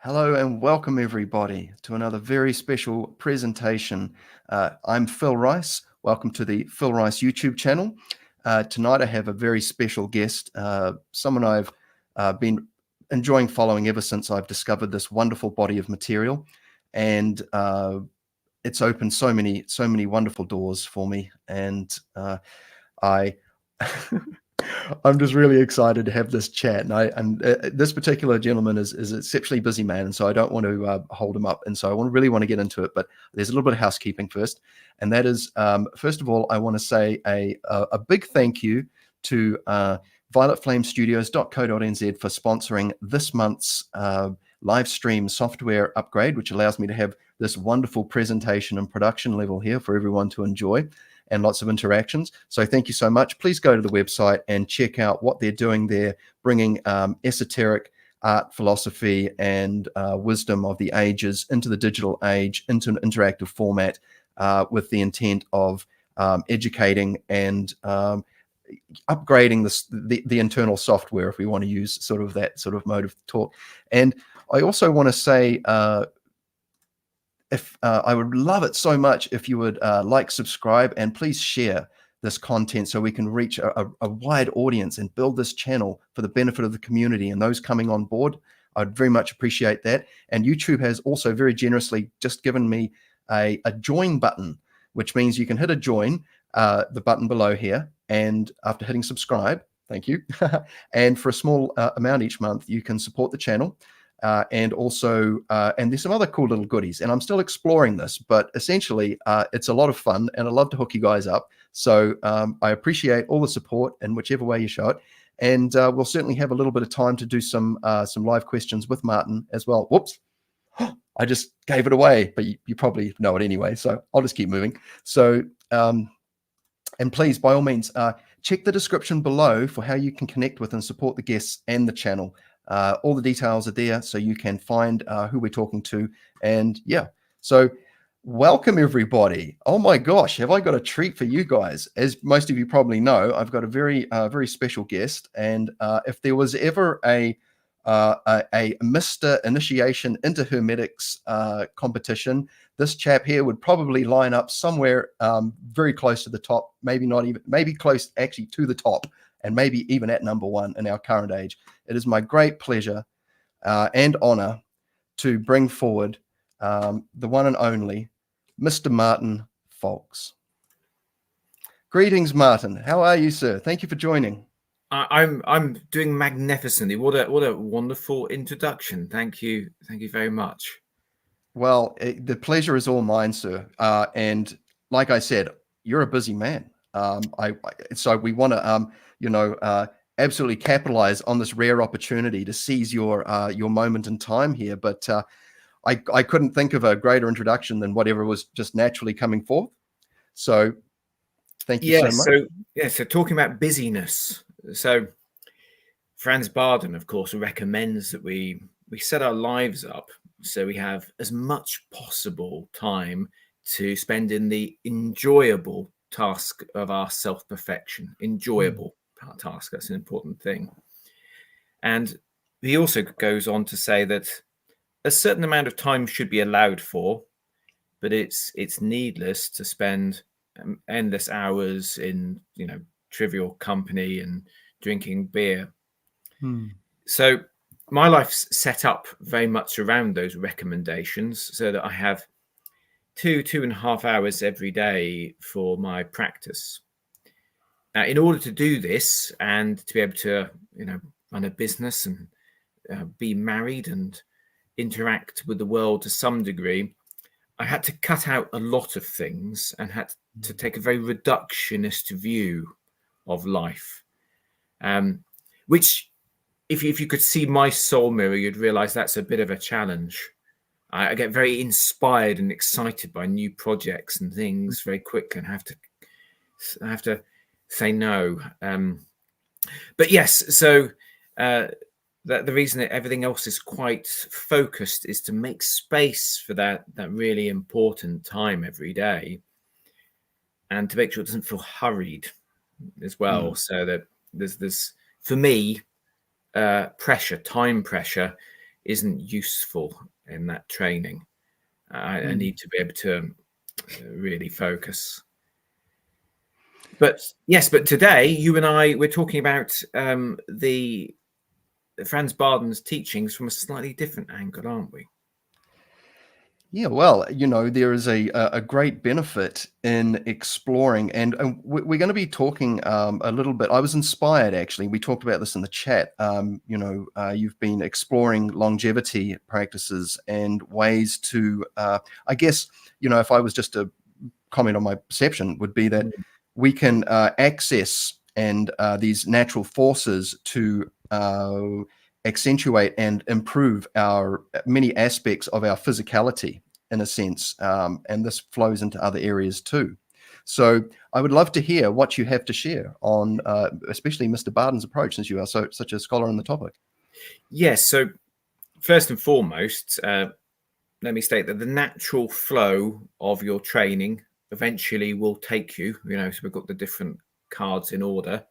Hello and welcome everybody to another very special presentation. I'm Phil Rice. Welcome to the Phil Rice YouTube channel. Tonight I have a very special guest, someone I've been enjoying following ever since I've discovered this wonderful body of material, and it's opened so many wonderful doors for me, and I I'm just really excited to have this chat, and this particular gentleman is an exceptionally busy man, and so I don't want to hold him up, and so I really want to get into it. But there's a little bit of housekeeping first, and that is, first of all, I want to say a big thank you to violetflamestudios.co.nz for sponsoring this month's live stream software upgrade, which allows me to have this wonderful presentation and production level here for everyone to enjoy, and lots of interactions. So thank you so much. Please go to the website and check out what they're doing there, bringing esoteric art, philosophy, and wisdom of the ages into the digital age, into an interactive format, with the intent of educating and upgrading the internal software, if we want to use sort of that sort of mode of talk. And I also want to say, I would love it so much if you would like, subscribe, and please share this content so we can reach a wide audience and build this channel for the benefit of the community and those coming on board. I'd very much appreciate that. And YouTube has also very generously just given me a join button, which means you can hit a join, the button below here, and after hitting subscribe, thank you. And for a small amount each month, you can support the channel. And also, and there's some other cool little goodies, and I'm still exploring this, but essentially it's a lot of fun, and I love to hook you guys up. So I appreciate all the support in whichever way you show it, and we'll certainly have a little bit of time to do some live questions with Martin as well. Whoops, I just gave it away, but you probably know it anyway, so I'll just keep moving. So, and please, by all means, check the description below for how you can connect with and support the guests and the channel. All the details are there, so you can find who we're talking to. And yeah, so welcome everybody. Oh my gosh, have I got a treat for you guys? As most of you probably know, I've got a very special guest. And if there was ever a Mr. Initiation into Hermetics competition, this chap here would probably line up somewhere very close to the top, maybe close actually to the top, and maybe even at number one in our current age. It is my great pleasure and honor to bring forward the one and only Mr. Martin Faulks. Greetings, Martin. How are you, sir? Thank you for joining. I'm doing magnificently. What a wonderful introduction. Thank you very much. Well, the pleasure is all mine, sir. And like I said, you're a busy man. So we want to absolutely capitalize on this rare opportunity to seize your moment in time here. But I couldn't think of a greater introduction than whatever was just naturally coming forth. So thank you so much. So talking about busyness. So Franz Bardon, of course, recommends that we set our lives up so we have as much possible time to spend in the enjoyable task of our self-perfection. Enjoyable task, that's an important thing. And he also goes on to say that a certain amount of time should be allowed for, but it's needless to spend endless hours in trivial company and drinking beer. So my life's set up very much around those recommendations, so that I have 2.5 hours every day for my practice. In order to do this and to be able to, run a business and be married and interact with the world to some degree, I had to cut out a lot of things and had to take a very reductionist view of life, which, if you could see my soul mirror, you'd realize that's a bit of a challenge. I get very inspired and excited by new projects and things very quickly, and I have to say no. But yes, so that the reason that everything else is quite focused is to make space for that really important time every day, and to make sure it doesn't feel hurried as well. So that there's for me, time pressure isn't useful in that training. I need to be able to really focus. But yes, but today you and we're talking about the Franz Bardon's teachings from a slightly different angle, aren't we? Yeah, well, there is a great benefit in exploring, and we're going to be talking a little bit. I was inspired, actually. We talked about this in the chat. You've been exploring longevity practices and ways to, I guess, if I was just to comment on my perception, would be that we can access and these natural forces to accentuate and improve our many aspects of our physicality, in a sense, and this flows into other areas too. So I would love to hear what you have to share on especially Mr. Bardon's approach, since you are such a scholar on the topic. Yes, so first and foremost, let me state that the natural flow of your training eventually will take you, so we've got the different cards in order,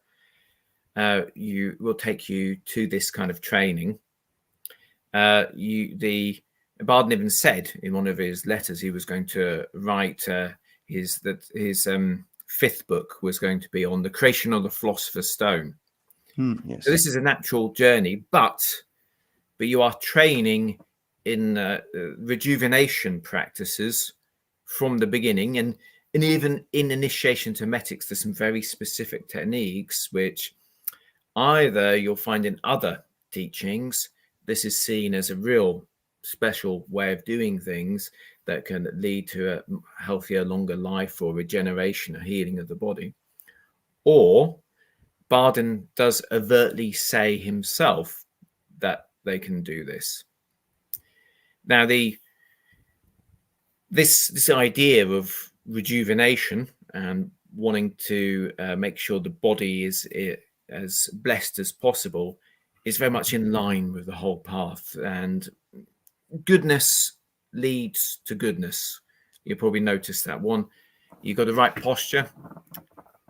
you will take you to this kind of training. Bardon even said in one of his letters he was going to write his fifth book was going to be on the creation of the philosopher's stone. Yes. So this is a natural journey, but you are training in rejuvenation practices from the beginning, and even in initiation to Hermetics, there's some very specific techniques which either you'll find in other teachings. This is seen as a real special way of doing things that can lead to a healthier, longer life, or regeneration, a healing of the body. Or Bardon does overtly say himself that they can do this. Now, this idea of rejuvenation and wanting to make sure the body is as blessed as possible is very much in line with the whole path, and goodness leads to goodness. You'll probably notice that one. You've got the right posture,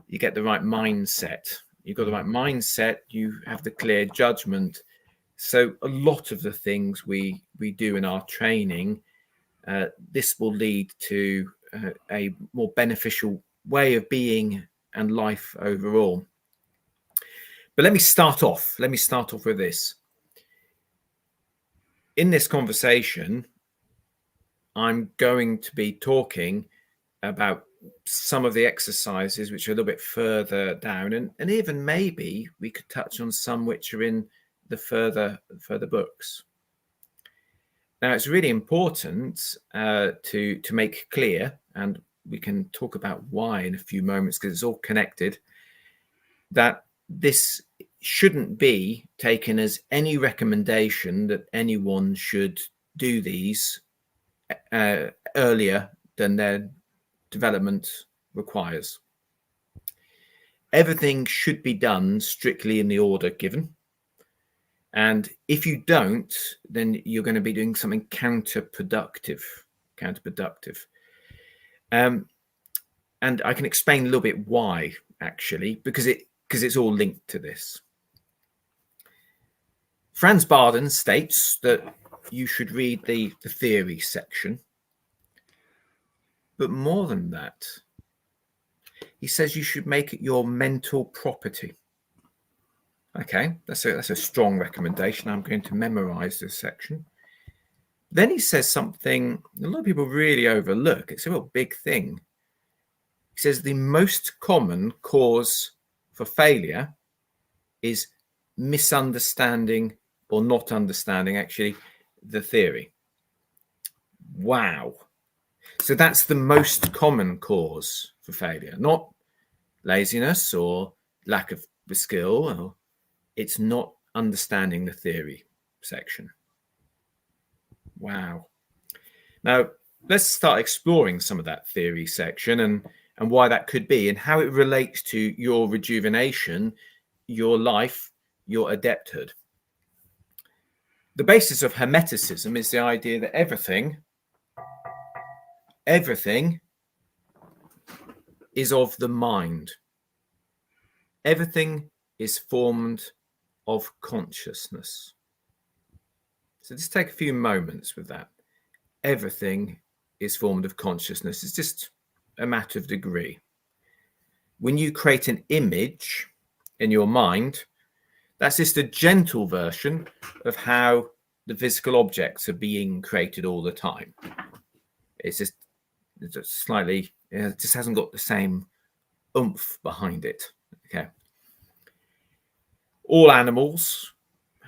you get the right mindset. You've got the right mindset, you have the clear judgment. So a lot of the things we do in our training, this will lead to a more beneficial way of being and life overall. But let me start off with this. In this conversation, I'm going to be talking about some of the exercises which are a little bit further down, and even maybe we could touch on some which are in the further books. Now, it's really important to make clear, and we can talk about why in a few moments because it's all connected, that this shouldn't be taken as any recommendation that anyone should do these earlier than their development requires. Everything should be done strictly in the order given. And if you don't, then you're going to be doing something counterproductive. And I can explain a little bit why, actually, because it's all linked to this. Franz Bardon states that you should read the theory section. But more than that, he says you should make it your mental property. Okay, that's a strong recommendation. I'm going to memorize this section. Then he says something a lot of people really overlook. It's a real big thing. He says the most common cause for failure is misunderstanding or not understanding, actually, the theory. Wow. So that's the most common cause for failure, not laziness or lack of skill. It's not understanding the theory section. Wow. Now, let's start exploring some of that theory section and why that could be and how it relates to your rejuvenation, your life, your adepthood. The basis of Hermeticism is the idea that everything is of the mind. Everything is formed of consciousness. So just take a few moments with that. Everything is formed of consciousness. It's just a matter of degree. When you create an image in your mind, that's just a gentle version of how the physical objects are being created all the time. It's just slightly, it just hasn't got the same oomph behind it. Okay. All animals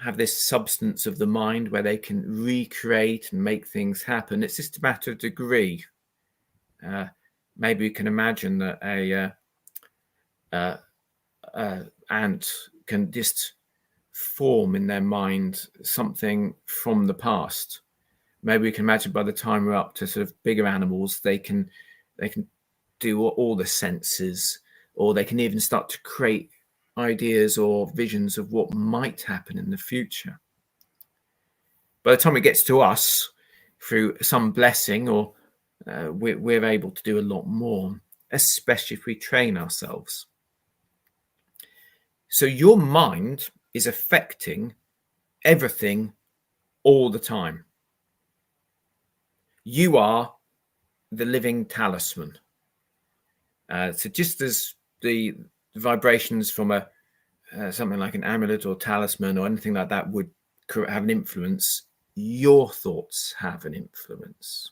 have this substance of the mind where they can recreate and make things happen. It's just a matter of degree. Maybe you can imagine that a ant can just form in their mind something from the past. Maybe we can imagine by the time we're up to sort of bigger animals, they can do all the senses, or they can even start to create ideas or visions of what might happen in the future. By the time it gets to us, through some blessing, or we're able to do a lot more, especially if we train ourselves. So your mind is affecting everything all the time. You are the living talisman. So just as the vibrations from something like an amulet or talisman or anything like that would have an influence, your thoughts have an influence.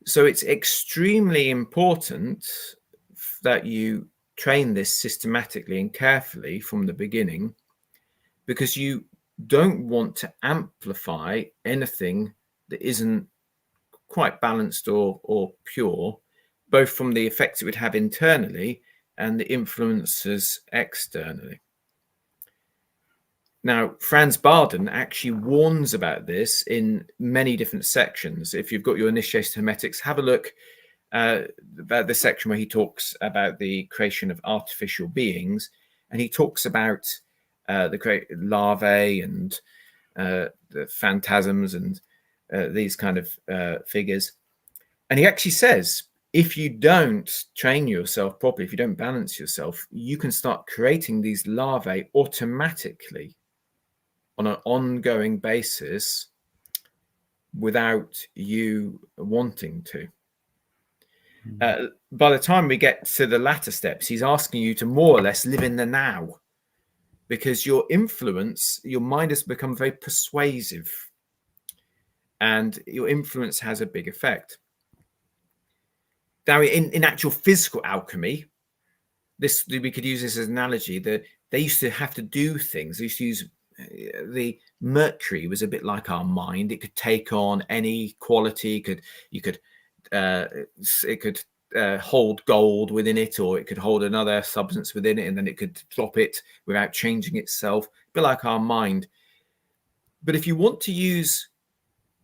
So it's extremely important that you train this systematically and carefully from the beginning, because you don't want to amplify anything that isn't quite balanced or pure, both from the effects it would have internally and the influences externally. Now, Franz Bardon actually warns about this in many different sections. If you've got your Initiation to Hermetics, have a look about the section where he talks about the creation of artificial beings, and he talks about the larvae and the phantasms and these kind of figures. And he actually says, if you don't train yourself properly, if you don't balance yourself, you can start creating these larvae automatically on an ongoing basis without you wanting to. By the time we get to the latter steps, he's asking you to more or less live in the now, because your influence, your mind has become very persuasive, and your influence has a big effect. Now, in actual physical alchemy, we could use this as an analogy, that they used to have to do things. They used to use the mercury was a bit like our mind. It could take on any quality. It could hold gold within it, or it could hold another substance within it, and then it could drop it without changing itself. A bit like our mind. But if you want to use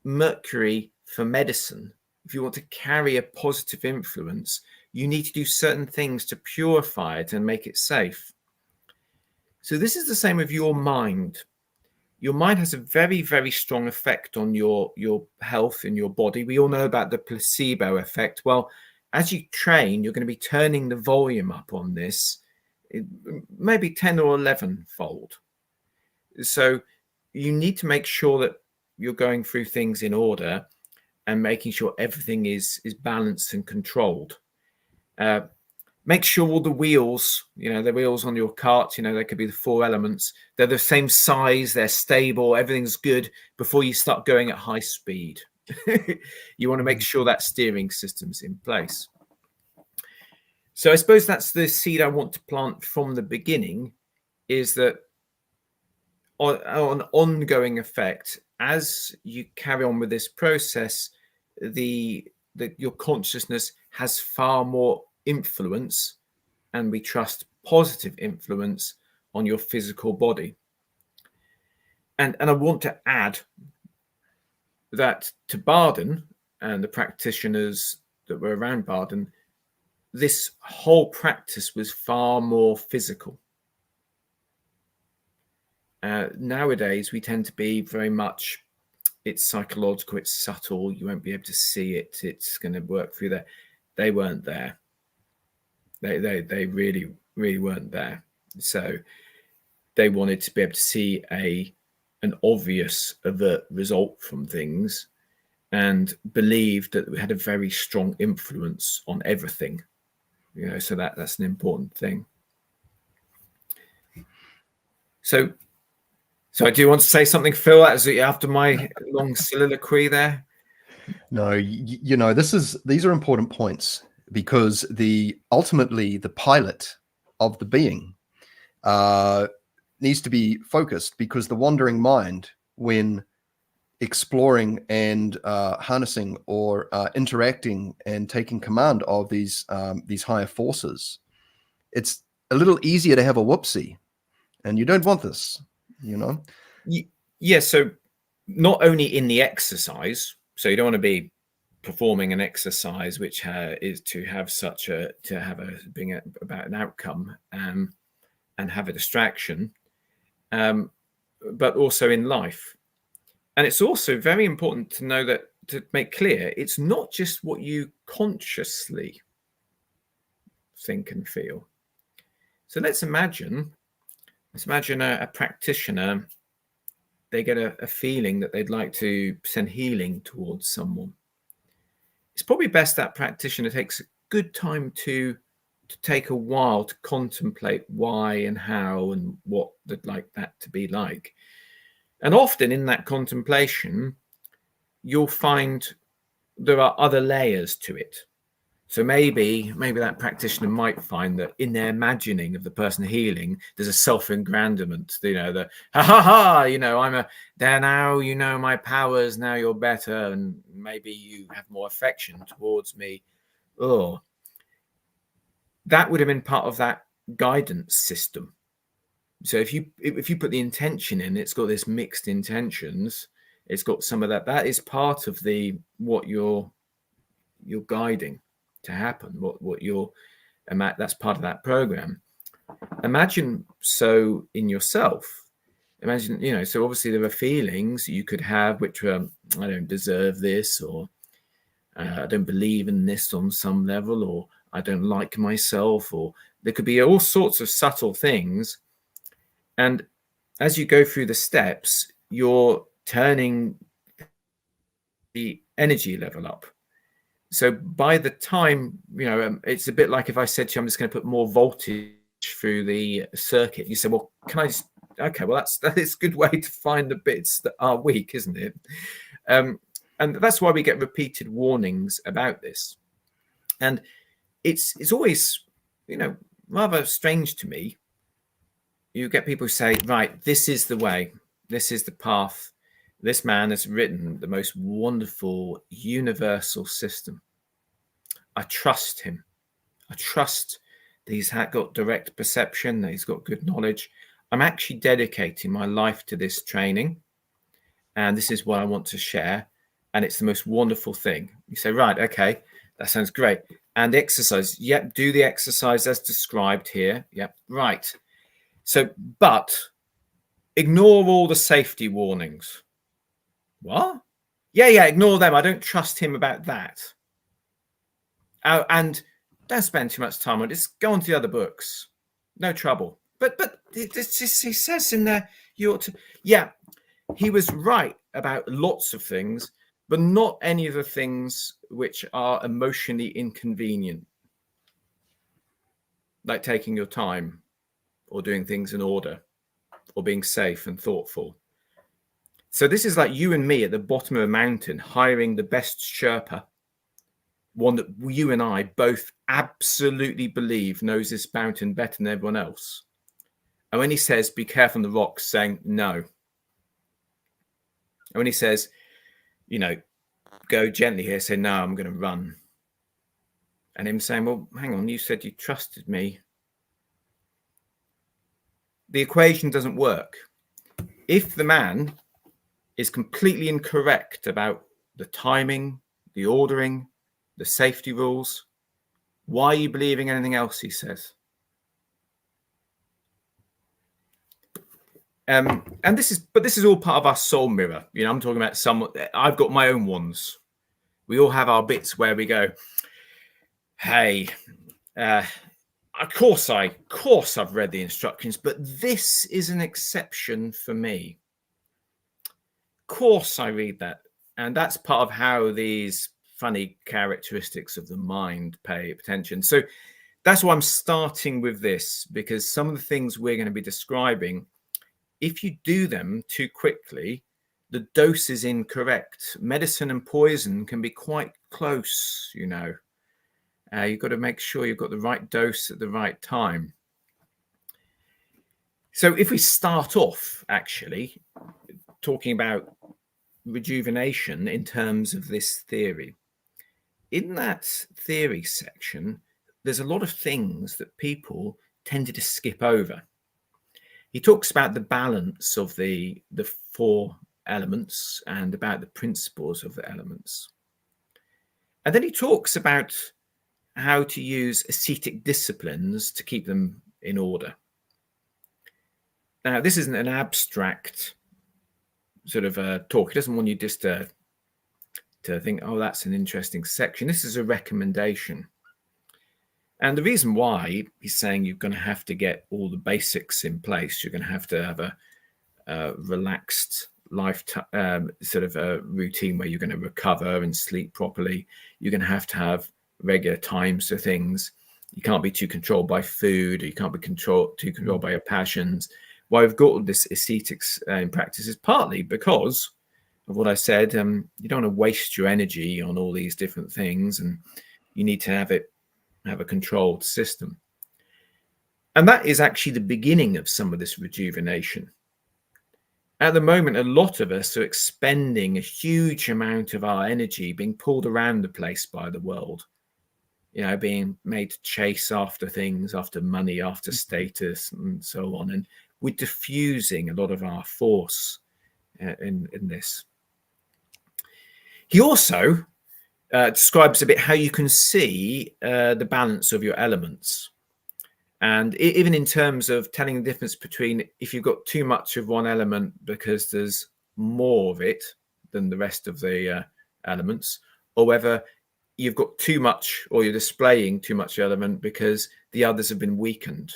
mercury for medicine, if you want to carry a positive influence, you need to do certain things to purify it and make it safe. So this is the same with your mind. Your mind has a very, very strong effect on your health in your body. We all know about the placebo effect. Well, as you train, you're going to be turning the volume up on this, maybe 10 or 11 fold. So you need to make sure that you're going through things in order and making sure everything is balanced and controlled. Make sure all the wheels, the wheels on your cart, they could be the 4 elements. They're the same size, they're stable, everything's good before you start going at high speed. You want to make sure that steering system's in place. So I suppose that's the seed I want to plant from the beginning, is that on ongoing effect, as you carry on with this process, your consciousness has far more influence, and we trust positive influence on your physical body. And I want to add that to Bardon and the practitioners that were around Bardon, this whole practice was far more physical. Nowadays, we tend to be very much, it's psychological, it's subtle, you won't be able to see it, it's going to work through there. They weren't there. They really, really weren't there. So they wanted to be able to see a an obvious overt result from things, and believed that we had a very strong influence on everything. So that's an important thing. So I do want to say something, Phil, after my long soliloquy there. No, these are important points, because ultimately the pilot of the being needs to be focused, because the wandering mind, when exploring and harnessing or interacting and taking command of these higher forces, it's a little easier to have a whoopsie, and you don't want this, Yeah. So not only in the exercise, so you don't want to be performing an exercise which is to have being about an outcome and have a distraction, but also in life. And it's also very important to know that, to make clear, it's not just what you consciously think and feel. So let's imagine a practitioner. They get a feeling that they'd like to send healing towards someone. It's probably best that practitioner takes a good time to take a while to contemplate why and how and what they'd like that to be like. And often in that contemplation, you'll find there are other layers to it. So maybe that practitioner might find that in their imagining of the person healing, there's a self-engrandiment, the I'm there now, my powers, now you're better, and maybe you have more affection towards me. Oh, that would have been part of that guidance system. So if you put the intention in, it's got this mixed intentions. It's got some of that. That is part of what you're guiding to happen. That's part of that program. Imagine so in yourself. Imagine, so obviously there are feelings you could have which are, I don't deserve this, or I don't believe in this on some level, or I don't like myself, or there could be all sorts of subtle things. And as you go through the steps, you're turning the energy level up. So by the time, it's a bit like if I said to you, I'm just going to put more voltage through the circuit. You say, well, can I just, okay, well, that is a good way to find the bits that are weak, isn't it? And that's why we get repeated warnings about this. And it's always, rather strange to me. You get people who say, right, this is the way, this is the path. This man has written the most wonderful universal system. I trust him. I trust that he's got direct perception, that he's got good knowledge. I'm actually dedicating my life to this training, and this is what I want to share. And it's the most wonderful thing. You say, right, okay, that sounds great. And exercise, yep, do the exercise as described here. Yep, right. So, but ignore all the safety warnings. What? Yeah, ignore them. I don't trust him about that. And don't spend too much time on it. Just go on to the other books. No trouble. But he says in there, you ought to. Yeah, he was right about lots of things, but not any of the things which are emotionally inconvenient, like taking your time, or doing things in order, or being safe and thoughtful. So this is like you and me at the bottom of a mountain hiring the best Sherpa, one that you and I both absolutely believe knows this mountain better than everyone else. And when he says, be careful on the rocks, saying no. And when he says, go gently here, say, no, I'm going to run. And him saying, well, hang on, you said you trusted me. The equation doesn't work. If the man is completely incorrect about the timing, the ordering, the safety rules, why are you believing anything else he says? And this is all part of our soul mirror. I'm talking about I've got my own ones. We all have our bits where we go, hey, of course I've read the instructions, but this is an exception for me. course I read that. And that's part of how these funny characteristics of the mind pay attention. So that's why I'm starting with this, because some of the things we're going to be describing, if you do them too quickly, the dose is incorrect. Medicine and poison can be quite close, you know. You've got to make sure you've got the right dose at the right time. So if we start off actually talking about rejuvenation in terms of this theory, in that theory section, there's a lot of things that people tended to skip over. He talks about the balance of the four elements and about the principles of the elements. And then he talks about how to use ascetic disciplines to keep them in order. Now, this isn't an abstract sort of talk. He doesn't want you just to think, oh, that's an interesting section. This is a recommendation. And the reason why he's saying you're going to have to get all the basics in place, you're going to have a relaxed life sort of a routine where you're going to recover and sleep properly. You're going to have regular times for things. You can't be too controlled by food, or you can't be too controlled by your passions. Why we've got all this ascetics in practice is partly because of what I said. You don't want to waste your energy on all these different things, and you need to have a controlled system. And that is actually the beginning of some of this rejuvenation. At the moment, a lot of us are expending a huge amount of our energy being pulled around the place by the world, you know, being made to chase after things, after money, after status, and so on. And we're diffusing a lot of our force in this. He also describes a bit how you can see the balance of your elements. And even in terms of telling the difference between if you've got too much of one element because there's more of it than the rest of the elements, or whether you've got too much or you're displaying too much element because the others have been weakened.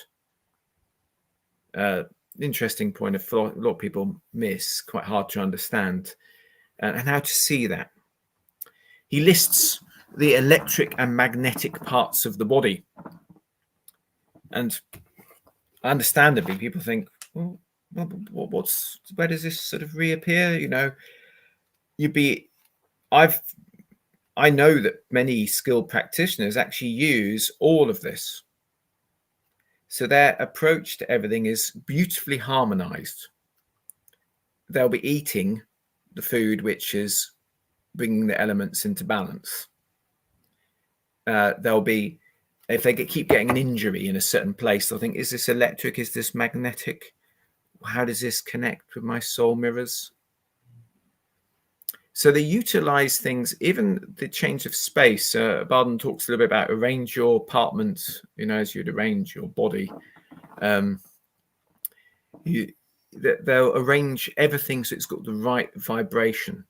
Interesting point of thought a lot of people miss, quite hard to understand, and how to see that. He lists the electric and magnetic parts of the body. And understandably, people think, well, where does this sort of reappear? You know, I know that many skilled practitioners actually use all of this. So their approach to everything is beautifully harmonized. They'll be eating the food which is bringing the elements into balance. They'll be, if they keep getting an injury in a certain place, they'll think, is this electric? Is this magnetic? How does this connect with my soul mirrors? So they utilize things, even the change of space. Bardon talks a little bit about arrange your apartment, you know, as you'd arrange your body. They'll arrange everything so it's got the right vibration.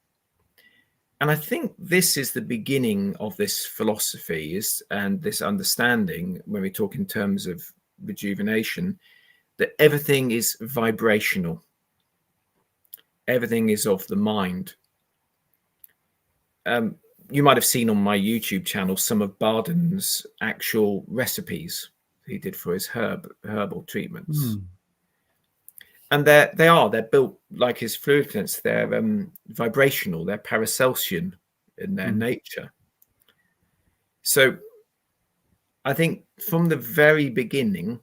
And I think this is the beginning of this philosophy and this understanding, when we talk in terms of rejuvenation, that everything is vibrational. Everything is of the mind. You might have seen on my YouTube channel some of Bardon's actual recipes he did for his herbal treatments. And they're built like his fluid plants. They're vibrational. They're Paracelsian in their nature. So I think from the very beginning,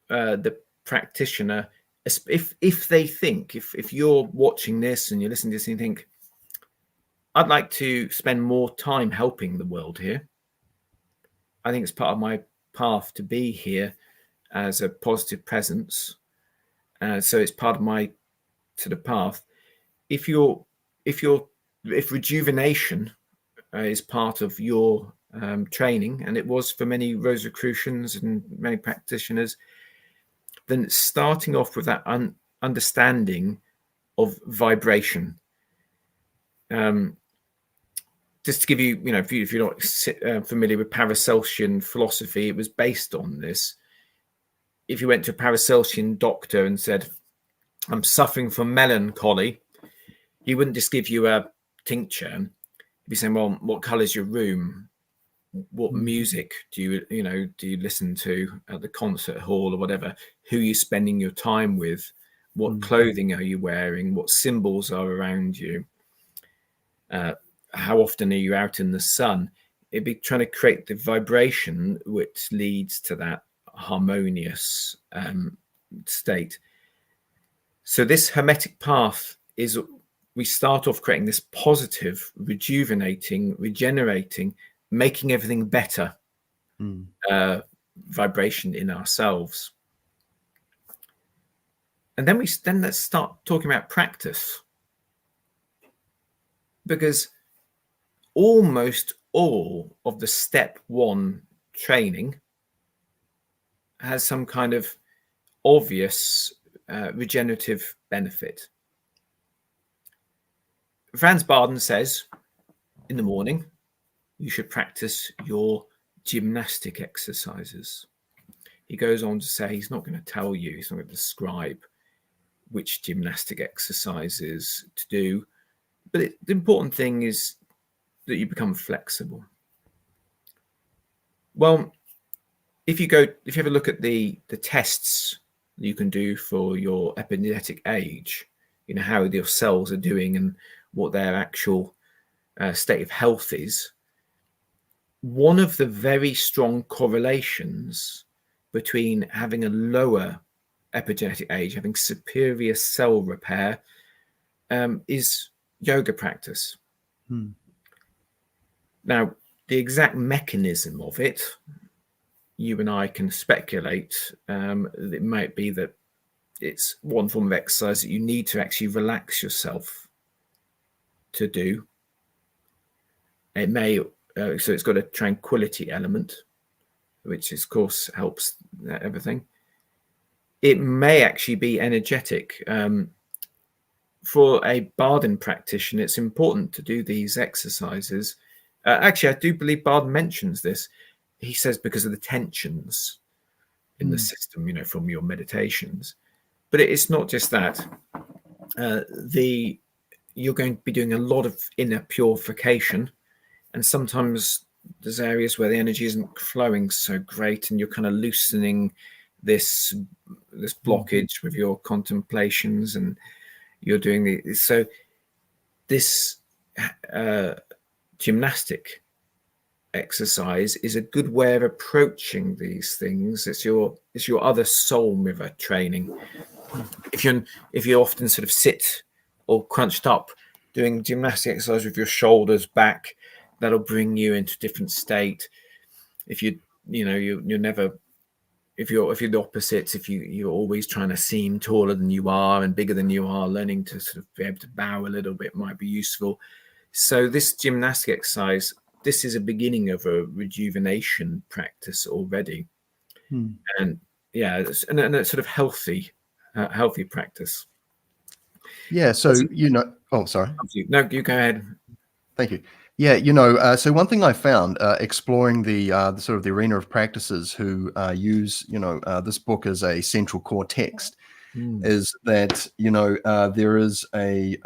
the practitioner, if they think, if you're watching this and you're listening to this and you think, I'd like to spend more time helping the world here, I think it's part of my path to be here as a positive presence. So it's part of my sort of path. If rejuvenation is part of your training, and it was for many Rosicrucians and many practitioners, then starting off with that understanding of vibration. Just to give you, you know, if you're not familiar with Paracelsian philosophy, it was based on this. If you went to a Paracelsian doctor and said, I'm suffering from melancholy, He wouldn't just give you a tincture. He'd be saying, well, what colour's your room? What music do you listen to at the concert hall or whatever? Who are you spending your time with? What clothing are you wearing? What symbols are around you? How often are you out in the sun? It'd be trying to create the vibration which leads to that harmonious state. So this hermetic path is, we start off creating this positive, rejuvenating, regenerating, making everything better vibration in ourselves. And then let's start talking about practice, because almost all of the step 1 training has some kind of obvious regenerative benefit. Franz Bardon says in the morning you should practice your gymnastic exercises. He goes on to say he's not going to tell you, he's not going to describe which gymnastic exercises to do, but the important thing is that you become flexible. Well, if you have a look at the tests that you can do for your epigenetic age, how your cells are doing and what their actual state of health is, one of the very strong correlations between having a lower epigenetic age, having superior cell repair, is yoga practice. Now, the exact mechanism of it, you and I can speculate. It might be that it's one form of exercise that you need to actually relax yourself to do. It may, so it's got a tranquility element, which of course helps everything. It may actually be energetic. For a Bardon practitioner, it's important to do these exercises. Actually, I do believe Bardon mentions this. He says because of the tensions in the system, from your meditations. But it's not just that. You're going to be doing a lot of inner purification, and sometimes there's areas where the energy isn't flowing so great, and you're kind of loosening this blockage with your contemplations, and you're doing so this gymnastic exercise is a good way of approaching these things. It's your other soul mirror training. If you often sort of sit or crunched up doing gymnastic exercise with your shoulders back, that'll bring you into a different state. If you're the opposites, if you're always trying to seem taller than you are and bigger than you are, learning to sort of be able to bow a little bit might be useful. So this gymnastic exercise, this is a beginning of a rejuvenation practice already. And and a sort of healthy practice. Yeah. So, oh, sorry. No, you go ahead. Thank you. Yeah, so one thing I found exploring the sort of the arena of practices who use, this book as a central core text is that, there is a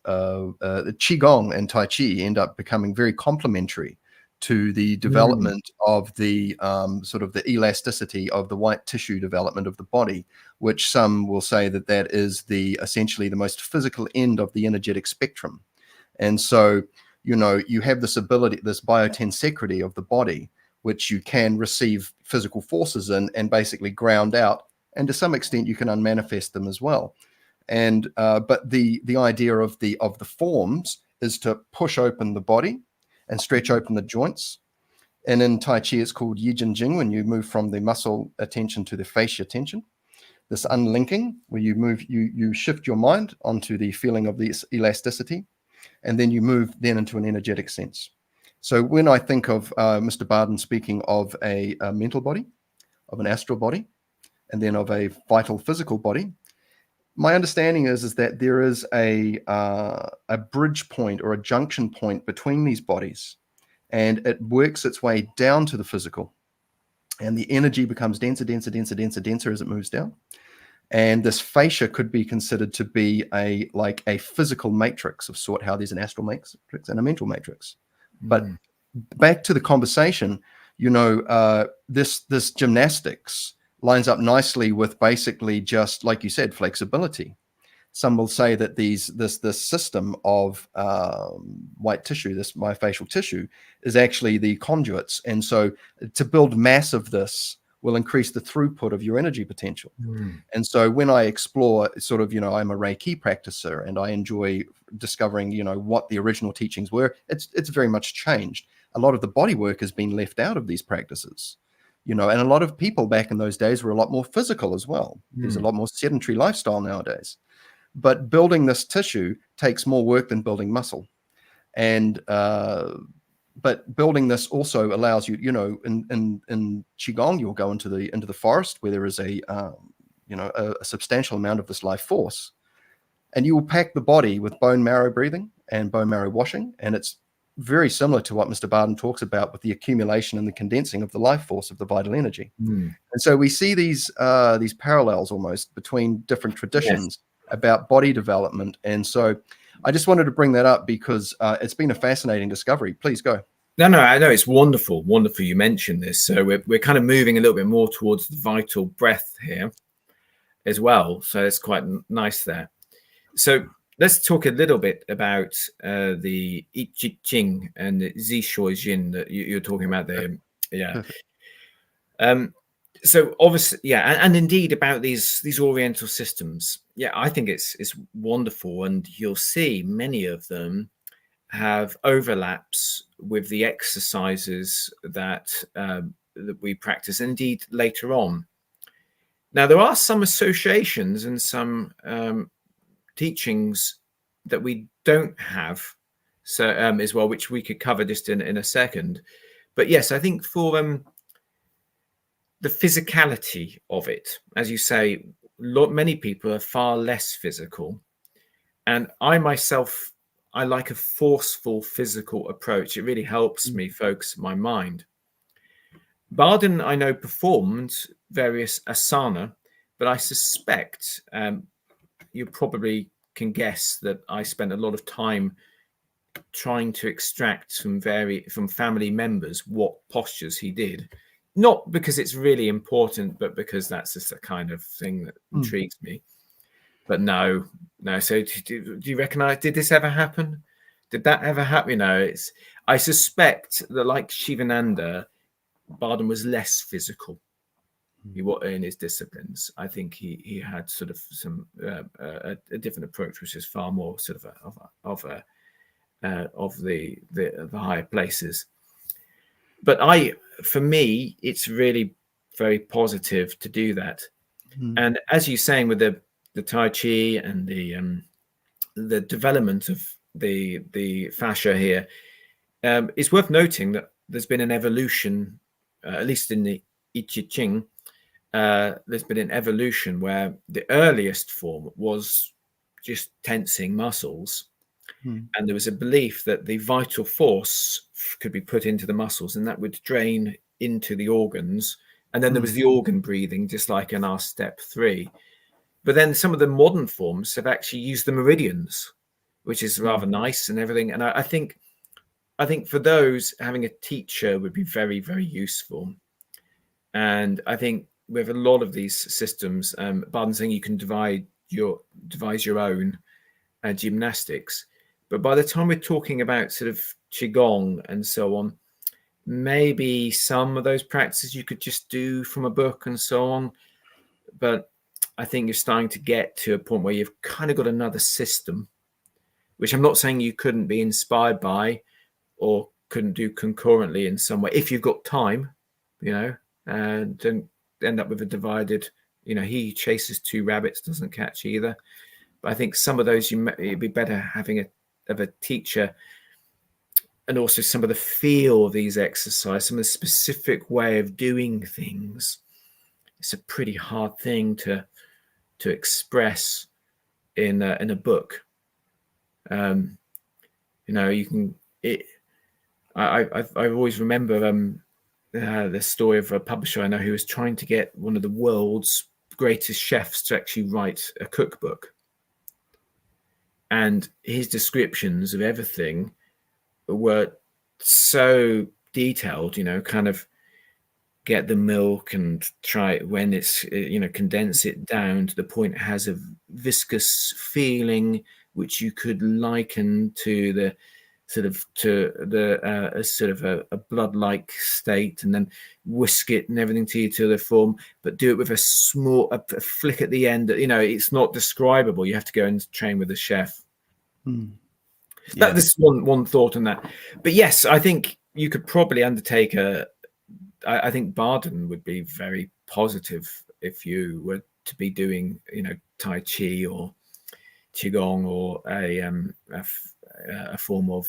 Qigong and Tai Chi end up becoming very complementary to the development of the sort of the elasticity of the white tissue development of the body, which some will say that is essentially the most physical end of the energetic spectrum. And so, you have this ability, this biotensecurity of the body, which you can receive physical forces in and basically ground out. And to some extent, you can unmanifest them as well. And but the idea of the forms is to push open the body and stretch open the joints. And in Tai Chi, it's called Yi Jin Jing, when you move from the muscle attention to the fascia attention. This unlinking, where you shift your mind onto the feeling of this elasticity, and then you move then into an energetic sense. So when I think of Mr. Bardon speaking of a mental body, of an astral body, and then of a vital physical body, my understanding is that there is a bridge point or a junction point between these bodies, and it works its way down to the physical, and the energy becomes denser as it moves down. And this fascia could be considered to be like a physical matrix of sort, how there's an astral matrix and a mental matrix. But back to the conversation, this gymnastics lines up nicely with basically just, like you said, flexibility. Some will say that this system of white tissue, this myofascial tissue, is actually the conduits. And so to build mass of this will increase the throughput of your energy potential. And so when I explore sort of, I'm a Reiki practicer and I enjoy discovering, what the original teachings were, it's very much changed. A lot of the body work has been left out of these practices, and a lot of people back in those days were a lot more physical as well. There's a lot more sedentary lifestyle nowadays. But building this tissue takes more work than building muscle. And but building this also allows you, in Qigong, you'll go into the forest where there is a substantial amount of this life force, and you will pack the body with bone marrow breathing and bone marrow washing. And it's very similar to what Mr. Bardon talks about with the accumulation and the condensing of the life force of the vital energy. And so we see these parallels almost between different traditions about body development. And so I just wanted to bring that up because it's been a fascinating discovery. Please go. No, I know it's wonderful you mentioned this. So we're kind of moving a little bit more towards the vital breath here as well. So it's quite nice there. So let's talk a little bit about the I Ching and the Zi Shui Jin that you're talking about there. Yeah. So obviously, and indeed about these Oriental systems. Yeah, I think it's wonderful, and you'll see many of them have overlaps with the exercises that we practice, indeed later on. Now, there are some associations and some teachings that we don't have, so as well, which we could cover just in a second. But yes, I think for the physicality of it, as you say, many people are far less physical, and I myself, I like a forceful physical approach. It really helps me focus my mind. Bardon, I know, performed various asana, but I suspect you probably can guess that I spent a lot of time trying to extract from family members what postures he did. Not because it's really important, but because that's just a kind of thing that intrigues me. But no. So do you recognize, did this ever happen? Did that ever happen? I suspect that, like Shivananda, Bardon was less physical in his disciplines. I think he had sort of some a different approach, which is far more sort of the higher places. But for me, it's really very positive to do that. And as you're saying with the Tai Chi and the development of the fascia here, it's worth noting that there's been an evolution, at least in the I Ching, there's been an evolution where the earliest form was just tensing muscles. And there was a belief that the vital force could be put into the muscles and that would drain into the organs. And then there was the organ breathing, just like in our step 3. But then some of the modern forms have actually used the meridians, which is rather nice and everything. And I think for those, having a teacher would be very, very useful. And I think with a lot of these systems, Bardon saying you can devise your own gymnastics. But by the time we're talking about sort of Qigong and so on, maybe some of those practices you could just do from a book and so on. But I think you're starting to get to a point where you've kind of got another system, which I'm not saying you couldn't be inspired by or couldn't do concurrently in some way. If you've got time, and don't end up with a divided, he chases 2 rabbits, doesn't catch either. But I think some of those, it'd be better having a teacher, and also some of the feel of these exercises, some of the specific way of doing things. It's a pretty hard thing to express in a book. You can. I always remember the story of a publisher I know who was trying to get one of the world's greatest chefs to actually write a cookbook. And his descriptions of everything were so detailed, kind of get the milk and try it when it's, condense it down to the point it has a viscous feeling, which you could liken to the a blood-like state, and then whisk it and everything to the form, but do it with a flick at the end. It's not describable. You have to go and train with a chef. Yeah. This is one thought on that. But yes, I think you could probably undertake I think Bardon would be very positive if you were to be doing, Tai Chi or Qigong, or a form of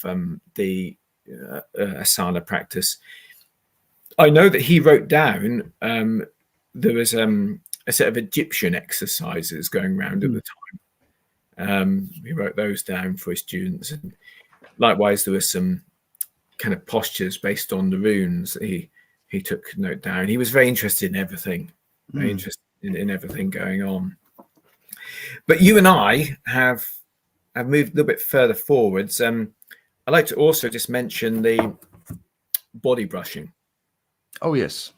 the asana practice. I know that he wrote down there was a set of Egyptian exercises going around at the time. He wrote those down for his students, and likewise there were some kind of postures based on the runes that he took note down. He was very interested in everything, very interested in everything going on. But you and I have moved a little bit further forwards. I'd like to also just mention the body brushing. Oh, yes.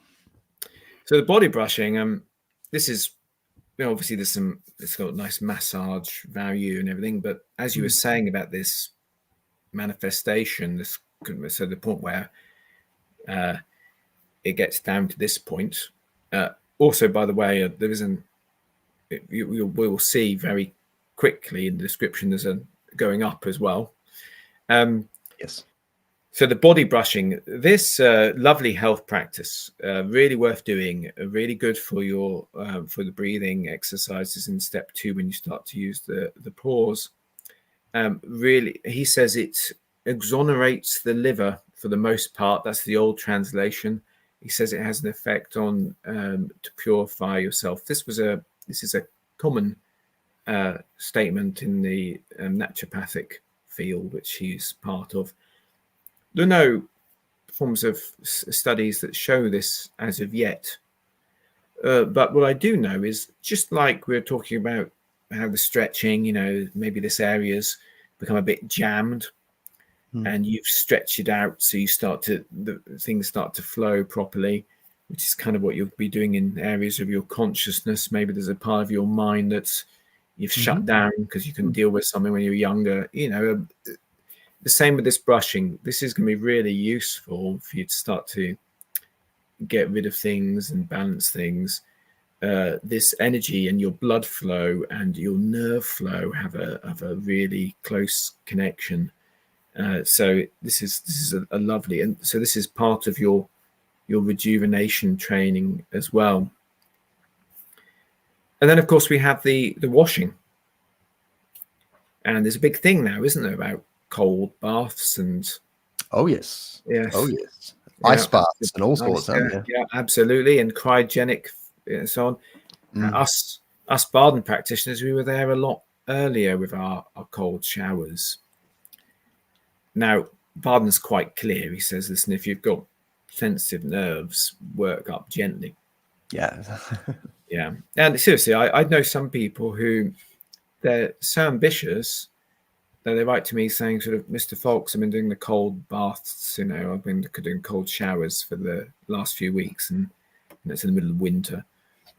So the body brushing, this is, obviously it's got a nice massage value and everything. But as you were saying about this manifestation, so the point where it gets down to this point. Also, by the way, there is we will see very quickly in the description, there's a going up as well. Yes. So the body brushing, this lovely health practice, really worth doing, really good for your for the breathing exercises in step 2 when you start to use the pause. Really, he says it exonerates the liver for the most part. That's the old translation. He says it has an effect on to purify yourself. This is a common statement in the naturopathic field, which he's part of. There are no forms of studies that show this as of yet. But what I do know is, just like we were talking about how the stretching, maybe this area's become a bit jammed, and you've stretched it out, so things start to flow properly, which is kind of what you'll be doing in areas of your consciousness. Maybe there's a part of your mind that's you've shut down because you couldn't deal with something when you were younger. The same with this brushing. This is going to be really useful for you to start to get rid of things and balance things. This energy and your blood flow and your nerve flow have a really close connection. So this is a lovely, and so this is part of your rejuvenation training as well. And then of course we have the washing, and there's a big thing now, isn't there, about cold baths and Yes, ice baths and all sorts. Yeah, absolutely, and cryogenic and so on. Us Bardon practitioners, we were there a lot earlier with our cold showers. Now, Bardon's quite clear. He says, listen, if you've got sensitive nerves, work up gently. Yeah. Yeah. And seriously, I know some people who, they're so ambitious that they write to me saying, sort of, Mr. Faulks, I've been doing the cold baths, I've been doing cold showers for the last few weeks, and it's in the middle of winter.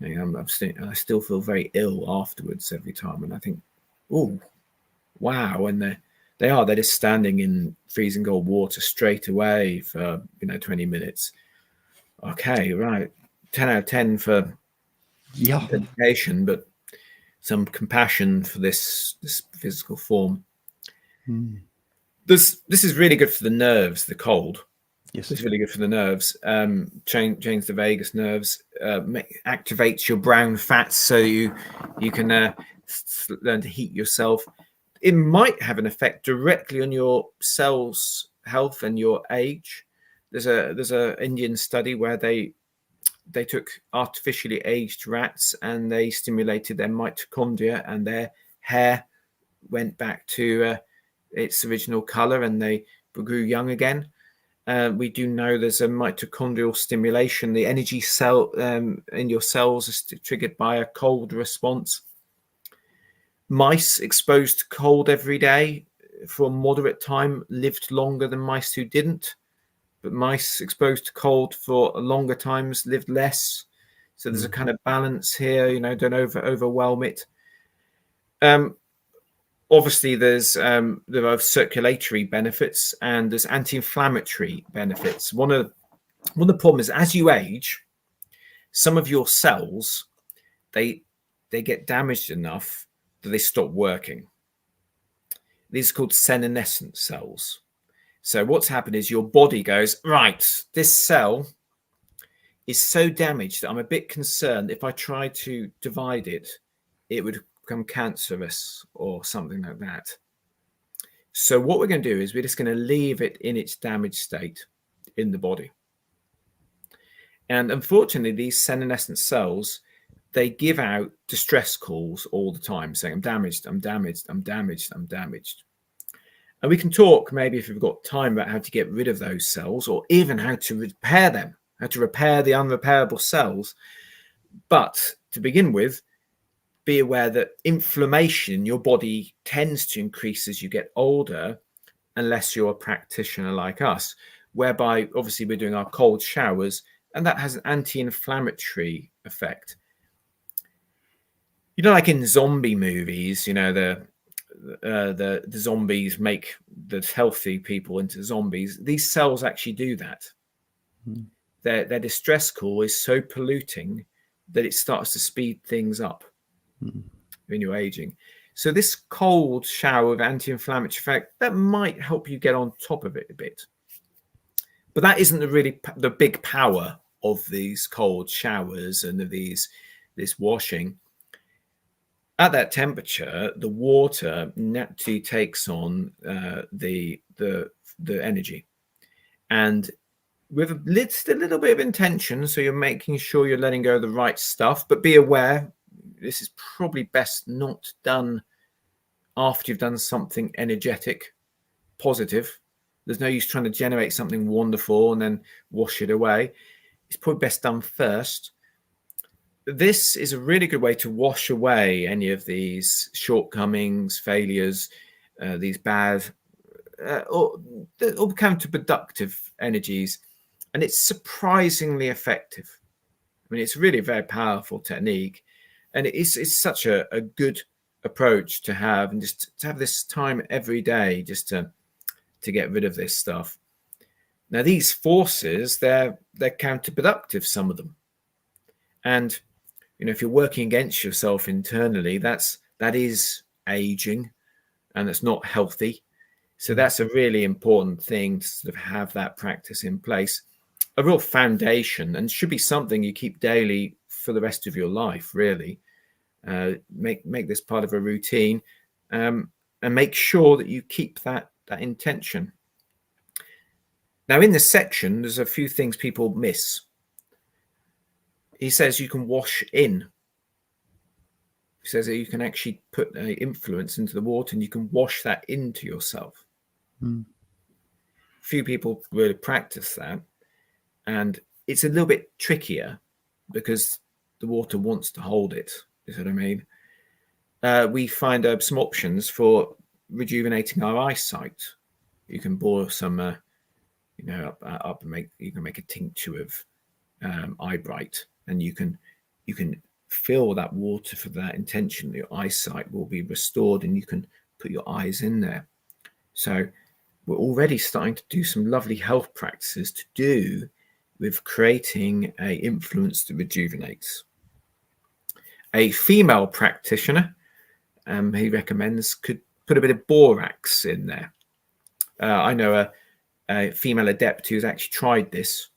I still feel very ill afterwards every time. And I think, oh, wow. And they're just standing in freezing cold water straight away for 20 minutes. Okay, right, 10 out of 10 for dedication, but some compassion for this physical form. This is really good for the nerves. The cold, yes, it's really good for the nerves. Change the vagus nerves, activates your brown fats, so you can learn to heat yourself. It might have an effect directly on your cells' health and your age. There's a Indian study where they took artificially aged rats and they stimulated their mitochondria, and their hair went back to its original color, and they grew young again. We do know there's a mitochondrial stimulation. The energy cell in your cells is triggered by a cold response. Mice exposed to cold every day for a moderate time lived longer than mice who didn't. But mice exposed to cold for longer times lived less. So there's a kind of balance here, you know, don't overwhelm it. Obviously, there are circulatory benefits and there's anti-inflammatory benefits. One of the problems is as you age, some of your cells, they get damaged enough that they stop working. These are called senescent cells. So what's happened is your body goes, right, this cell is so damaged that I'm a bit concerned if I try to divide it, it would become cancerous or something like that. So what we're going to do is we're just going to leave it in its damaged state in the body. And unfortunately, these senescent cells, they give out distress calls all the time saying, I'm damaged, I'm damaged, I'm damaged, I'm damaged. And we can talk maybe if we've got time about how to get rid of those cells or even how to repair them, how to repair the unrepairable cells. But to begin with, be aware that inflammation in your body tends to increase as you get older, unless you're a practitioner like us, whereby obviously we're doing our cold showers and that has an anti-inflammatory effect. You know, like in zombie movies, you know, the zombies make the healthy people into zombies. These cells actually do that. Their distress call is so polluting that it starts to speed things up when you're aging. So this cold shower of anti-inflammatory effect, that might help you get on top of it a bit. But that isn't the big power of these cold showers and of this washing. At that temperature, the water naturally takes on the energy, and with a little bit of intention. So you're making sure you're letting go of the right stuff, but be aware this is probably best not done after you've done something energetic, positive. There's no use trying to generate something wonderful and then wash it away. It's probably best done first. This is a really good way to wash away any of these shortcomings, failures, these bad or counterproductive energies. And it's surprisingly effective. I mean, it's really a very powerful technique. And it's such a good approach to have, and just to have this time every day just to get rid of this stuff. Now, these forces, they're counterproductive, some of them. And you know, if you're working against yourself internally, that is aging, and it's not healthy. So that's a really important thing to sort of have that practice in place, a real foundation, and should be something you keep daily for the rest of your life. Really, make this part of a routine, and make sure that you keep that intention. Now, in this section, there's a few things people miss. He says you can wash in. He says that you can actually put influence into the water and you can wash that into yourself. Few people really practice that. And it's a little bit trickier because the water wants to hold it. You know what I mean? We find some options for rejuvenating our eyesight. You can boil some, up and you can make a tincture of eye bright. And you can fill that water for that intention. Your eyesight will be restored and you can put your eyes in there. So we're already starting to do some lovely health practices to do with creating an influence that rejuvenates. A female practitioner, he recommends, could put a bit of borax in there. I know a female adept who's actually tried this,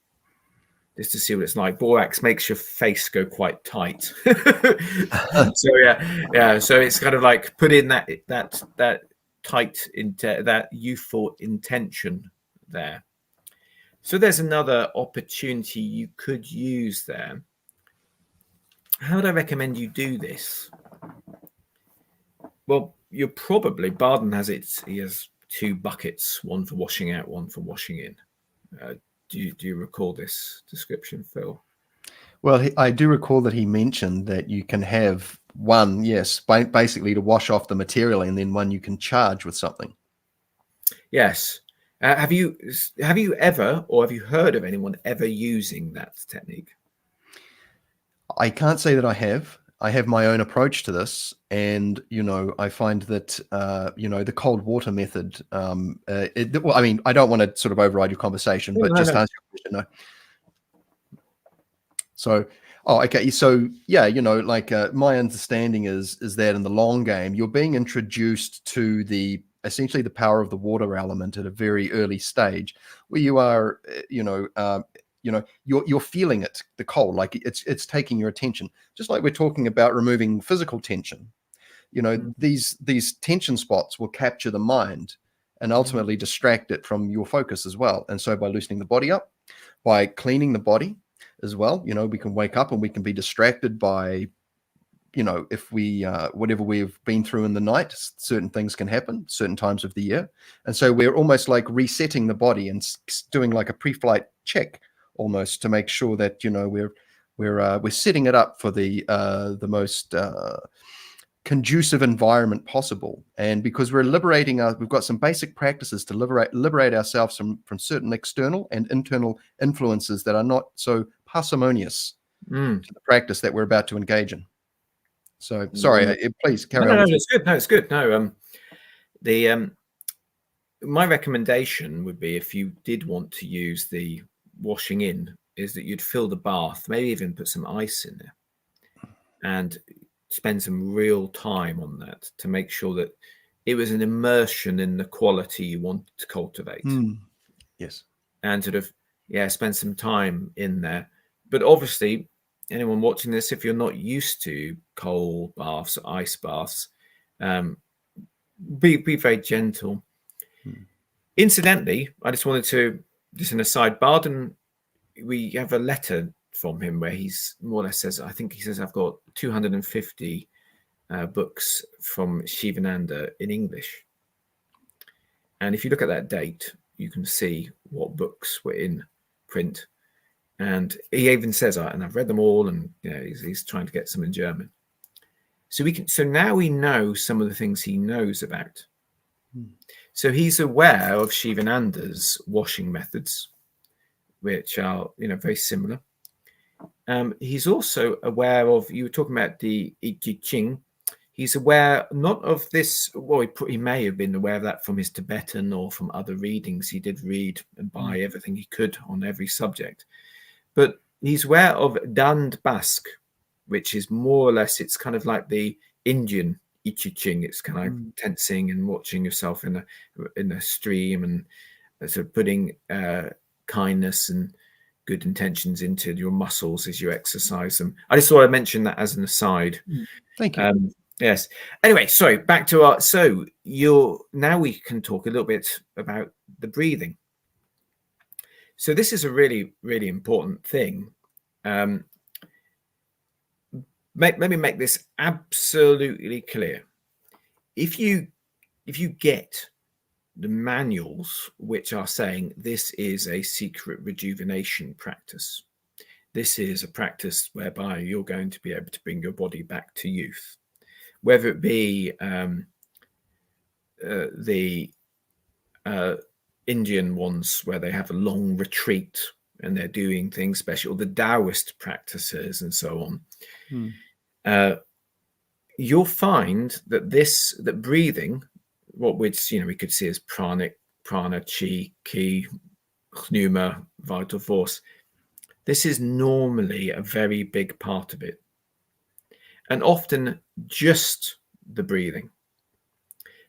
just to see what it's like. Borax makes your face go quite tight. So yeah. So it's kind of like put in that tight that youthful intention there. So there's another opportunity you could use there. How would I recommend you do this? Well, you're probably, Bardon has he has 2 buckets, one for washing out, one for washing in. Do you recall this description, Phil? Well, I do recall that he mentioned that you can have one, yes, basically to wash off the material, and then one you can charge with something. Yes. Have you ever, or have you heard of anyone ever using that technique? I can't say that I have. I have my own approach to this, and I find that the cold water method. Well, I mean, I don't want to sort of override your conversation, but just answer your question. No. So, okay. So, yeah, like my understanding is that in the long game, you're being introduced to essentially the power of the water element at a very early stage, where you are, you're feeling it, the cold, like it's taking your attention, just like we're talking about removing physical tension. These tension spots will capture the mind and ultimately distract it from your focus as well. And so by loosening the body up, by cleaning the body as well, we can wake up and we can be distracted by, if we whatever we've been through in the night. Certain things can happen certain times of the year, and so we're almost like resetting the body and doing like a pre-flight check almost to make sure that we're setting it up for the most conducive environment possible. And because we're liberating we've got some basic practices to liberate ourselves from certain external and internal influences that are not so parsimonious to the practice that we're about to engage in. So sorry, please carry on. No, it's good. No, it's good. No, my recommendation would be, if you did want to use the washing in, is that you'd fill the bath, maybe even put some ice in there, and spend some real time on that to make sure that it was an immersion in the quality you want to cultivate. Yes. And sort of, spend some time in there. But obviously, anyone watching this, if you're not used to cold baths or ice baths, be very gentle. Incidentally, I just wanted to, just an aside, Bardon, we have a letter from him where he's more or less says, I think he says, I've got 250 books from Shivananda in English. And if you look at that date, you can see what books were in print. And he even says, and I've read them all, and he's trying to get some in German. So now we know some of the things he knows about. So he's aware of Shivananda's washing methods, which are very similar. He's also aware of, you were talking about the Antiaging. He's aware not of this, well, he may have been aware of that from his Tibetan or from other readings. He did read and buy everything he could on every subject. But he's aware of Dand Bask, which is more or less, it's kind of like the Indian Antiaging. It's kind of tensing and watching yourself in a stream, and sort of putting kindness and good intentions into your muscles as you exercise them. I just thought I'd mention that as an aside. Thank you. Yes. Anyway, sorry, back to our, now we can talk a little bit about the breathing. So this is a really, really important thing. Let me make this absolutely clear. If you get the manuals which are saying this is a secret rejuvenation practice, this is a practice whereby you're going to be able to bring your body back to youth, whether it be the Indian ones where they have a long retreat and they're doing things special, the Taoist practices and so on, you'll find that breathing, which we could see as prana, chi, ki, pneuma, vital force, this is normally a very big part of it, and often just the breathing.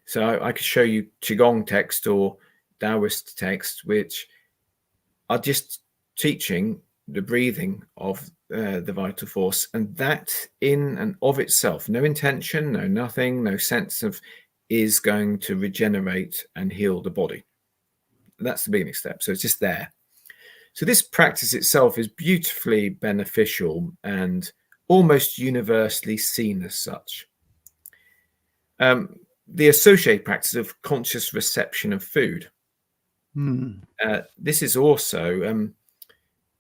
So I could show you Qigong text or Taoist text, which are just teaching the breathing of the vital force, and that in and of itself, no intention, no nothing, no sense of, is going to regenerate and heal the body. That's the beginning step. So it's just there. So this practice itself is beautifully beneficial and almost universally seen as such. The associated practice of conscious reception of food. This is also,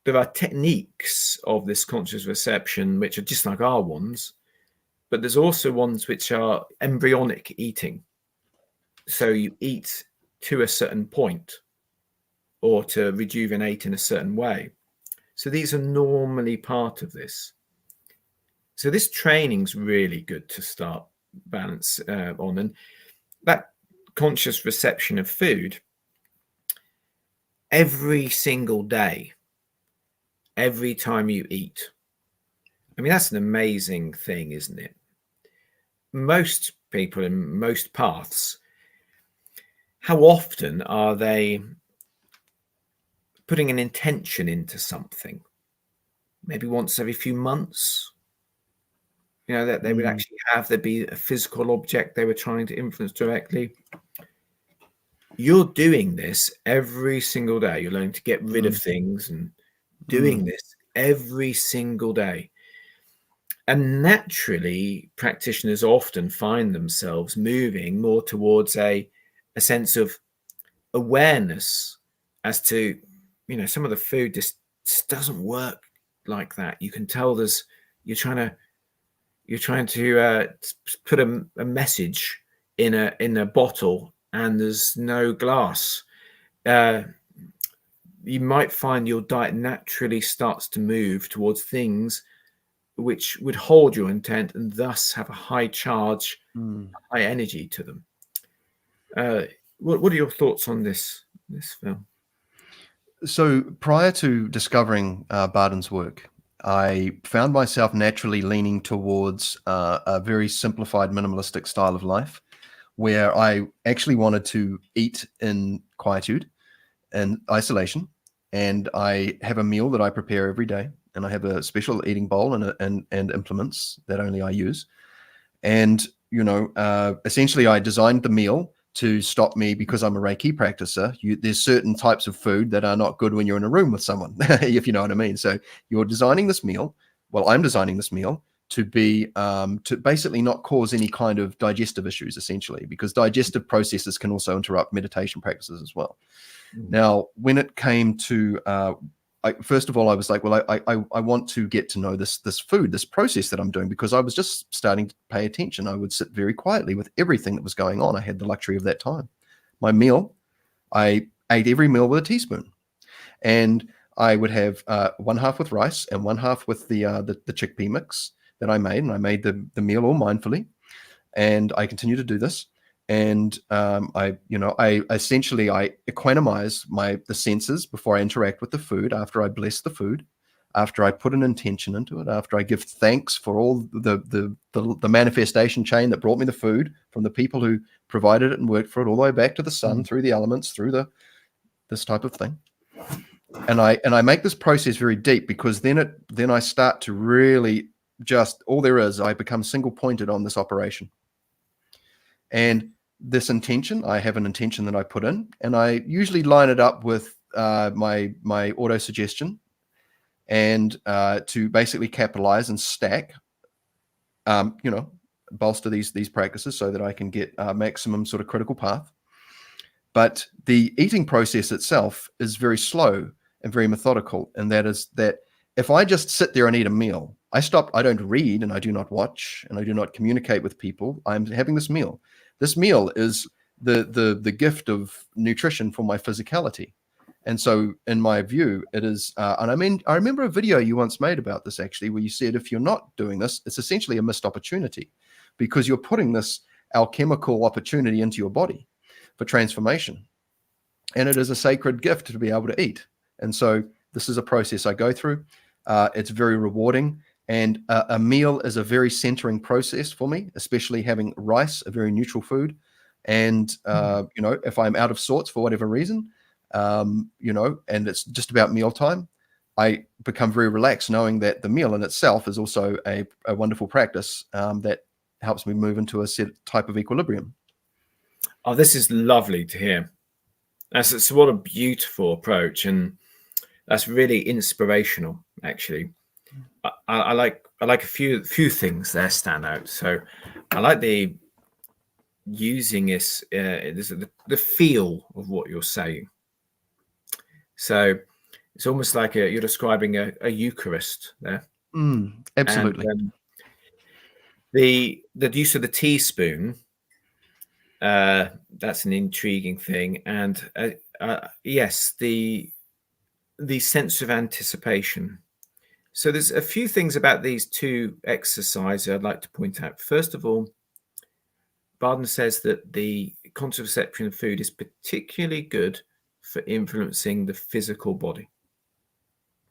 there are techniques of this conscious reception which are just like our ones, but there's also ones which are embryonic eating. So you eat to a certain point or to rejuvenate in a certain way. So these are normally part of this. So this training's really good to start balance on. And that conscious reception of food, every single day, every time you eat. I mean, that's an amazing thing, isn't it? Most people in most paths, how often are they putting an intention into something? Maybe once every few months, that they would actually have, there'd be a physical object they were trying to influence directly. You're doing this every single day. You're learning to get rid of things and doing this every single day. And naturally, practitioners often find themselves moving more towards a sense of awareness as to, some of the food just doesn't work like that. You can tell you're trying to put a message in a bottle, and there's no glass. You might find your diet naturally starts to move towards things which would hold your intent and thus have a high charge, high energy to them. What are your thoughts on this film? So prior to discovering Bardon's work, I found myself naturally leaning towards a very simplified, minimalistic style of life, where I actually wanted to eat in quietude and isolation. And I have a meal that I prepare every day, and I have a special eating bowl and implements that only I use. And essentially, I designed the meal to stop me, because I'm a Reiki practicer. There's certain types of food that are not good when you're in a room with someone, if you know what I mean. So you're designing this meal. Well, I'm designing this meal to be to basically not cause any kind of digestive issues, essentially, because digestive processes can also interrupt meditation practices as well. Now, when it came to first of all, I was like, well, I want to get to know this food, this process that I'm doing, because I was just starting to pay attention. I would sit very quietly with everything that was going on. I had the luxury of that time. My meal, I ate every meal with a teaspoon, and I would have one half with rice and one half with the chickpea mix that I made, and I made the meal all mindfully, and I continue to do this. And I essentially equanimize the senses before I interact with the food, after I bless the food, after I put an intention into it, after I give thanks for all the manifestation chain that brought me the food, from the people who provided it and worked for it, all the way back to the sun, through the elements, through this type of thing. And I make this process very deep, because then I start to really just, all there is, I become single pointed on this operation. And this intention, I have an intention that I put in, and I usually line it up with my auto suggestion, and to basically capitalize and stack, bolster these practices so that I can get maximum sort of critical path. But the eating process itself is very slow and very methodical, and that is that if I just sit there and eat a meal, I don't read, and I do not watch, and I do not communicate with people. I'm having this meal. This meal is the gift of nutrition for my physicality. And so in my view, it is, and I remember a video you once made about this, actually, where you said, if you're not doing this, it's essentially a missed opportunity, because you're putting this alchemical opportunity into your body for transformation. And it is a sacred gift to be able to eat. And so this is a process I go through. It's very rewarding. And a meal is a very centering process for me, especially having rice, a very neutral food. And, if I'm out of sorts for whatever reason, and it's just about mealtime, I become very relaxed knowing that the meal in itself is also a wonderful practice that helps me move into a set type of equilibrium. Oh, this is lovely to hear. That's what a beautiful approach, and that's really inspirational, actually. I like a few things there stand out. So I like the using this the feel of what you're saying. So it's almost like you're describing a Eucharist there. Absolutely. And the use of the teaspoon, that's an intriguing thing. And yes, the sense of anticipation. So there's a few things about these two exercises I'd like to point out. First of all, Bardon says that the conscious perception of food is particularly good for influencing the physical body.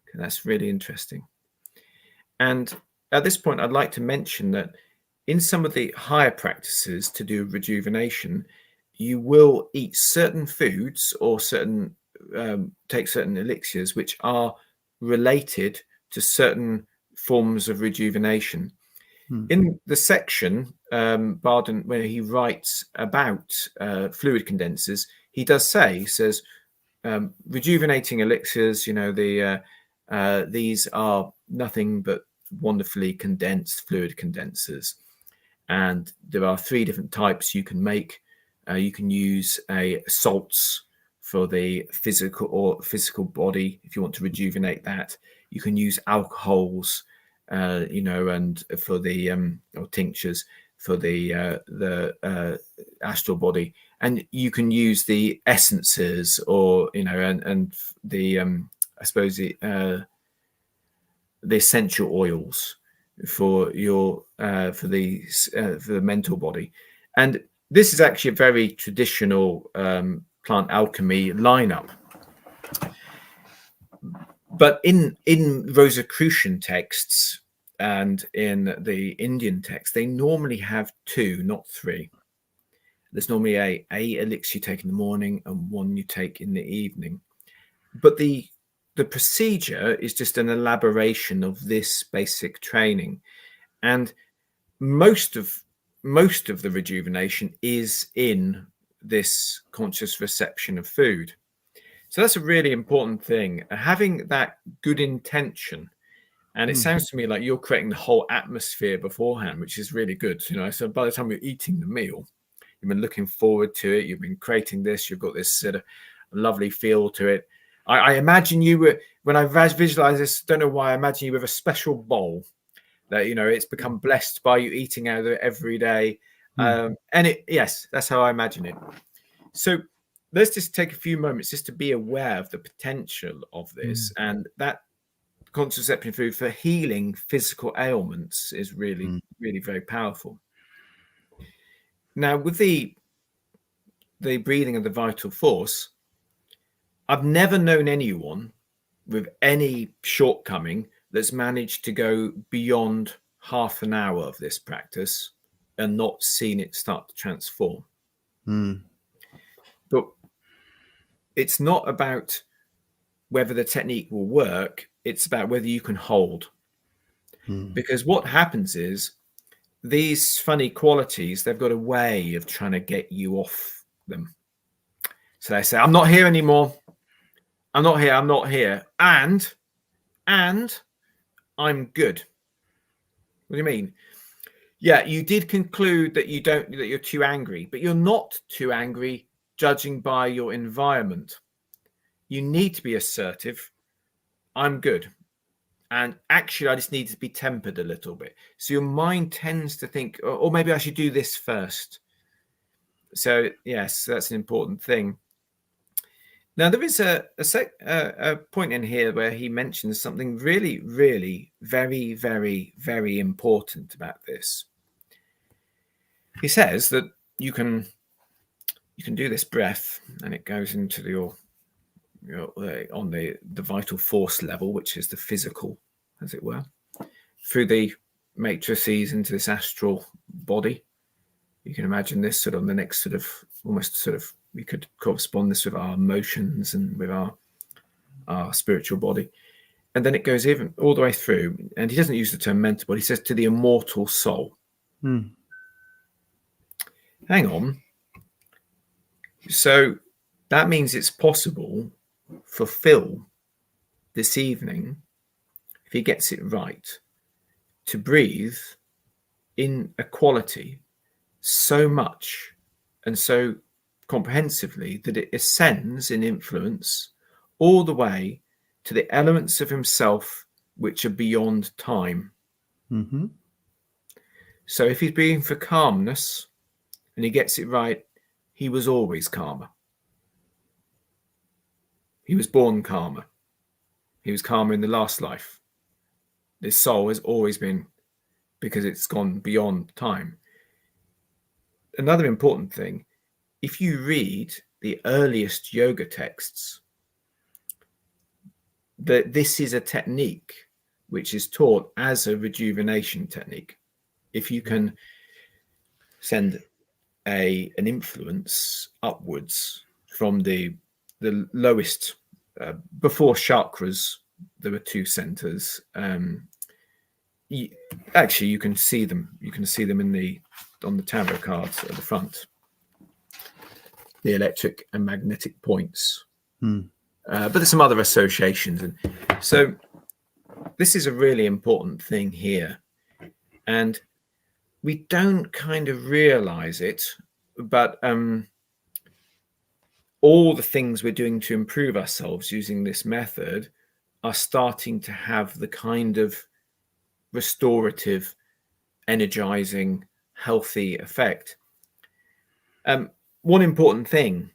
Okay, that's really interesting. And at this point, I'd like to mention that in some of the higher practices to do rejuvenation, you will eat certain foods or take certain elixirs which are related to certain forms of rejuvenation. In the section, Bardon, where he writes about fluid condensers, he does say, he says, rejuvenating elixirs, these are nothing but wonderfully condensed fluid condensers. And there are 3 different types you can make. You can use salts for the physical body if you want to rejuvenate that. You can use alcohols, and for the or tinctures for the astral body, and you can use the essences or and the I suppose the essential oils for your for the mental body. And this is actually a very traditional plant alchemy lineup. But in Rosicrucian texts and in the Indian text, they normally have 2, not 3. There's normally a elixir you take in the morning and 1 you take in the evening. But the procedure is just an elaboration of this basic training. And most of the rejuvenation is in this conscious reception of food. So that's a really important thing, having that good intention. And it sounds to me like you're creating the whole atmosphere beforehand, which is really good. So by the time you're eating the meal, you've been looking forward to it. You've been creating this. You've got this sort of lovely feel to it. I imagine you were, when I visualize this, don't know why, I imagine you with a special bowl that, it's become blessed by you eating out of it every day. Yes, that's how I imagine it. So let's just take a few moments just to be aware of the potential of this. And that conscious reception of food for healing physical ailments is really, really very powerful. Now, with the breathing of the vital force, I've never known anyone with any shortcoming that's managed to go beyond half an hour of this practice and not seen it start to transform. But it's not about whether the technique will work. It's about whether you can hold. Because what happens is these funny qualities, they've got a way of trying to get you off them. So they say, I'm not here anymore. I'm not here. And I'm good. What do you mean? Yeah, you did conclude that you're too angry, but you're not too angry judging by your environment. You need to be assertive. I'm good. And actually, I just need to be tempered a little bit. So your mind tends to think, or maybe I should do this first. So yes, that's an important thing. Now, there is a point in here where he mentions something really, really very, very, very important about this. He says that you can do this breath, and it goes into your on the vital force level, which is the physical, as it were, through the matrices into this astral body. You can imagine this sort of on the next sort of almost sort of, we could correspond this with our emotions and with our spiritual body. And then it goes even all the way through, and he doesn't use the term mental, but he says to the immortal soul. Hang on. So that means it's possible for Phil this evening, if he gets it right, to breathe in a quality so much and so comprehensively that it ascends in influence all the way to the elements of himself which are beyond time. Mm-hmm. So if he's being for calmness and he gets it right, he was always calmer. He was born calmer. He was calmer in the last life. His soul has always been, because it's gone beyond time. Another important thing, if you read the earliest yoga texts, that this is a technique which is taught as a rejuvenation technique. If you can send an influence upwards from the lowest, before chakras, there were 2 centers. Actually, you can see them. You can see them on the tarot cards at the front. The electric and magnetic points. But there's some other associations, and so this is a really important thing here, and we don't kind of realize it, but all the things we're doing to improve ourselves using this method are starting to have the kind of restorative, energizing, healthy effect. One important thing,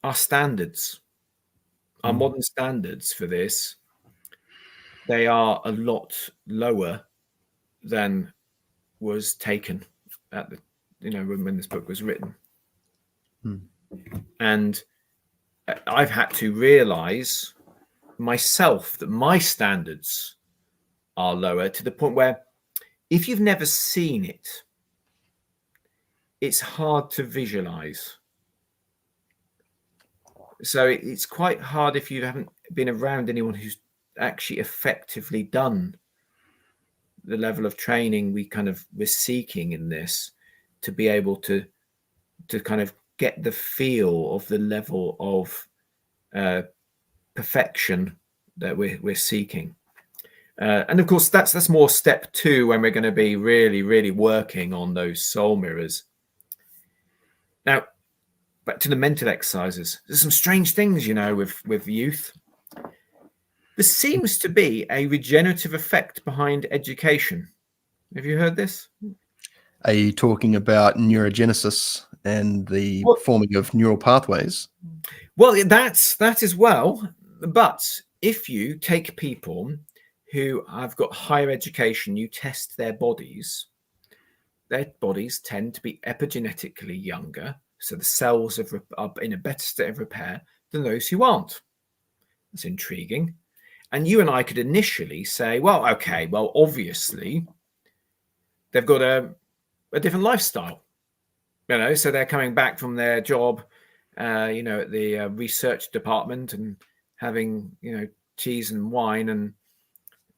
our standards, our modern standards for this, they are a lot lower than was taken at the, when this book was written. And I've had to realize myself that my standards are lower, to the point where if you've never seen it, it's hard to visualize. So it's quite hard if you haven't been around anyone who's actually effectively done the level of training we're seeking in this, to be able to kind of get the feel of the level of perfection that we're seeking. And of course, that's more step 2, when we're going to be really, really working on those soul mirrors. Now, back to the mental exercises. There's some strange things, with youth. There seems to be a regenerative effect behind education. Have you heard this? Are you talking about neurogenesis and the forming of neural pathways? Well, that as well. But if you take people who have got higher education, you test their bodies tend to be epigenetically younger. So the cells are in a better state of repair than those who aren't. That's intriguing. And you and I could initially say, well, okay, well, obviously they've got a different lifestyle, so they're coming back from their job, at the research department, and having, cheese and wine and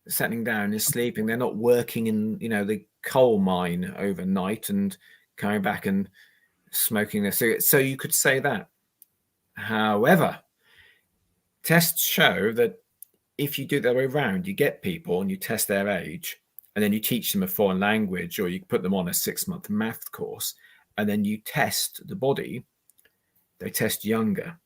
settling down and sleeping. They're not working in, the coal mine overnight and coming back and smoking their cigarettes. So you could say that. However, tests show that if you do it the other way around, you get people and you test their age, and then you teach them a foreign language, or you put them on a 6-month math course, and then you test the body, they test younger.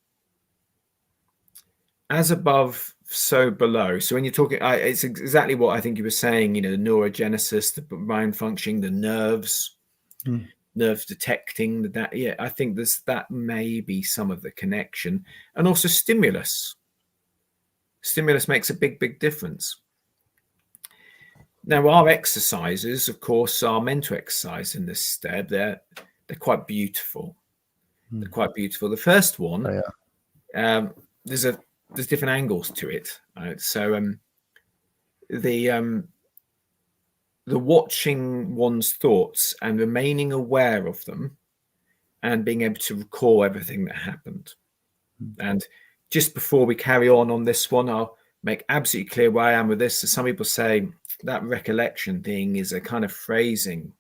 As above, so below. So when you're talking, it's exactly what I think you were saying, the neurogenesis, the brain functioning, the nerves, nerves detecting that. Yeah, I think that may be some of the connection. And also stimulus. Stimulus makes a big, big difference. Now, our exercises, of course, are meant to exercise in this step. They're quite beautiful. They're quite beautiful. The first one, there's different angles to it. Right? So the watching one's thoughts and remaining aware of them, and being able to recall everything that happened. And just before we carry on this one, I'll make absolutely clear where I am with this. So some people say that recollection thing is a kind of phrasing.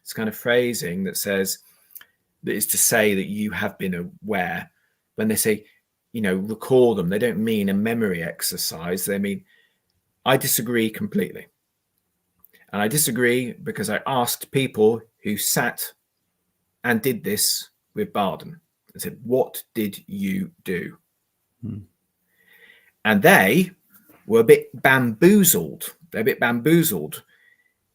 It's kind of phrasing that says, that is to say that you have been aware. When they say, recall them, they don't mean a memory exercise. They mean, I disagree completely. And I disagree because I asked people who sat and did this with Bardon. and said, what did you do? Hmm. And they were a bit bamboozled. They're a bit bamboozled.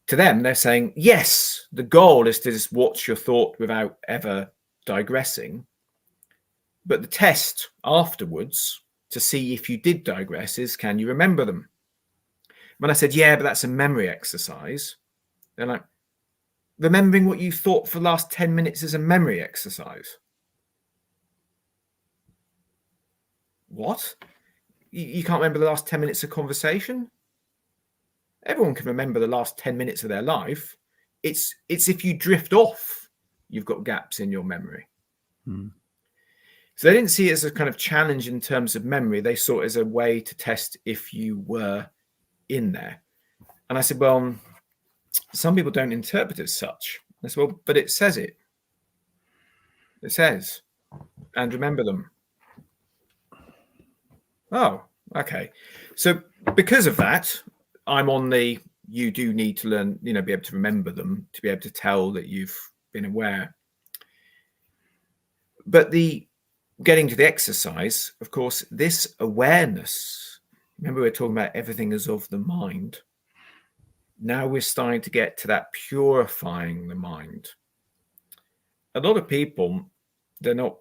To them, they're saying, yes, the goal is to just watch your thought without ever digressing. But the test afterwards to see if you did digress is, can you remember them? When I said, yeah, but that's a memory exercise, they're like, remembering what you thought for the last 10 minutes is a memory exercise. What? You can't remember the last 10 minutes of conversation? Everyone can remember the last 10 minutes of their life. It's if you drift off, you've got gaps in your memory. Hmm. So they didn't see it as a kind of challenge in terms of memory. They saw it as a way to test if you were in there. And I said, well, some people don't interpret it as such. I said, well, but it says it. It says, and remember them. Oh, okay. So because of that, I'm on the, you do need to learn, be able to remember them, to be able to tell that you've been aware. But the getting to the exercise, of course, this awareness, remember we're talking about everything is of the mind. Now we're starting to get to that purifying the mind. A lot of people, they're not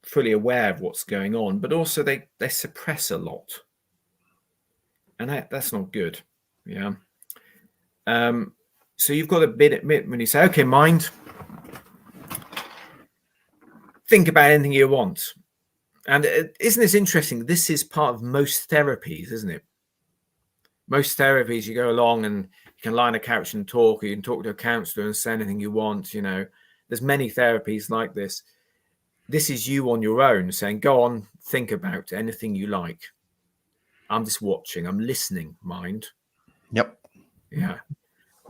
fully aware of what's going on, but also they suppress a lot. And that's not good. Yeah. So you've got to admit when you say, okay, mind, think about anything you want. And isn't this interesting? This is part of most therapies, isn't it? Most therapies, you go along and you can lie on a couch and talk, or you can talk to a counselor and say anything you want. There's many therapies like this. This is you on your own saying, go on, think about anything you like. I'm just watching. I'm listening, mind. Yep. Yeah.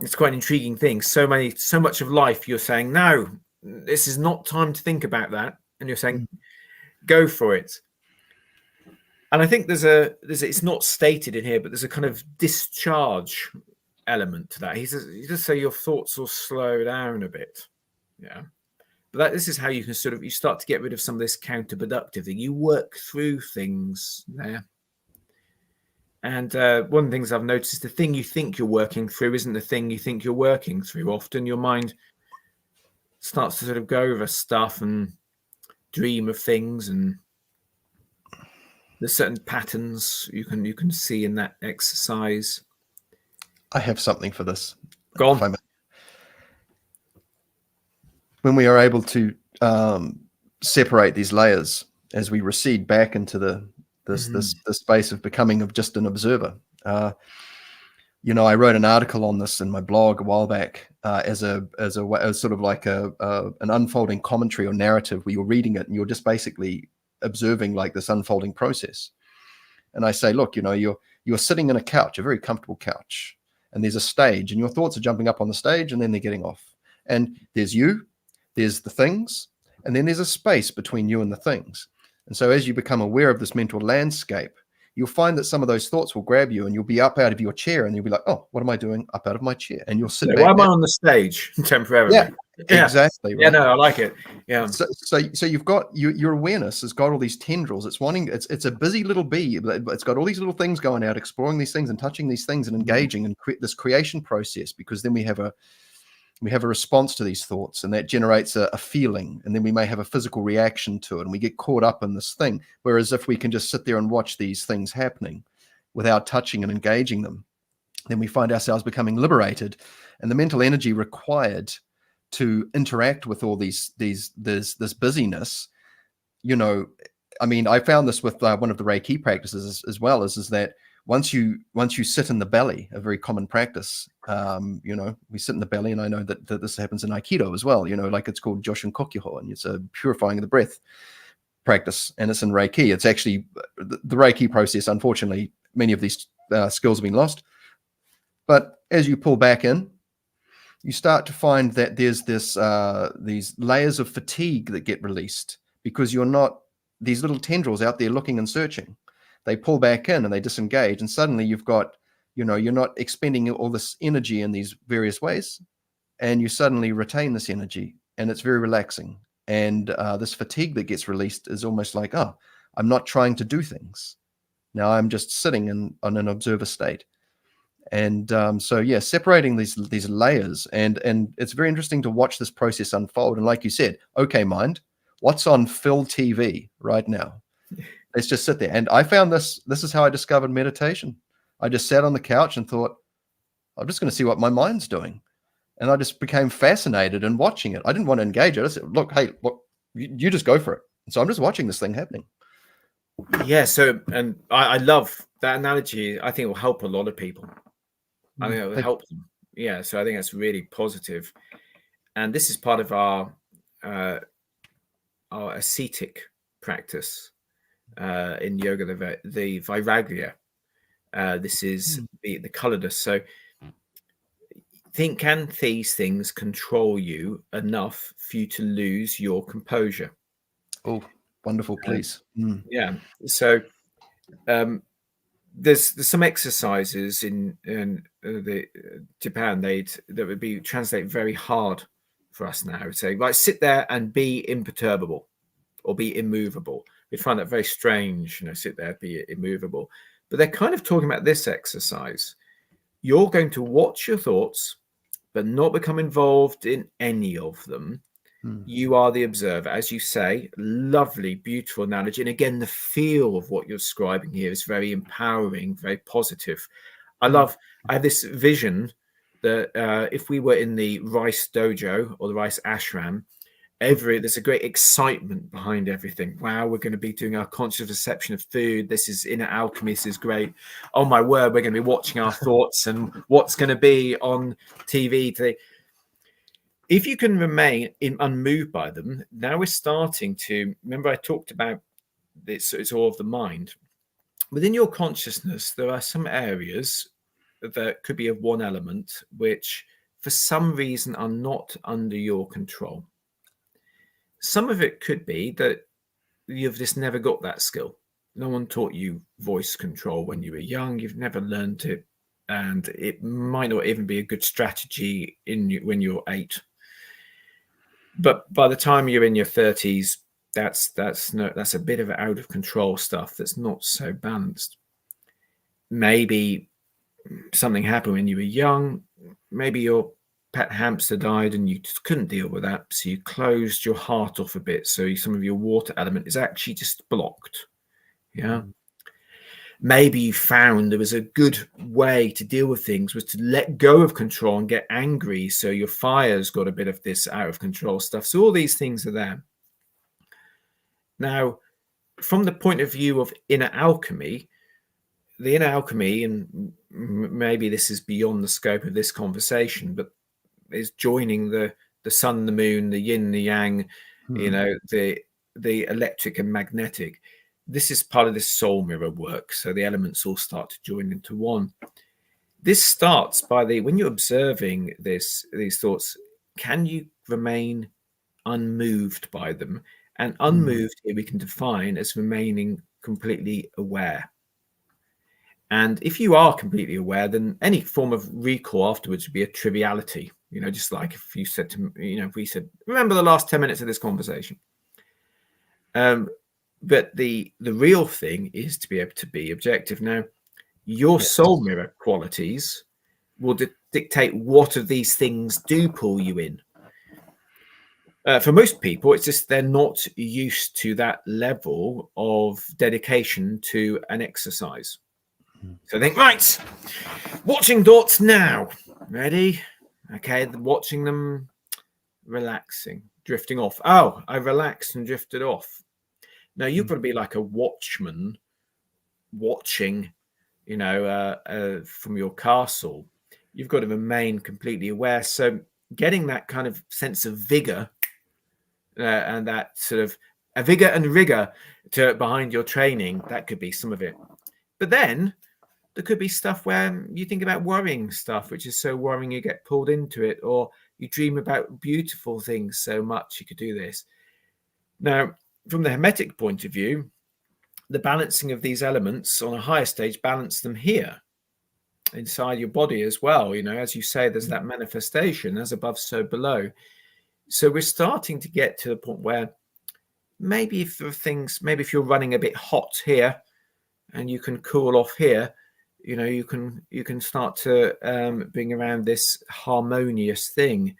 It's quite an intriguing thing. So much of life you're saying, no, this is not time to think about that. And you're saying, go for it. And I think there's it's not stated in here, but there's a kind of discharge element to that. He just say your thoughts will slow down a bit. Yeah. But this is how you can you start to get rid of some of this counterproductive thing. You work through things there. And one of the things I've noticed is the thing you think you're working through isn't the thing you think you're working through. Often your mind starts to go over stuff and dream of things, and there's certain patterns you can see in that exercise. I have something for this. Go on. When we are able to separate these layers as we recede back into this space of becoming of just an observer. I wrote an article on this in my blog a while back as sort of like an unfolding commentary or narrative where you're reading it and you're just basically observing like this unfolding process. And I say, look, you're sitting in a couch, a very comfortable couch, and there's a stage, and your thoughts are jumping up on the stage, and then they're getting off. And there's you, there's the things, and then there's a space between you and the things. And so as you become aware of this mental landscape, you'll find that some of those thoughts will grab you and you'll be up out of your chair and you'll be like, oh, what am I doing up out of my chair? And you'll sit back. Why am I on the stage temporarily? Yeah, exactly. Right? Yeah, no, I like it. Yeah. So you've got your awareness has got all these tendrils. It's a busy little bee. It's got all these little things going out, exploring these things and touching these things and engaging and this creation process, because then we have a response to these thoughts, and that generates a feeling, and then we may have a physical reaction to it, and we get caught up in this thing. Whereas if we can just sit there and watch these things happening without touching and engaging them, then we find ourselves becoming liberated, and the mental energy required to interact with all this busyness. I found this with one of the Reiki practices as well, is that once you sit in the belly, a very common practice, we sit in the belly, and I know that this happens in Aikido as well, like it's called Joshin Kokyoho, and it's a purifying of the breath practice, and it's in Reiki. It's actually the Reiki process. Unfortunately, many of these skills have been lost. But as you pull back in, you start to find that there's these layers of fatigue that get released, because you're not these little tendrils out there looking and searching. They pull back in and they disengage, and suddenly you've got, you're not expending all this energy in these various ways, and you suddenly retain this energy, and it's very relaxing. and this fatigue that gets released is almost like, oh, I'm not trying to do things. Now I'm just sitting in an observer state. And so, yeah, separating these layers, and it's very interesting to watch this process unfold. And like you said, okay, mind, what's on Phil TV right now? Let's just sit there. And I found this is how I discovered meditation. I just sat on the couch and thought, I'm just going to see what my mind's doing. And I just became fascinated in watching it. I didn't want to engage it. I said, look, hey, look, you just go for it. And so I'm just watching this thing happening. Yeah. So, and I love that analogy. I think it will help a lot of people. I think it will help them. Yeah. So I think that's really positive. And this is part of our ascetic practice in yoga, the vairagya. This is the colorless. So can these things control you enough for you to lose your composure? Oh, wonderful, please. Yeah. So there's some exercises in the Japan that would be translated very hard for us now. Would say, right, sit there and be imperturbable or be immovable. We find that very strange, sit there, be immovable. But they're kind of talking about this exercise. You're going to watch your thoughts, but not become involved in any of them. You are the observer, as you say. Lovely, beautiful analogy. And again, the feel of what you're describing here is very empowering, very positive. I have this vision that if we were in the rice dojo or the rice ashram, there's a great excitement behind everything. Wow, we're going to be doing our conscious reception of food. This is inner alchemy. This is great. Oh my word, we're going to be watching our thoughts and what's going to be on TV today. If you can remain unmoved by them, now we're starting to, remember I talked about this, it's all of the mind. Within your consciousness, there are some areas that could be of one element, which for some reason are not under your control. Some of it could be that you've just never got that skill. No one taught you voice control when you were young. You've never learned it. And it might not even be a good strategy when you're 8. But by the time you're in your 30s, that's a bit of out of control stuff that's not so balanced. Maybe something happened when you were young. Maybe your pet hamster died and you just couldn't deal with that, so you closed your heart off a bit, so some of your water element is actually just blocked. Maybe you found there was a good way to deal with things was to let go of control and get angry, so your fire's got a bit of this out of control stuff. So all these things are there. Now, from the point of view of inner alchemy, the inner alchemy, and maybe this is beyond the scope of this conversation, but is joining the sun, the moon, the yin, the yang, the electric and magnetic. This is part of this soul mirror work. So the elements all start to join into one. This starts by when you're observing these thoughts, can you remain unmoved by them? And unmoved here we can define as remaining completely aware. And if you are completely aware, then any form of recall afterwards would be a triviality. Just like if you said to if we said, remember the last 10 minutes of this conversation. But the real thing is to be able to be objective. Now, your soul mirror qualities will dictate what of these things do pull you in. For most people, it's just they're not used to that level of dedication to an exercise. So think, right, watching thoughts now. Ready? Okay, watching them, relaxing, drifting off. Oh, I relaxed and drifted off. Now, you've got to be like a watchman watching, from your castle. You've got to remain completely aware. So getting that kind of sense of vigor and that sort of a vigor and rigor behind your training, that could be some of it. But then there could be stuff where you think about worrying stuff, which is so worrying you get pulled into it, or you dream about beautiful things so much you could do this. Now, from the Hermetic point of view, the balancing of these elements on a higher stage, balance them here inside your body as well. As you say, there's that manifestation, as above, so below. So we're starting to get to the point where maybe if there are things, maybe if you're running a bit hot here and you can cool off here, you know, you can start to bring around this harmonious thing.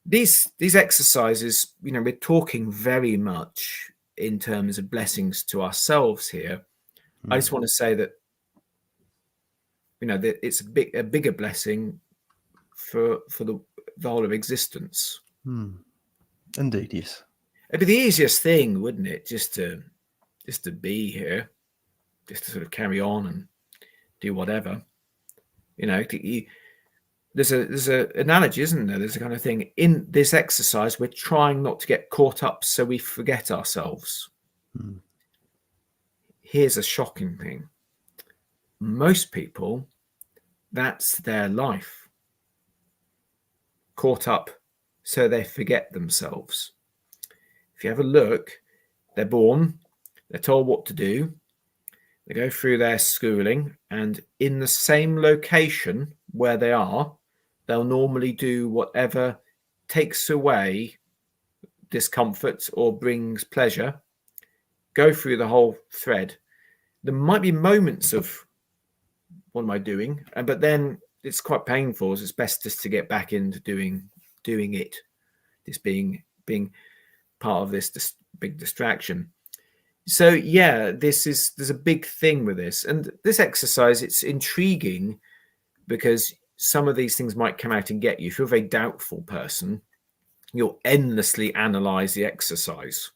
These exercises, you know, we're talking very much in terms of blessings to ourselves here. I just want to say that, you know, that it's a bigger blessing for the whole of existence. Indeed, yes. It'd be the easiest thing, wouldn't it, just to be here, just to sort of carry on and do whatever. You know, there's a analogy, isn't there? There's a kind of thing in this exercise. We're trying not to get caught up so we forget ourselves. Here's a shocking thing. Most people, that's their life. Caught up so they forget themselves. If you have a look, they're born, they're told what to do, they go through their schooling, and in the same location where they are, they'll normally do whatever takes away discomfort or brings pleasure, go through the whole thread. There might be moments of, what am I doing? But then it's quite painful. So it's best just to get back into doing it, just being part of this big distraction. So yeah, there's a big thing with this, and this exercise, it's intriguing because some of these things might come out and get you. If you're a very doubtful person, you'll endlessly analyze the exercise.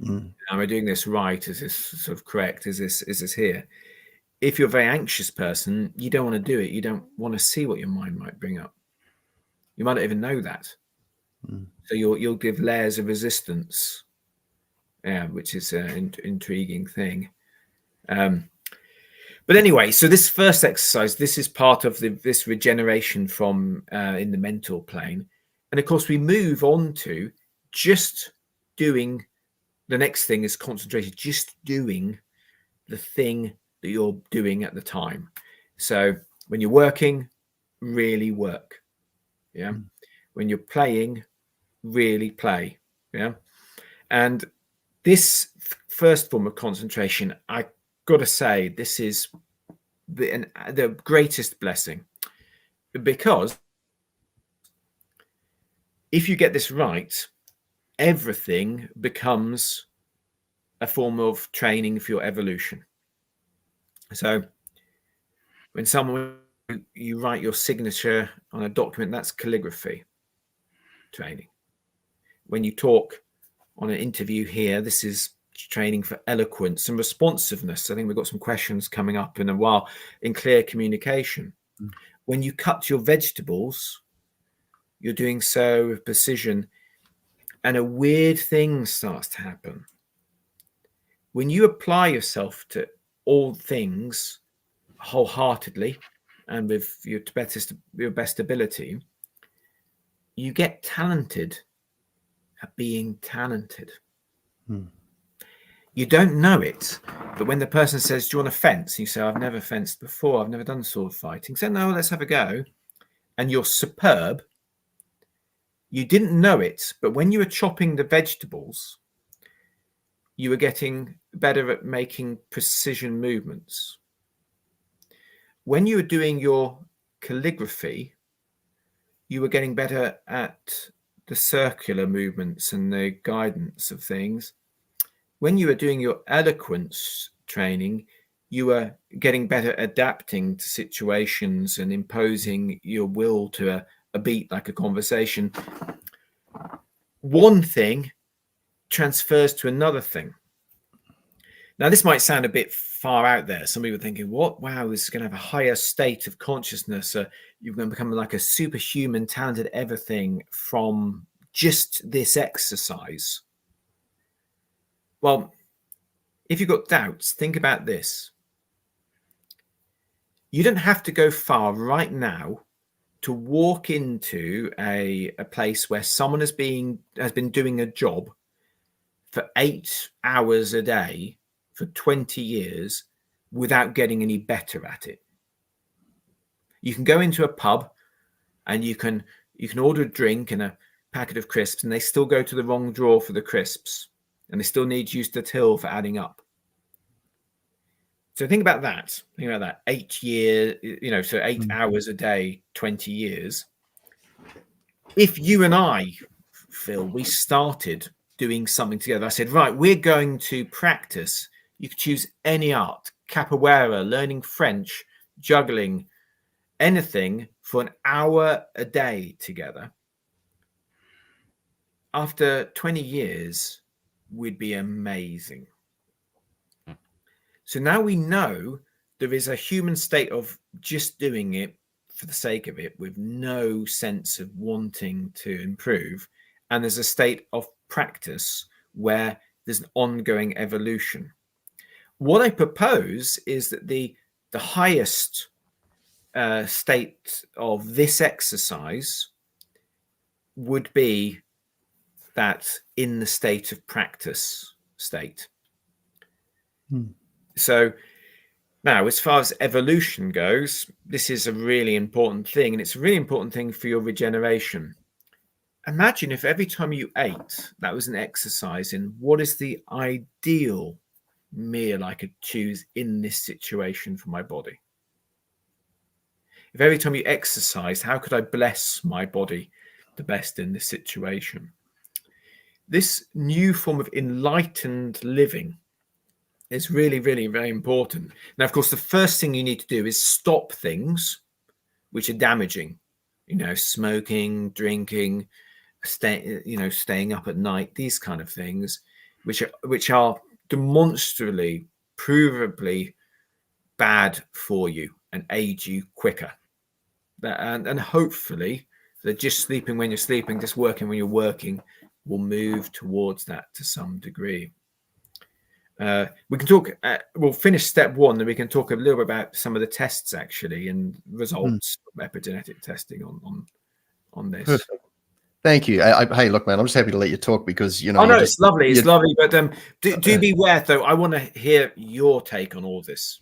Am I doing this right? Is this sort of correct? Is this here? If you're a very anxious person, you don't want to do it. You don't want to see what your mind might bring up. You might not even know that. So you'll give layers of resistance, which is an intriguing thing. But anyway, so this first exercise, this is part of this regeneration from in the mental plane. And of course, we move on to just doing, the next thing is concentration, just doing the thing that you're doing at the time. So when you're working, really work. Yeah. When you're playing, really play. Yeah. And this first form of concentration, I got to say, this is the greatest blessing, because if you get this right, everything becomes a form of training for your evolution. So when you write your signature on a document, that's calligraphy training. When you talk on an interview here, this is training for eloquence and responsiveness. I think we've got some questions coming up in a while in clear communication. When you cut your vegetables, you're doing so with precision, and a weird thing starts to happen. When you apply yourself to all things wholeheartedly and with your best ability, you get talented at being talented. You don't know it, but when the person says, do you want to fence? You say, I've never fenced before. I've never done sword fighting. So no, let's have a go. And you're superb. You didn't know it, but when you were chopping the vegetables, you were getting better at making precision movements. When you were doing your calligraphy, you were getting better at the circular movements and the guidance of things. When you were doing your eloquence training, you were getting better at adapting to situations and imposing your will to a beat, like a conversation. One thing transfers to another thing. Now, this might sound a bit far out there. Some people are thinking, what? Wow, this is going to have a higher state of consciousness. You're going to become like a superhuman, talented everything from just this exercise. Well, if you've got doubts, think about this. You don't have to go far right now to walk into a place where someone has been doing a job for 8 hours a day for 20 years without getting any better at it. You can go into a pub and you can You can order a drink and a packet of crisps, and they still go to the wrong drawer for the crisps, and they still need you to till for adding up. So think about that. Think about that. 8 years, so 8 hours a day, 20 years. If you and I, Phil, we started doing something together, I said, right, we're going to practice. You could choose any art, capoeira, learning French, juggling, anything for an hour a day together. After 20 years, we'd be amazing. So now we know there is a human state of just doing it for the sake of it with no sense of wanting to improve. And there's a state of practice where there's an ongoing evolution. What I propose is that the highest state of this exercise would be that in the state of practice state. So now, as far as evolution goes, this is a really important thing, and it's a really important thing for your regeneration. Imagine if every time you ate, that was an exercise in what is the ideal meal I could choose in this situation for my body. If every time you exercised, how could I bless my body the best in this situation? This new form of enlightened living is really, really very important. Now, of course, the first thing you need to do is stop things which are damaging, smoking, drinking, staying up at night, these kind of things, which are demonstrably, provably bad for you and age you quicker. And hopefully, that just sleeping when you're sleeping, just working when you're working, will move towards that to some degree. We can talk, we'll finish step 1, then we can talk a little bit about some of the tests actually and results of epigenetic testing on this. Perfect. Thank you. Hey, look, man, I'm just happy to let you talk because, it's lovely. It's lovely. But do beware, though. I want to hear your take on all this.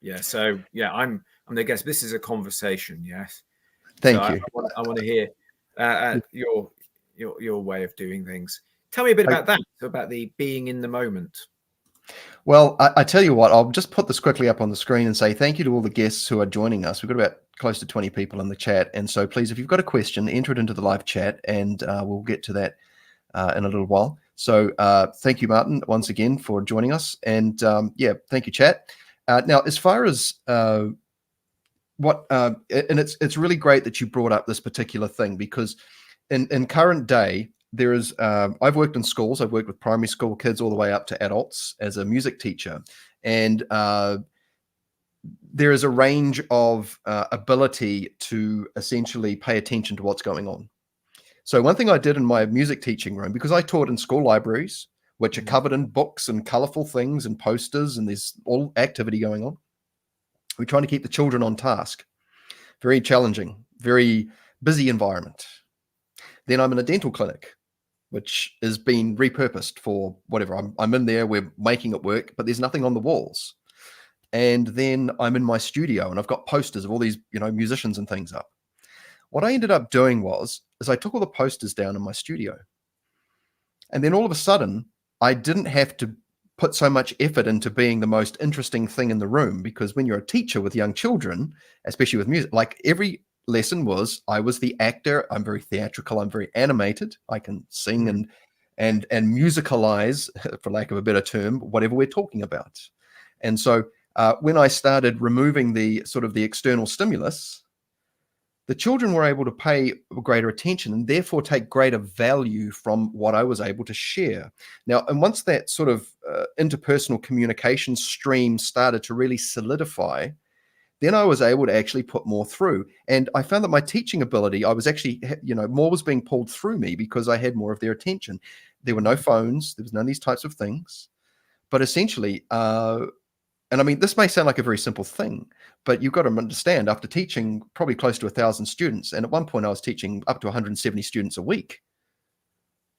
Yeah. So, yeah, I'm the guest. This is a conversation. Yes. Thank you. I want to hear your way of doing things. Tell me a bit about that, about the being in the moment. Well, I tell you what, I'll just put this quickly up on the screen and say thank you to all the guests who are joining us. We've got about close to 20 people in the chat. And so please, if you've got a question, enter it into the live chat and we'll get to that in a little while. So thank you, Martin, once again for joining us. And thank you, chat. Now, as far as and it's really great that you brought up this particular thing because in current day, there is, I've worked in schools. I've worked with primary school kids all the way up to adults as a music teacher. And there is a range of ability to essentially pay attention to what's going on. So one thing I did in my music teaching room, because I taught in school libraries, which are covered in books and colorful things and posters, and there's all activity going on. We're trying to keep the children on task. Very challenging, very busy environment. Then I'm in a dental clinic, which is being repurposed for whatever. I'm in there, we're making it work, but there's nothing on the walls. And then I'm in my studio and I've got posters of all these, musicians and things up. What I ended up doing is I took all the posters down in my studio. And then all of a sudden, I didn't have to put so much effort into being the most interesting thing in the room, because when you're a teacher with young children, especially with music, like every lesson I was the actor. I'm very theatrical. I'm very animated. I can sing and musicalize, for lack of a better term, whatever we're talking about. And so when I started removing the sort of the external stimulus, the children were able to pay greater attention and therefore take greater value from what I was able to share. Now, and once that sort of interpersonal communication stream started to really solidify, then I was able to actually put more through. And I found that my teaching ability, I was actually, more was being pulled through me because I had more of their attention. There were no phones. There was none of these types of things. But essentially, and I mean, this may sound like a very simple thing, but you've got to understand, after teaching probably close to 1,000 students, and at one point I was teaching up to 170 students a week,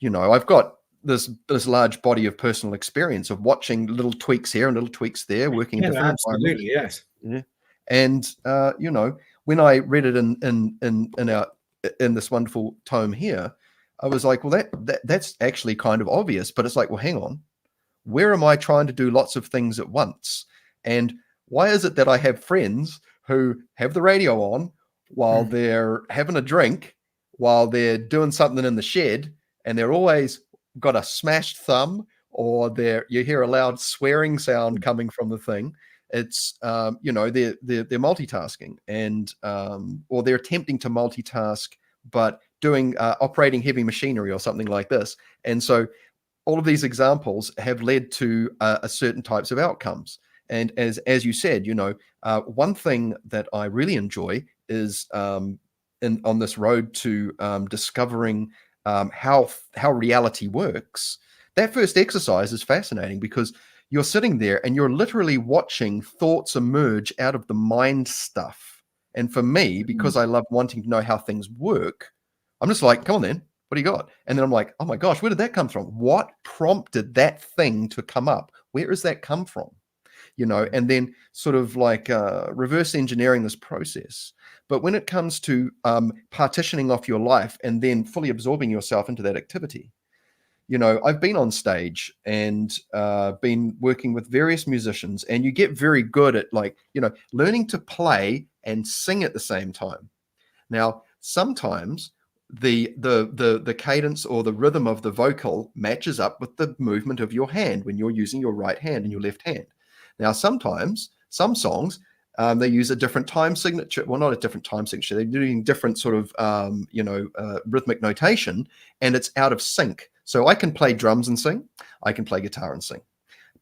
I've got this large body of personal experience of watching little tweaks here and little tweaks there, working in different absolutely, environments. Yes. Yeah. And when I read it in our in this wonderful tome here, I was like, well, that's actually kind of obvious, but it's like, well, hang on, where am I trying to do lots of things at once? And why is it that I have friends who have the radio on while they're having a drink, while they're doing something in the shed, and they're always got a smashed thumb, or you hear a loud swearing sound coming from the thing? It's they're multitasking, and or they're attempting to multitask, but doing operating heavy machinery or something like this. And so all of these examples have led to a certain types of outcomes. And as you said, one thing that I really enjoy is on this road to discovering how reality works. That first exercise is fascinating because you're sitting there and you're literally watching thoughts emerge out of the mind stuff. And for me, because I love wanting to know how things work, I'm just like, come on then, what do you got? And then I'm like, oh my gosh, where did that come from? What prompted that thing to come up? Where does that come from? And then sort of like reverse engineering this process. But when it comes to partitioning off your life and then fully absorbing yourself into that activity, I've been on stage and been working with various musicians, and you get very good at learning to play and sing at the same time. Now, sometimes the cadence or the rhythm of the vocal matches up with the movement of your hand when you're using your right hand and your left hand. Now, sometimes some songs they use a different time signature. Well, not a different time signature. They're doing different sort of rhythmic notation, and it's out of sync. So I can play drums and sing. I can play guitar and sing.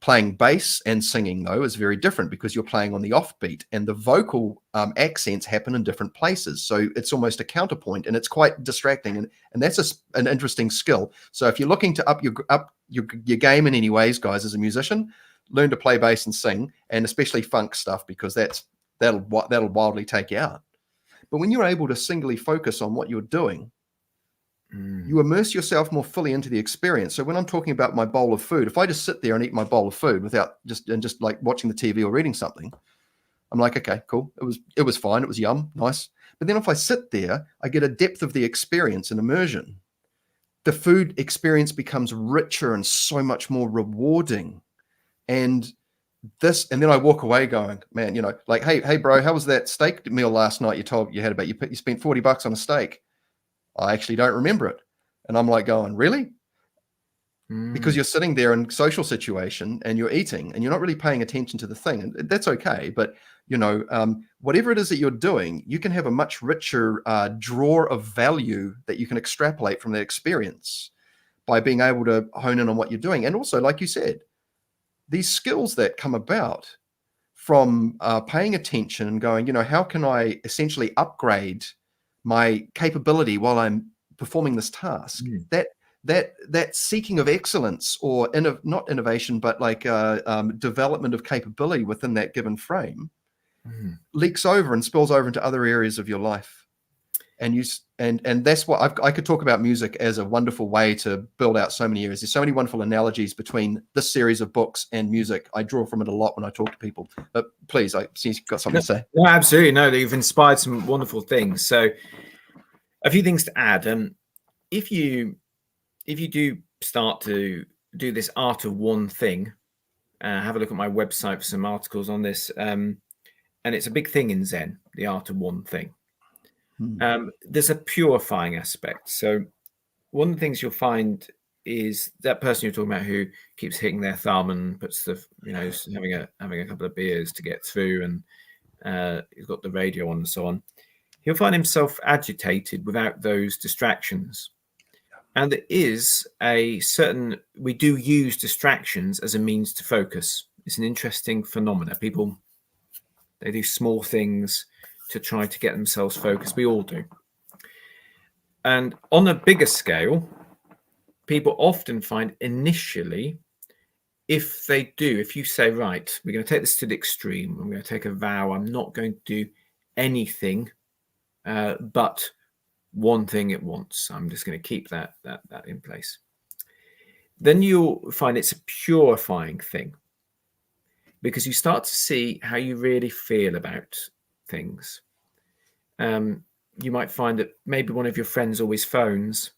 Playing bass and singing, though, is very different because you're playing on the offbeat, and the vocal accents happen in different places. So it's almost a counterpoint, and it's quite distracting. And that's an interesting skill. So if you're looking to up your game in any ways, guys, as a musician, learn to play bass and sing, and especially funk stuff, because that'll wildly take you out. But when you're able to singly focus on what you're doing, you immerse yourself more fully into the experience. So when I'm talking about my bowl of food, if I just sit there and eat my bowl of food without just like watching the TV or reading something, I'm like, okay, cool. It was fine. It was yum, nice. But then if I sit there, I get a depth of the experience and immersion. The food experience becomes richer and so much more rewarding. And then I walk away going, man, like, hey, bro, how was that steak meal last night? You had about, you spent $40 on a steak. I actually don't remember it. And I'm like going, really? Because you're sitting there in social situation and you're eating and you're not really paying attention to the thing. And that's okay. But, whatever it is that you're doing, you can have a much richer draw of value that you can extrapolate from that experience by being able to hone in on what you're doing. And also, like you said, these skills that come about from paying attention and going, how can I essentially upgrade my capability while I'm performing this task? That seeking of excellence, or not innovation, but like development of capability within that given frame, leaks over and spills over into other areas of your life. And that's what I could talk about music as a wonderful way to build out so many areas. There's so many wonderful analogies between this series of books and music. I draw from it a lot when I talk to people. But please, I see you've got something to say. No, absolutely. No, you've inspired some wonderful things. So a few things to add. If you do start to do this art of one thing, have a look at my website for some articles on this. And it's a big thing in Zen, the art of one thing. There's a purifying aspect. So one of the things you'll find is that person you're talking about who keeps hitting their thumb and puts the, having a couple of beers to get through, and he's got the radio on and so on. He'll find himself agitated without those distractions. And there is we do use distractions as a means to focus. It's an interesting phenomenon. People, they do small things to try to get themselves focused. We all do. And on a bigger scale, people often find initially, if you say, right, we're going to take this to the extreme, I'm going to take a vow, I'm not going to do anything but one thing at once, I'm just going to keep that in place, then you'll find it's a purifying thing, because you start to see how you really feel about things. you might find that maybe one of your friends always phones,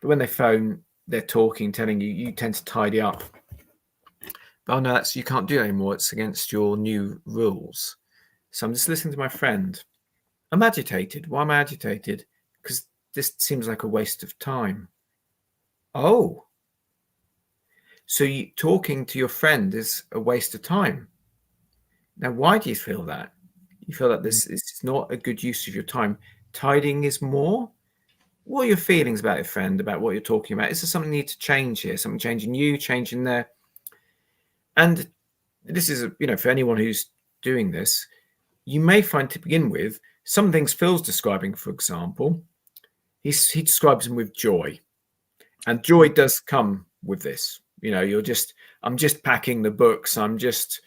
but when they phone, they're talking, telling you, you tend to tidy up. But, oh no, you can't do that anymore. It's against your new rules. So I'm just listening to my friend. I'm agitated. Why am I agitated? Because this seems like a waste of time. Oh, so talking to your friend is a waste of time. Now, why do you feel that? You feel that this is not a good use of your time. Tidying is more. What are your feelings about your friend, about what you're talking about? Is there something you need to change here? Something changing you, changing there? And this is, for anyone who's doing this, you may find to begin with, some things Phil's describing, for example, he describes them with joy. And joy does come with this. I'm just packing the books. I'm just,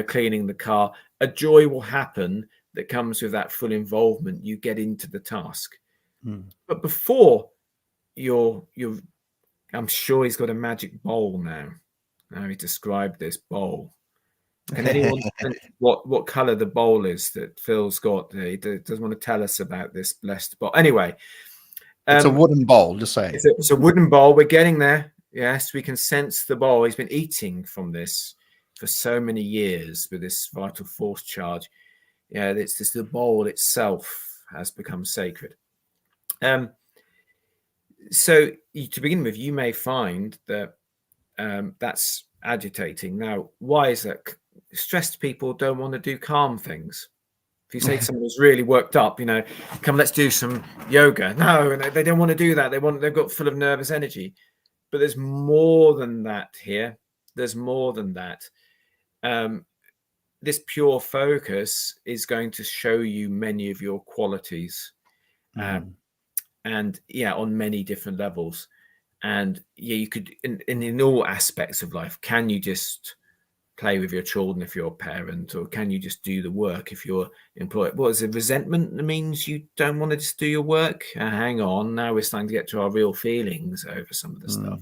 cleaning the car. A joy will happen that comes with that full involvement. You get into the task. But before I'm sure he's got a magic bowl now. Now he described this bowl. Can anyone think what color the bowl is that Phil's got? He doesn't want to tell us about this blessed bowl. Anyway, it's a wooden bowl. Just saying, it's a wooden bowl. We're getting there. Yes, we can sense the bowl. He's been eating from this for so many years with this vital force charge. Yeah, it's this. The bowl itself has become sacred. So to begin with, you may find that that's agitating. Now, why is that? Stressed people don't want to do calm things. If you say to someone who's really worked up, come, let's do some yoga. No, they don't want to do that. They've got full of nervous energy. But there's more than that here. There's more than that. This pure focus is going to show you many of your qualities. And on many different levels. And you could, in all aspects of life, can you just play with your children if you're a parent, or can you just do the work if you're employed? What is it? Resentment that means you don't want to just do your work? Hang on, now we're starting to get to our real feelings over some of the stuff.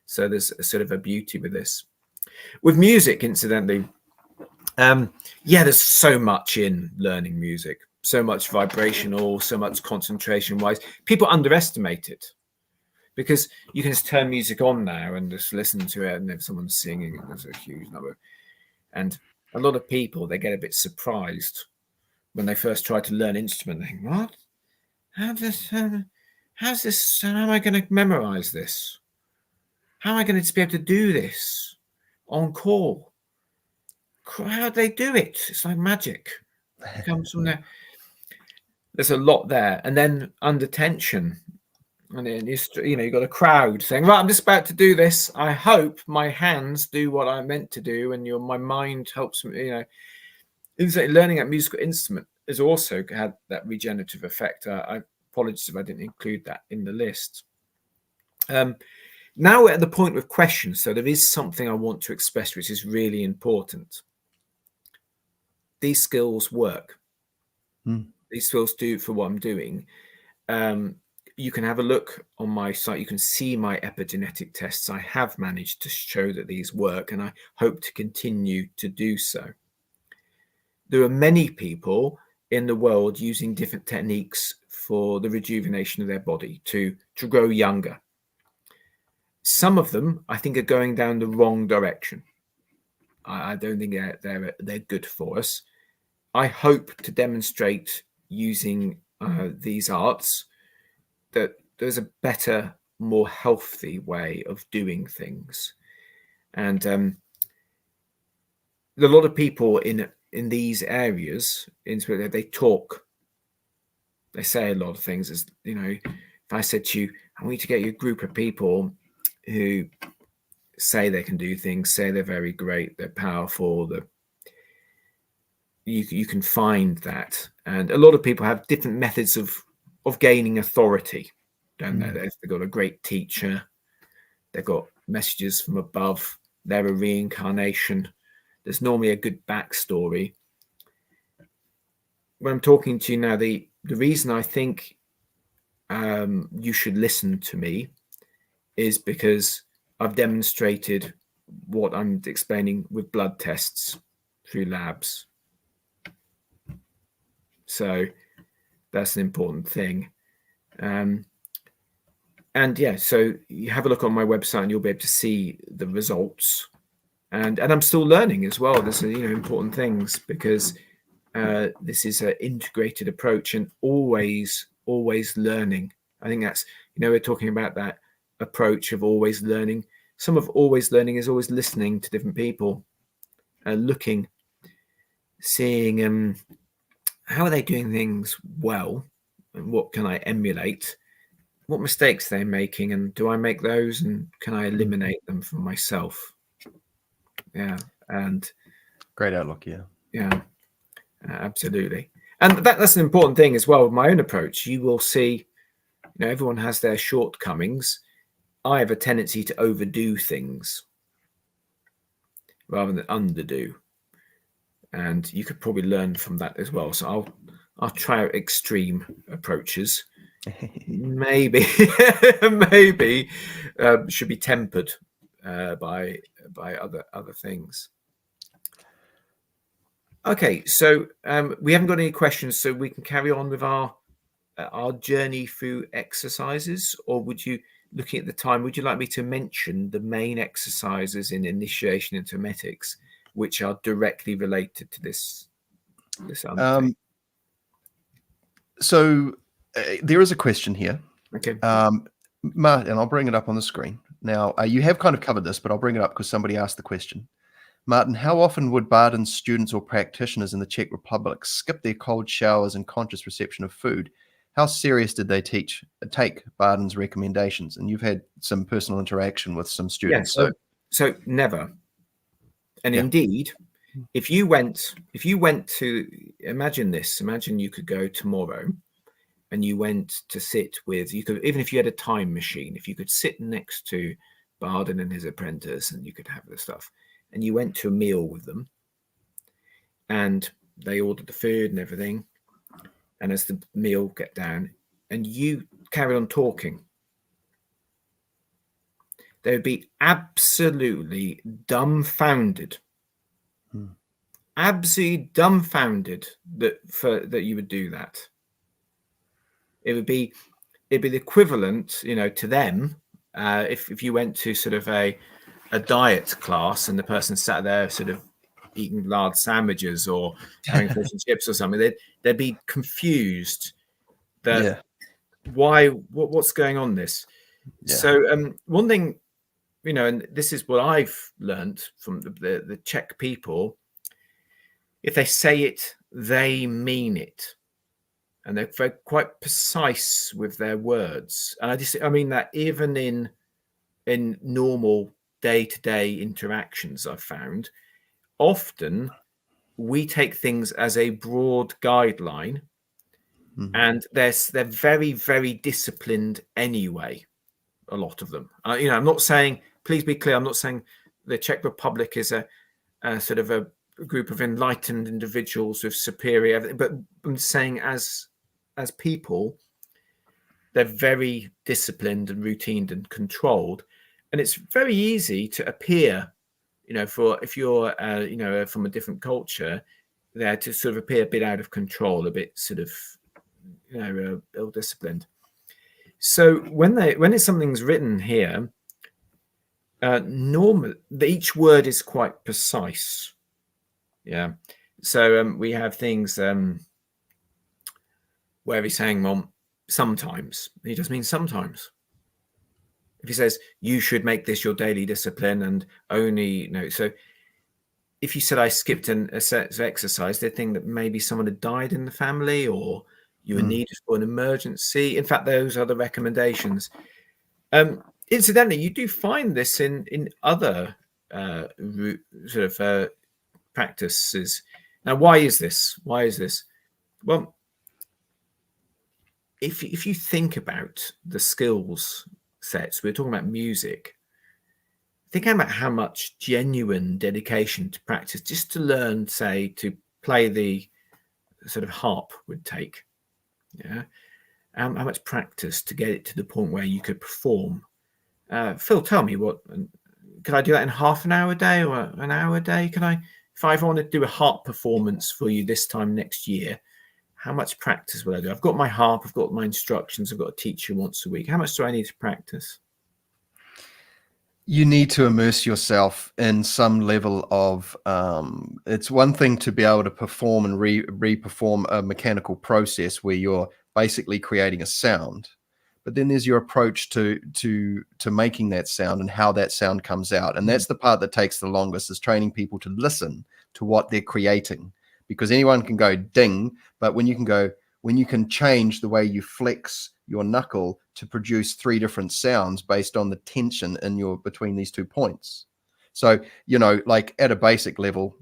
So there's a sort of a beauty with this. With music, incidentally, there's so much in learning music, so much vibrational, so much concentration wise. People underestimate it because you can just turn music on now and just listen to it, and if someone's singing, there's a huge number. And a lot of people, they get a bit surprised when they first try to learn instrument. They think, what? How's this? How am I going to memorize this? How am I going to be able to do this on call? How do they do it? It's like magic. It comes from there. There's a lot there. And then under tension, and then you've got a crowd saying, right, I'm just about to do this. I hope my hands do what I'm meant to do, and my mind helps me. Learning a musical instrument has also had that regenerative effect. I apologize if I didn't include that in the list. Now we're at the point with questions. So there is something I want to express, which is really important. These skills work. These skills do for what I'm doing. You can have a look on my site. You can see my epigenetic tests. I have managed to show that these work, and I hope to continue to do so. There are many people in the world using different techniques for the rejuvenation of their body to grow younger. Some of them, I think, are going down the wrong direction. I don't think they're good for us. I hope to demonstrate using these arts that there's a better, more healthy way of doing things. And a lot of people in these areas, they talk. They say a lot of things. As if I said to you, I want you to get you a group of people who say they can do things, say they're very great, they're powerful, you can find that. And a lot of people have different methods of gaining authority, don't they? They've got a great teacher, they've got messages from above, they're a reincarnation. There's normally a good backstory. When I'm talking to you now, the reason I think you should listen to me is because I've demonstrated what I'm explaining with blood tests through labs. So That's an important thing. And yeah, so you have a look on my website and you'll be able to see the results. And I'm still learning as well. There's important things, because this is an integrated approach, and always learning. I think that's, we're talking about that approach of always learning. Some of always learning is always listening to different people, looking, seeing how are they doing things well, and what can I emulate, what mistakes they're making, and do I make those, and can I eliminate them from myself? Yeah. And great outlook. Yeah, absolutely. And that's an important thing as well with my own approach. You will see, everyone has their shortcomings. I have a tendency to overdo things rather than underdo, and you could probably learn from that as well. So I'll try out extreme approaches. Maybe should be tempered by other things. Okay, so we haven't got any questions, so we can carry on with our journey through exercises. Or would you, looking at the time, would you like me to mention the main exercises in initiation into Hermetics, which are directly related to this undertaking? So there is a question here. Okay. Martin, I'll bring it up on the screen. Now, you have kind of covered this, but I'll bring it up because somebody asked the question. Martin, how often would Bardon's students or practitioners in the Czech Republic skip their cold showers and conscious reception of food? How serious did they take Bardon's recommendations? And you've had some personal interaction with some students. Yeah, so never. And indeed, if you went to, imagine you could go tomorrow and you went to sit with, you could, even if you had a time machine, if you could sit next to Bardon and his apprentice and you could have the stuff, and you went to a meal with them and they ordered the food and everything, and as the meal get down and you carry on talking, they would be absolutely dumbfounded. Absolutely dumbfounded that you would do that. It'd be the equivalent, to them, if you went to sort of a diet class and the person sat there sort of eating large sandwiches or having fish and chips or something, they'd be confused that what's going on this. Yeah. So one thing, and this is what I've learned from the Czech people, if they say it, they mean it. And they're very quite precise with their words. And I mean that even in normal day-to-day interactions, I've found, often we take things as a broad guideline, and they're very, very disciplined anyway, a lot of them. I'm not saying, please be clear, I'm not saying the Czech Republic is a sort of a group of enlightened individuals with superior, but I'm saying as people, they're very disciplined and routine and controlled. And it's very easy to appear, if you're, from a different culture, there to sort of appear a bit out of control, a bit sort of, ill-disciplined. So when something's written here, normally each word is quite precise. Yeah. So we have things where he's saying, well, sometimes, he does mean sometimes. If he says, you should make this your daily discipline and only, so if you said I skipped a set of exercise, they'd think that maybe someone had died in the family or you were needed for an emergency. In fact, those are the recommendations. Incidentally, you do find this in other sort of practices. Now, why is this? Well, if you think about the skills sets, we're talking about music. Think about how much genuine dedication to practice just to learn, say, to play the sort of harp would take. Yeah, how much practice to get it to the point where you could perform. Phil, tell me, could I do that in half an hour a day or an hour a day? If I want to do a harp performance for you this time next year, how much practice will I do? I've got my harp, I've got my instructions, I've got a teacher once a week. How much do I need to practice? You need to immerse yourself in some level of, it's one thing to be able to perform and re-perform a mechanical process where you're basically creating a sound, but then there's your approach to making that sound and how that sound comes out. And that's the part that takes the longest, is training people to listen to what they're creating, because anyone can go ding, but when you can change the way you flex your knuckle to produce 3 different sounds based on the tension in between these 2 points. So, like at a basic level,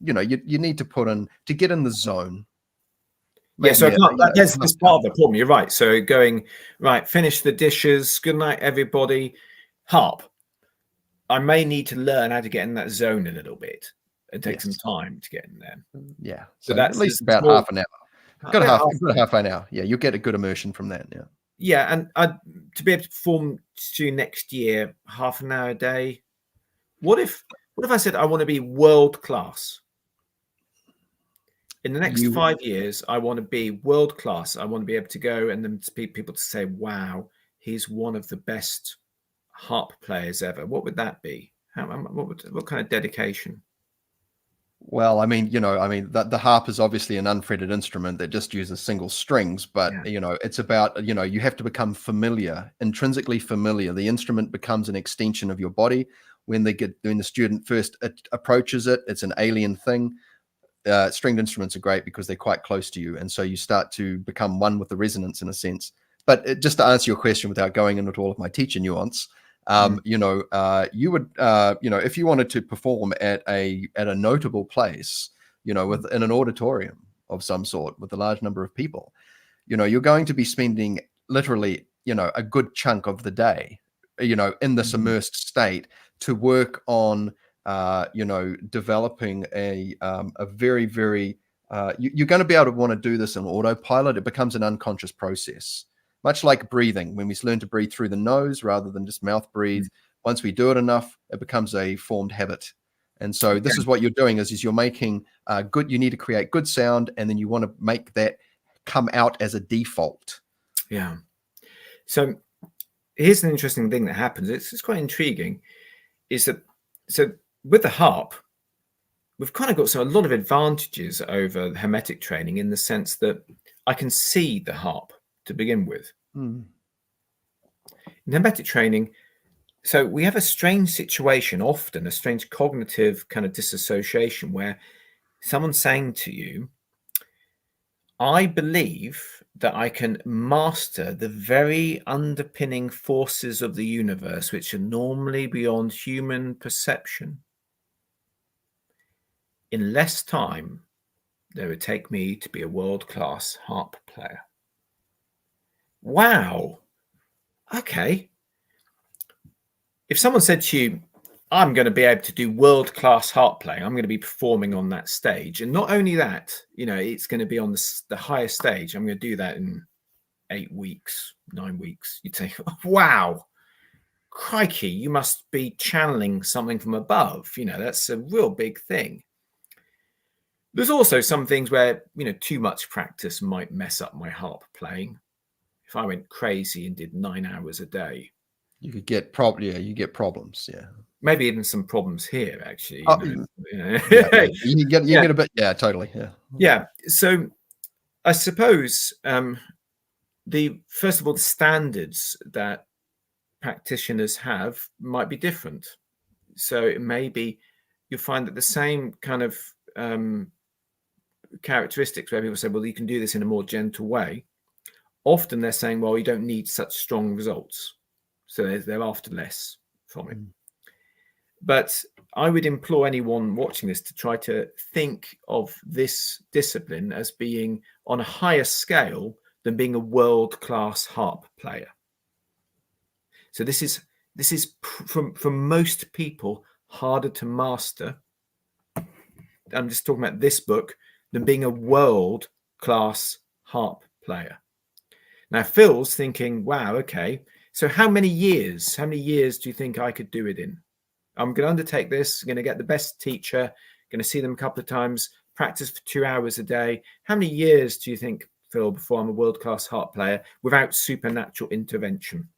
you need to put in, to get in the zone. Yeah, so that's part of the problem. You're right. So going, right, finish the dishes. Good night, everybody. Harp. I may need to learn how to get in that zone a little bit and take some time to get in there. Yeah. So that's at least about half an hour. Got half an hour. Yeah, you'll get a good immersion from that. Yeah. Yeah, and to be able to perform to next year, half an hour a day. What if I said I want to be world class? In the next 5 years, I want to be world class. I want to be able to go and then speak people to say, "Wow, he's one of the best harp players ever." What would that be? What kind of dedication? Well, the harp is obviously an unfretted instrument that just uses single strings, but it's about, you have to become familiar, intrinsically familiar. The instrument becomes an extension of your body. When the student first approaches it, it's an alien thing. Stringed instruments are great because they're quite close to you, and so you start to become one with the resonance in a sense. But just to answer your question without going into all of my teacher nuance, you would, if you wanted to perform at a notable place, within an auditorium of some sort with a large number of people, you're going to be spending literally, a good chunk of the day, in this immersed state to work on, developing a very, very, you're going to be able to want to do this in autopilot. It becomes an unconscious process. Much like breathing, when we learn to breathe through the nose rather than just mouth breathe, once we do it enough, it becomes a formed habit. And so this is what you're doing is you're making you need to create good sound, and then you want to make that come out as a default. Yeah. So here's an interesting thing that happens. It's quite intriguing, is that, so with the harp, we've kind of got a lot of advantages over Hermetic training in the sense that I can see the harp to begin with. In Hermetic training, so we have a strange situation, often a strange cognitive kind of disassociation, where someone's saying to you, I believe that I can master the very underpinning forces of the universe, which are normally beyond human perception, in less time than it would take me to be a world-class harp player. Wow. Okay. If someone said to you, I'm going to be able to do world-class harp playing, I'm going to be performing on that stage, and not only that, it's going to be on the highest stage, I'm going to do that in 8 weeks, 9 weeks, you'd say, wow, crikey, you must be channeling something from above. That's a real big thing. There's also some things where, too much practice might mess up my harp playing. If I went crazy and did 9 hours a day, you could get you get problems. Yeah. Maybe even some problems here, actually. You get a bit. Yeah, totally. Yeah. Yeah. So I suppose first of all, the standards that practitioners have might be different. So it may be you'll find that the same kind of characteristics where people say, well, you can do this in a more gentle way. Often they're saying, well, you don't need such strong results. So they're after less from it. But I would implore anyone watching this to try to think of this discipline as being on a higher scale than being a world-class harp player. So this is for most people harder to master. I'm just talking about this book than being a world-class harp player. Now Phil's thinking, wow, okay, so how many years do you think I could do it in? I'm going to undertake this, I'm going to get the best teacher, going to see them a couple of times practice for 2 hours a day. How many years do you think, Phil, before I'm a world-class harp player without supernatural intervention?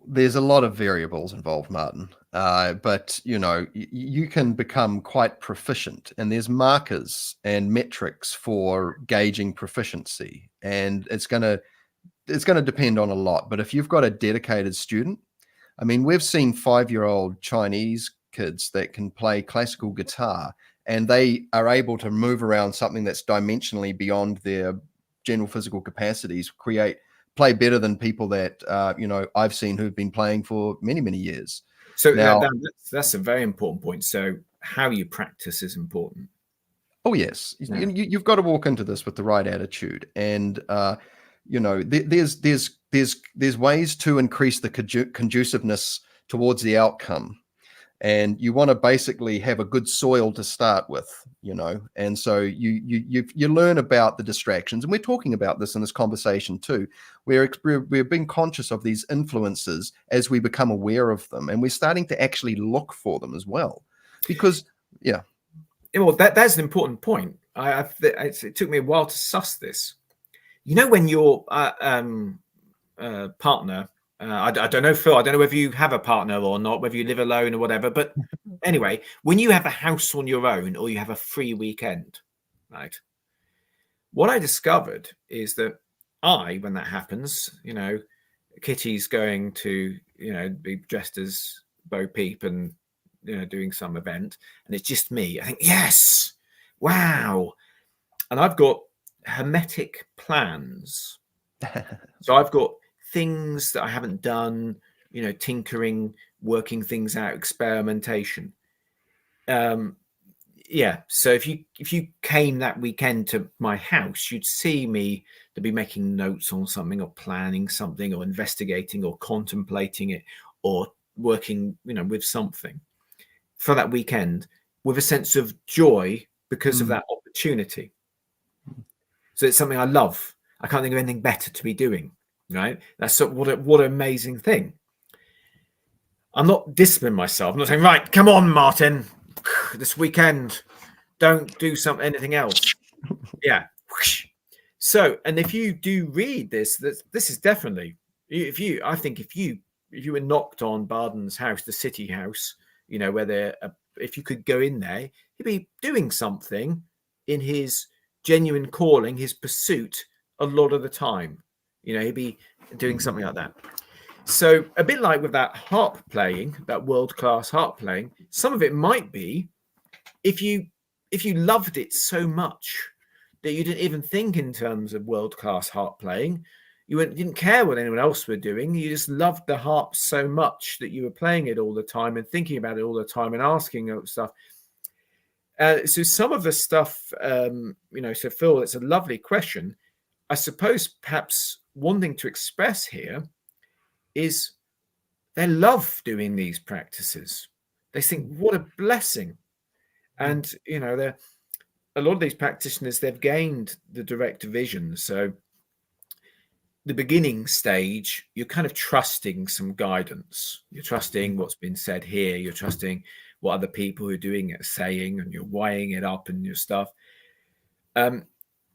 There's a lot of variables involved, Martin. But you can become quite proficient, and there's markers and metrics for gauging proficiency, and it's going to depend on a lot. But if you've got a dedicated student, I mean, we've seen 5-year-old Chinese kids that can play classical guitar, and they are able to move around something that's dimensionally beyond their general physical capacities, play better than people that I've seen who've been playing for many, many years. So Now, that's a very important point. So how you practice is important. oh yes, Yeah. you've got to walk into this with the right attitude, and there's ways to increase the conduciveness towards the outcome. And you want to basically have a good soil to start with, and so you learn about the distractions, and we're talking about this in this conversation too. We're being conscious of these influences as we become aware of them, and we're starting to actually look for them as well, because well, that's an important point. It took me a while to suss this. When your partner, I don't know, Phil, I don't know whether you have a partner or not, whether you live alone or whatever, but anyway, when you have a house on your own or you have a free weekend, right? What I discovered is that when that happens, Kitty's going to, be dressed as Bo Peep and, doing some event, and it's just me. I think, yes, wow. And I've got hermetic plans. So I've got things that I haven't done, tinkering, working things out, experimentation. So if you came that weekend to my house, you'd see me to be making notes on something, or planning something, or investigating, or contemplating it, or working, with something for that weekend, with a sense of joy because of that opportunity. So it's something I love. I can't think of anything better to be doing. Right? That's what an amazing thing. I'm not disciplining myself. I'm not saying, right, come on, Martin, this weekend, don't do anything else. Yeah. So, and if you do read this is definitely, if you were knocked on Bardon's house, the city house, where if you could go in there, he'd be doing something in his genuine calling, his pursuit, a lot of the time. He'd be doing something like that. So a bit like with that harp playing, that world-class harp playing, some of it might be if you loved it so much that you didn't even think in terms of world-class harp playing. You didn't care what anyone else were doing. You just loved the harp so much that you were playing it all the time and thinking about it all the time and asking stuff. So some of the stuff, so Phil, it's a lovely question. I suppose perhaps one thing to express here is they love doing these practices. They think, what a blessing. And, a lot of these practitioners, they've gained the direct vision. So the beginning stage, you're kind of trusting some guidance. You're trusting what's been said here. You're trusting what other people who are doing it are saying, and you're weighing it up and your stuff.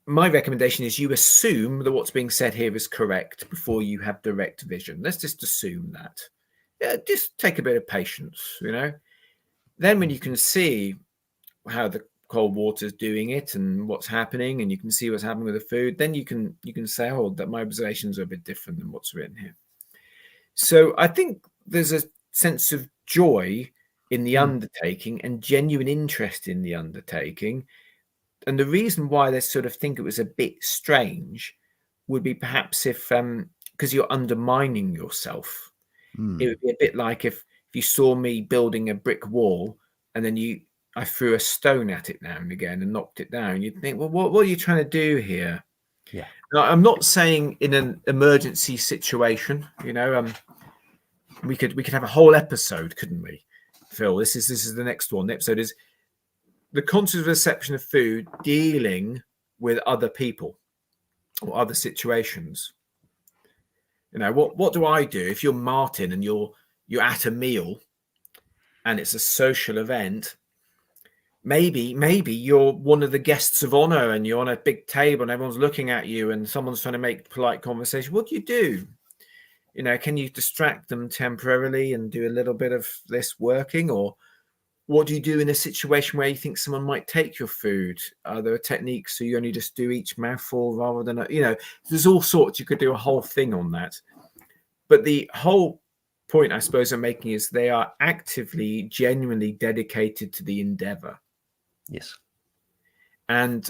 My recommendation is you assume that what's being said here is correct before you have direct vision. Let's just assume that. Yeah, just take a bit of patience, Then when you can see how the cold water is doing it and what's happening, and you can see what's happening with the food, then you can say, oh, that my observations are a bit different than what's written here. So I think there's a sense of joy in the undertaking and genuine interest in the undertaking. And the reason why they sort of think it was a bit strange would be perhaps if, because you're undermining yourself. It would be a bit like if you saw me building a brick wall and then I threw a stone at it now and again and knocked it down. You'd think, well, what are you trying to do here? Yeah. Now, I'm not saying in an emergency situation, we could have a whole episode, couldn't we, Phil? This is the next one. The episode is the conscious reception of food dealing with other people or other situations. What do I do if you're Martin and you're at a meal and it's a social event? maybe you're one of the guests of honor and you're on a big table and everyone's looking at you and someone's trying to make polite conversation. What do you do? You know, can you distract them temporarily and do a little bit of this working? Or what do you do in a situation where you think someone might take your food? Are there techniques so you only just do each mouthful rather than, you know, there's all sorts. You could do a whole thing on that. But the whole point, I suppose, I'm making is they are actively, genuinely dedicated to the endeavor. Yes. And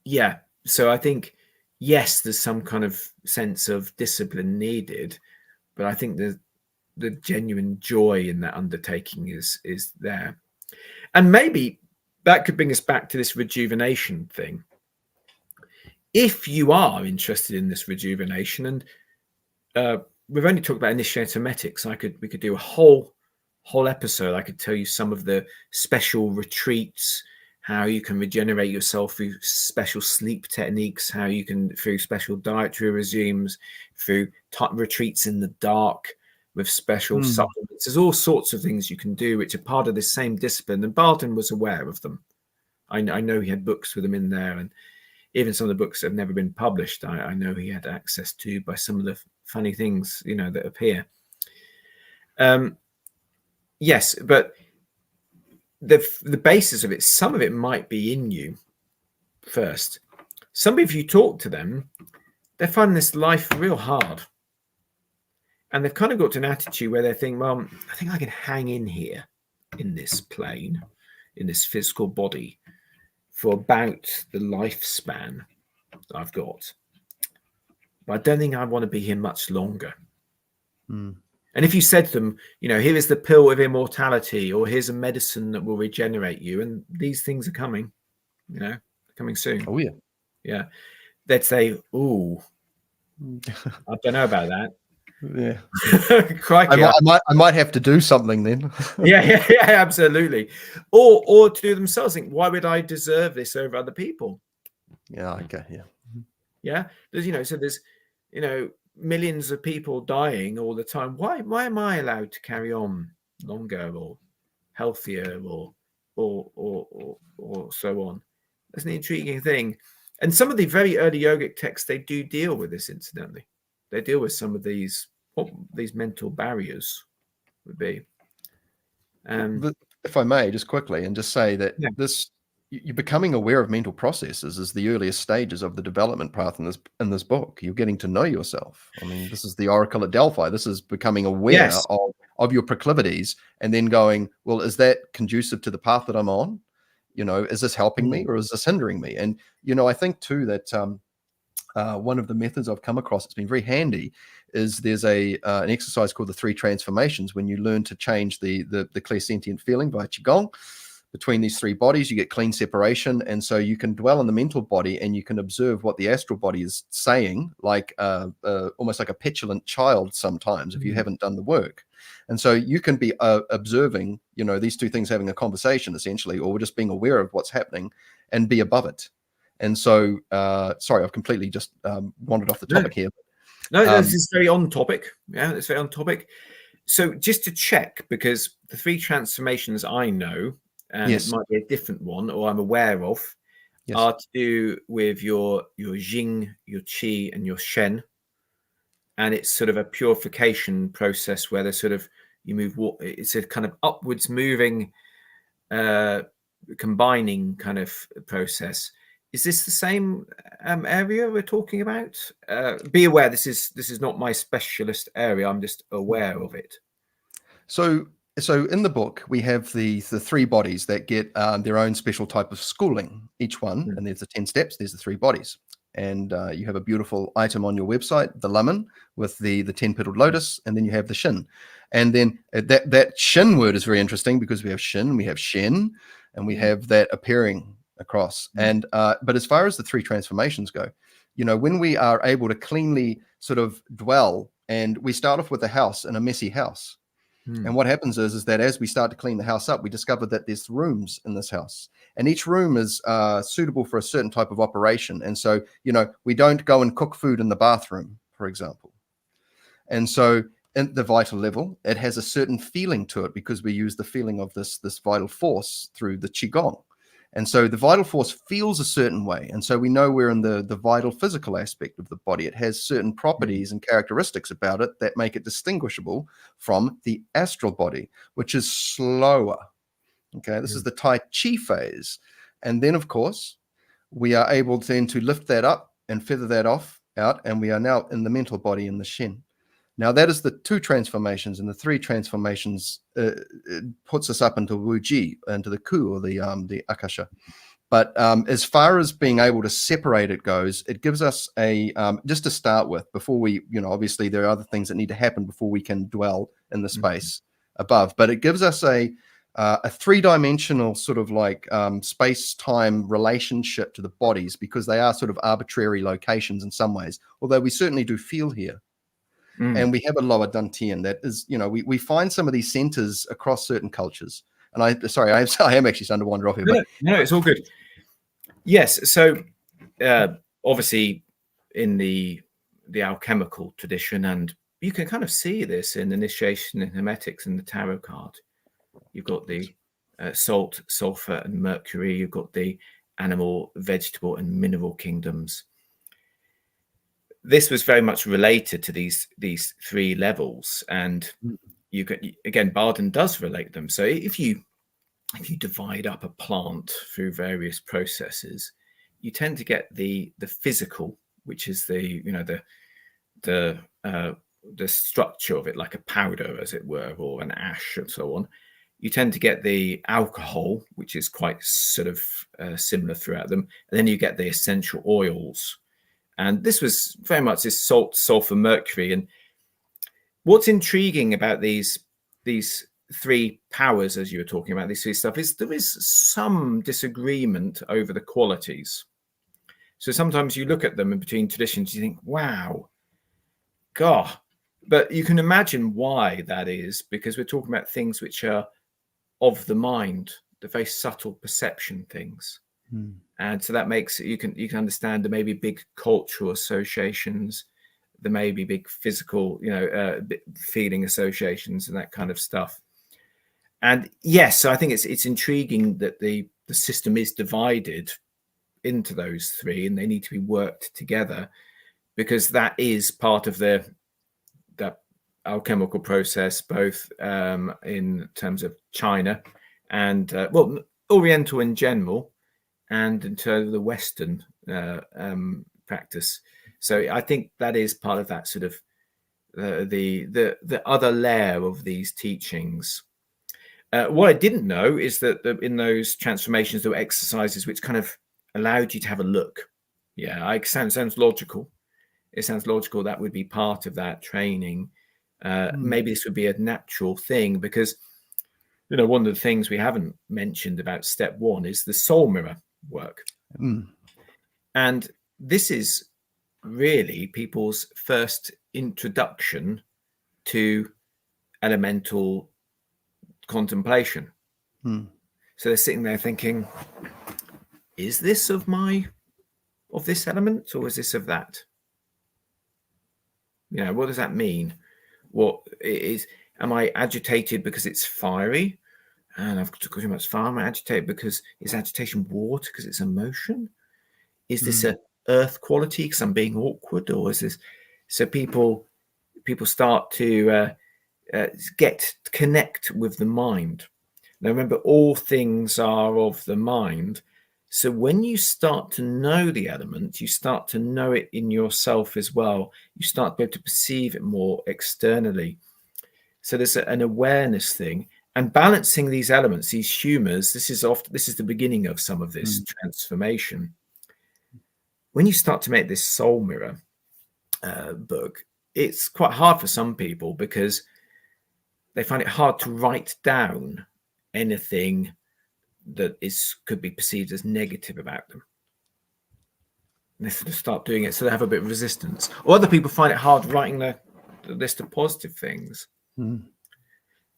yeah, so I think, yes, there's some kind of sense of discipline needed, but I think the genuine joy in that undertaking is there. And maybe that could bring us back to this rejuvenation thing. If you are interested in this rejuvenation, and we've only talked about initiated Hermetics, we could do a whole episode. I could tell you some of the special retreats, how you can regenerate yourself through special sleep techniques, how you can through special dietary regimes, through retreats in the dark with special supplements. There's all sorts of things you can do which are part of the same discipline, and Bardon was aware of them. I know he had books with them in there, and even some of the books that have never been published, I know he had access to by some of the funny things, you know, that appear. Yes, but the basis of it, some of it might be in you first. Some of you talk to them, they're finding this life real hard. And they've kind of got to an attitude where they think, well, I think I can hang in here in this plane, in this physical body for about the lifespan I've got. But I don't think I want to be here much longer. And if you said to them, you know, here is the pill of immortality, or here's a medicine that will regenerate you, and these things are coming, you know, coming soon. Oh, yeah. Yeah. They'd say, ooh, I don't know about that. Yeah. Crikey, I might have to do something then. yeah, absolutely. Or to do themselves think, why would I deserve this over other people? Yeah, okay, yeah. Yeah. There's, you know, so there's, you know, millions of people dying all the time. Why am I allowed to carry on longer or healthier or so on? That's an intriguing thing. And some of the very early yogic texts, they do deal with this, incidentally. They deal with some of these, what these mental barriers would be. But if I may, just quickly, and just say that you're becoming aware of mental processes is the earliest stages of the development path in this book. You're getting to know yourself. I mean, this is the Oracle at Delphi. This is becoming aware of your proclivities, and then going, well, is that conducive to the path that I'm on? You know, is this helping me or is this hindering me? And, you know, I think too that one of the methods I've come across that's been very handy is there's an exercise called the 3 transformations. When you learn to change the clairsentient feeling by Qigong between these 3 bodies, you get clean separation. And so you can dwell in the mental body and you can observe what the astral body is saying, like almost like a petulant child sometimes if you haven't done the work. And so you can be observing, you know, these 2 things having a conversation essentially, or just being aware of what's happening and be above it. And so, sorry, I've completely just wandered off the topic here. No, this is very on topic. Yeah, it's very on topic. So just to check, because the 3 transformations I know, and it might be a different one, or I'm aware of, are to do with your Jing, your Qi, and your Shen. And it's sort of a purification process where there's sort of, you move, it's a kind of upwards moving, combining kind of process. Is this the same area we're talking about? Be aware, this is not my specialist area. I'm just aware of it. So in the book, we have the 3 bodies that get their own special type of schooling, each one. And there's the 10 steps. There's the 3 bodies. And you have a beautiful item on your website, the lemon with the 10-petaled lotus, and then you have the shin. And then that shin word is very interesting because we have shin, we have shen, and we have that appearing across. And but as far as the 3 transformations go, you know, when we are able to cleanly sort of dwell, and we start off with a house and a messy house. And what happens is that as we start to clean the house up, we discover that there's rooms in this house, and each room is suitable for a certain type of operation. And so, you know, we don't go and cook food in the bathroom, for example. And so at the vital level, it has a certain feeling to it because we use the feeling of this vital force through the qigong. And so the vital force feels a certain way. And so we know we're in the vital physical aspect of the body. It has certain properties and characteristics about it that make it distinguishable from the astral body, which is slower. Okay, this is the Tai Chi phase. And then, of course, we are able then to lift that up and feather that out, and we are now in the mental body in the Shen. Now, that is the 2 transformations, and the 3 transformations puts us up into Wu Ji, into the Ku, or the Akasha. But as far as being able to separate it goes, it gives us a, just to start with, before we, obviously there are other things that need to happen before we can dwell in the space above, but it gives us a 3-dimensional sort of like space-time relationship to the bodies, because they are sort of arbitrary locations in some ways, although we certainly do feel here. And we have a lower dantian that is, we find some of these centers across certain cultures. And I am actually starting to wander off here. No, it's all good. Yes. So obviously in the alchemical tradition, and you can kind of see this in initiation in Hermetics and the tarot card. You've got the salt, sulfur, and mercury. You've got the animal, vegetable, and mineral kingdoms. This was very much related to these 3 levels, and you get, again, Bardon does relate them. So if you divide up a plant through various processes, you tend to get the physical, which is the structure of it, like a powder, as it were, or an ash, and so on. You tend to get the alcohol, which is quite sort of similar throughout them, and then you get the essential oils. And this was very much this salt, sulfur, mercury. And what's intriguing about these 3 powers, as you were talking about, these 3 stuff, is there is some disagreement over the qualities. So sometimes you look at them in between traditions, you think, wow, God. But you can imagine why that is, because we're talking about things which are of the mind, the very subtle perception things. And so that makes it, you can understand there may be big cultural associations, there may be big physical, feeling associations and that kind of stuff. And yes, so I think it's intriguing that the system is divided into those 3, and they need to be worked together, because that is part of that alchemical process, both in terms of China and Oriental in general, and in terms of the Western practice. So I think that is part of that sort of the other layer of these teachings. What I didn't know is that in those transformations, there were exercises which kind of allowed you to have a look. Yeah, it sounds logical. It sounds logical that would be part of that training. Maybe this would be a natural thing, because one of the things we haven't mentioned about step 1 is the soul mirror work. And this is really people's first introduction to elemental contemplation. So they're sitting there thinking, is this of this element, or is this of that? What does that mean? Am I agitated because it's fiery? And I've got too much fire. Am I agitated because is agitation water because it's emotion? Is this a earth quality because I'm being awkward, or is this? So people start to connect with the mind. Now remember, all things are of the mind. So when you start to know the element, you start to know it in yourself as well. You start to be able to perceive it more externally. So there's an awareness thing. And balancing these elements, these humors, this is the beginning of some of this transformation. When you start to make this soul mirror book, it's quite hard for some people, because they find it hard to write down anything that could be perceived as negative about them. And they sort of start doing it, so they have a bit of resistance. Or other people find it hard writing the list of positive things.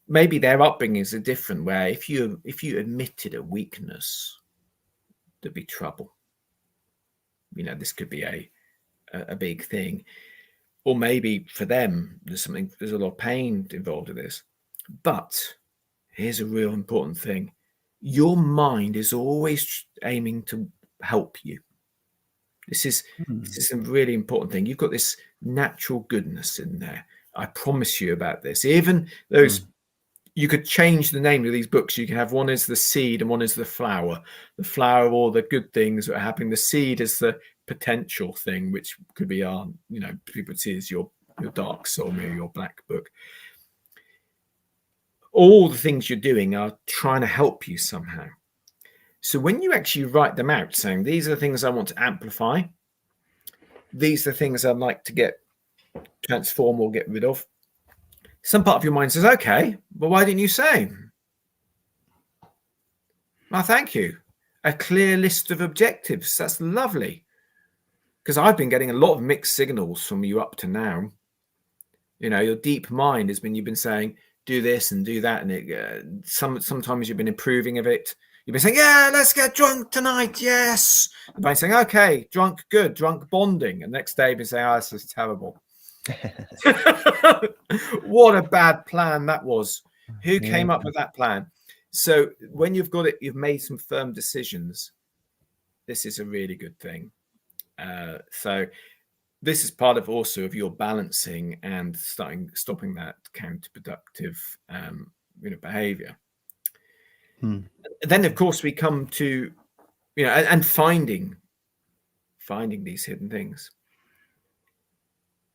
Maybe their upbringing is different, where if you admitted a weakness, there'd be trouble. This could be a big thing. or maybe for them, there's a lot of pain involved in this. But here's a real important thing. Your mind is always aiming to help you. This is a really important thing. You've got this natural goodness in there. I promise you about this. Even those, you could change the name of these books. You can have one is the seed and one is the flower. The flower, all the good things that are happening. The seed is the potential thing, which could be our, people see as your dark soul, maybe your black book. All the things you're doing are trying to help you somehow. So when you actually write them out, saying these are the things I want to amplify, these are the things I'd like to transform or get rid of, some part of your mind says, okay, well, why didn't you say? Well, thank you. A clear list of objectives. That's lovely. Because I've been getting a lot of mixed signals from you up to now. Your deep mind has been, you've been saying, do this and do that. And sometimes you've been improving of it. You've been saying, yeah, let's get drunk tonight. Yes. And by saying, okay, drunk, good, drunk bonding. And next day you've been saying, oh, this is terrible. What a bad plan that was. Who came up with that plan? So when you've got it, you've made some firm decisions. This is a really good thing. So this is part of also of your balancing and stopping that counterproductive behavior. Then of course we come to and finding these hidden things.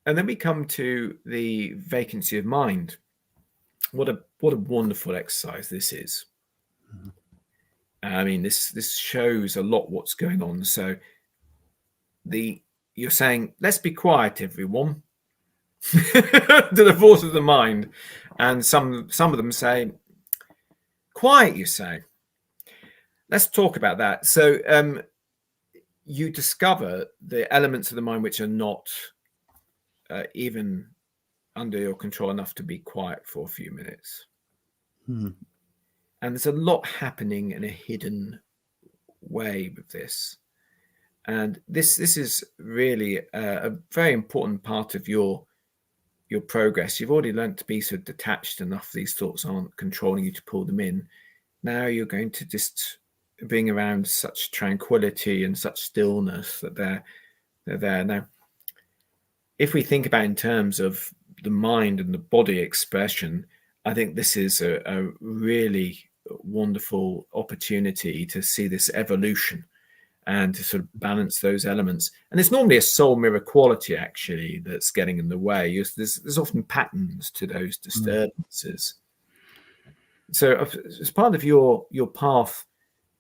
And then we come to the vacancy of mind. What a wonderful exercise this is. I mean, this shows a lot what's going on. So you're saying, let's be quiet, everyone. To the force of the mind. And some of them say, quiet, you say. Let's talk about that. So you discover the elements of the mind which are not even under your control enough to be quiet for a few minutes. And there's a lot happening in a hidden way with this. And this is really a very important part of your progress. You've already learned to be so detached enough. These thoughts aren't controlling you to pull them in. Now you're going to just bring around such tranquility and such stillness that they're there. Now, if we think about in terms of the mind and the body expression, I think this is a really wonderful opportunity to see this evolution and to sort of balance those elements. And it's normally a soul mirror quality, actually, that's getting in the way. There's often patterns to those disturbances. So as part of your path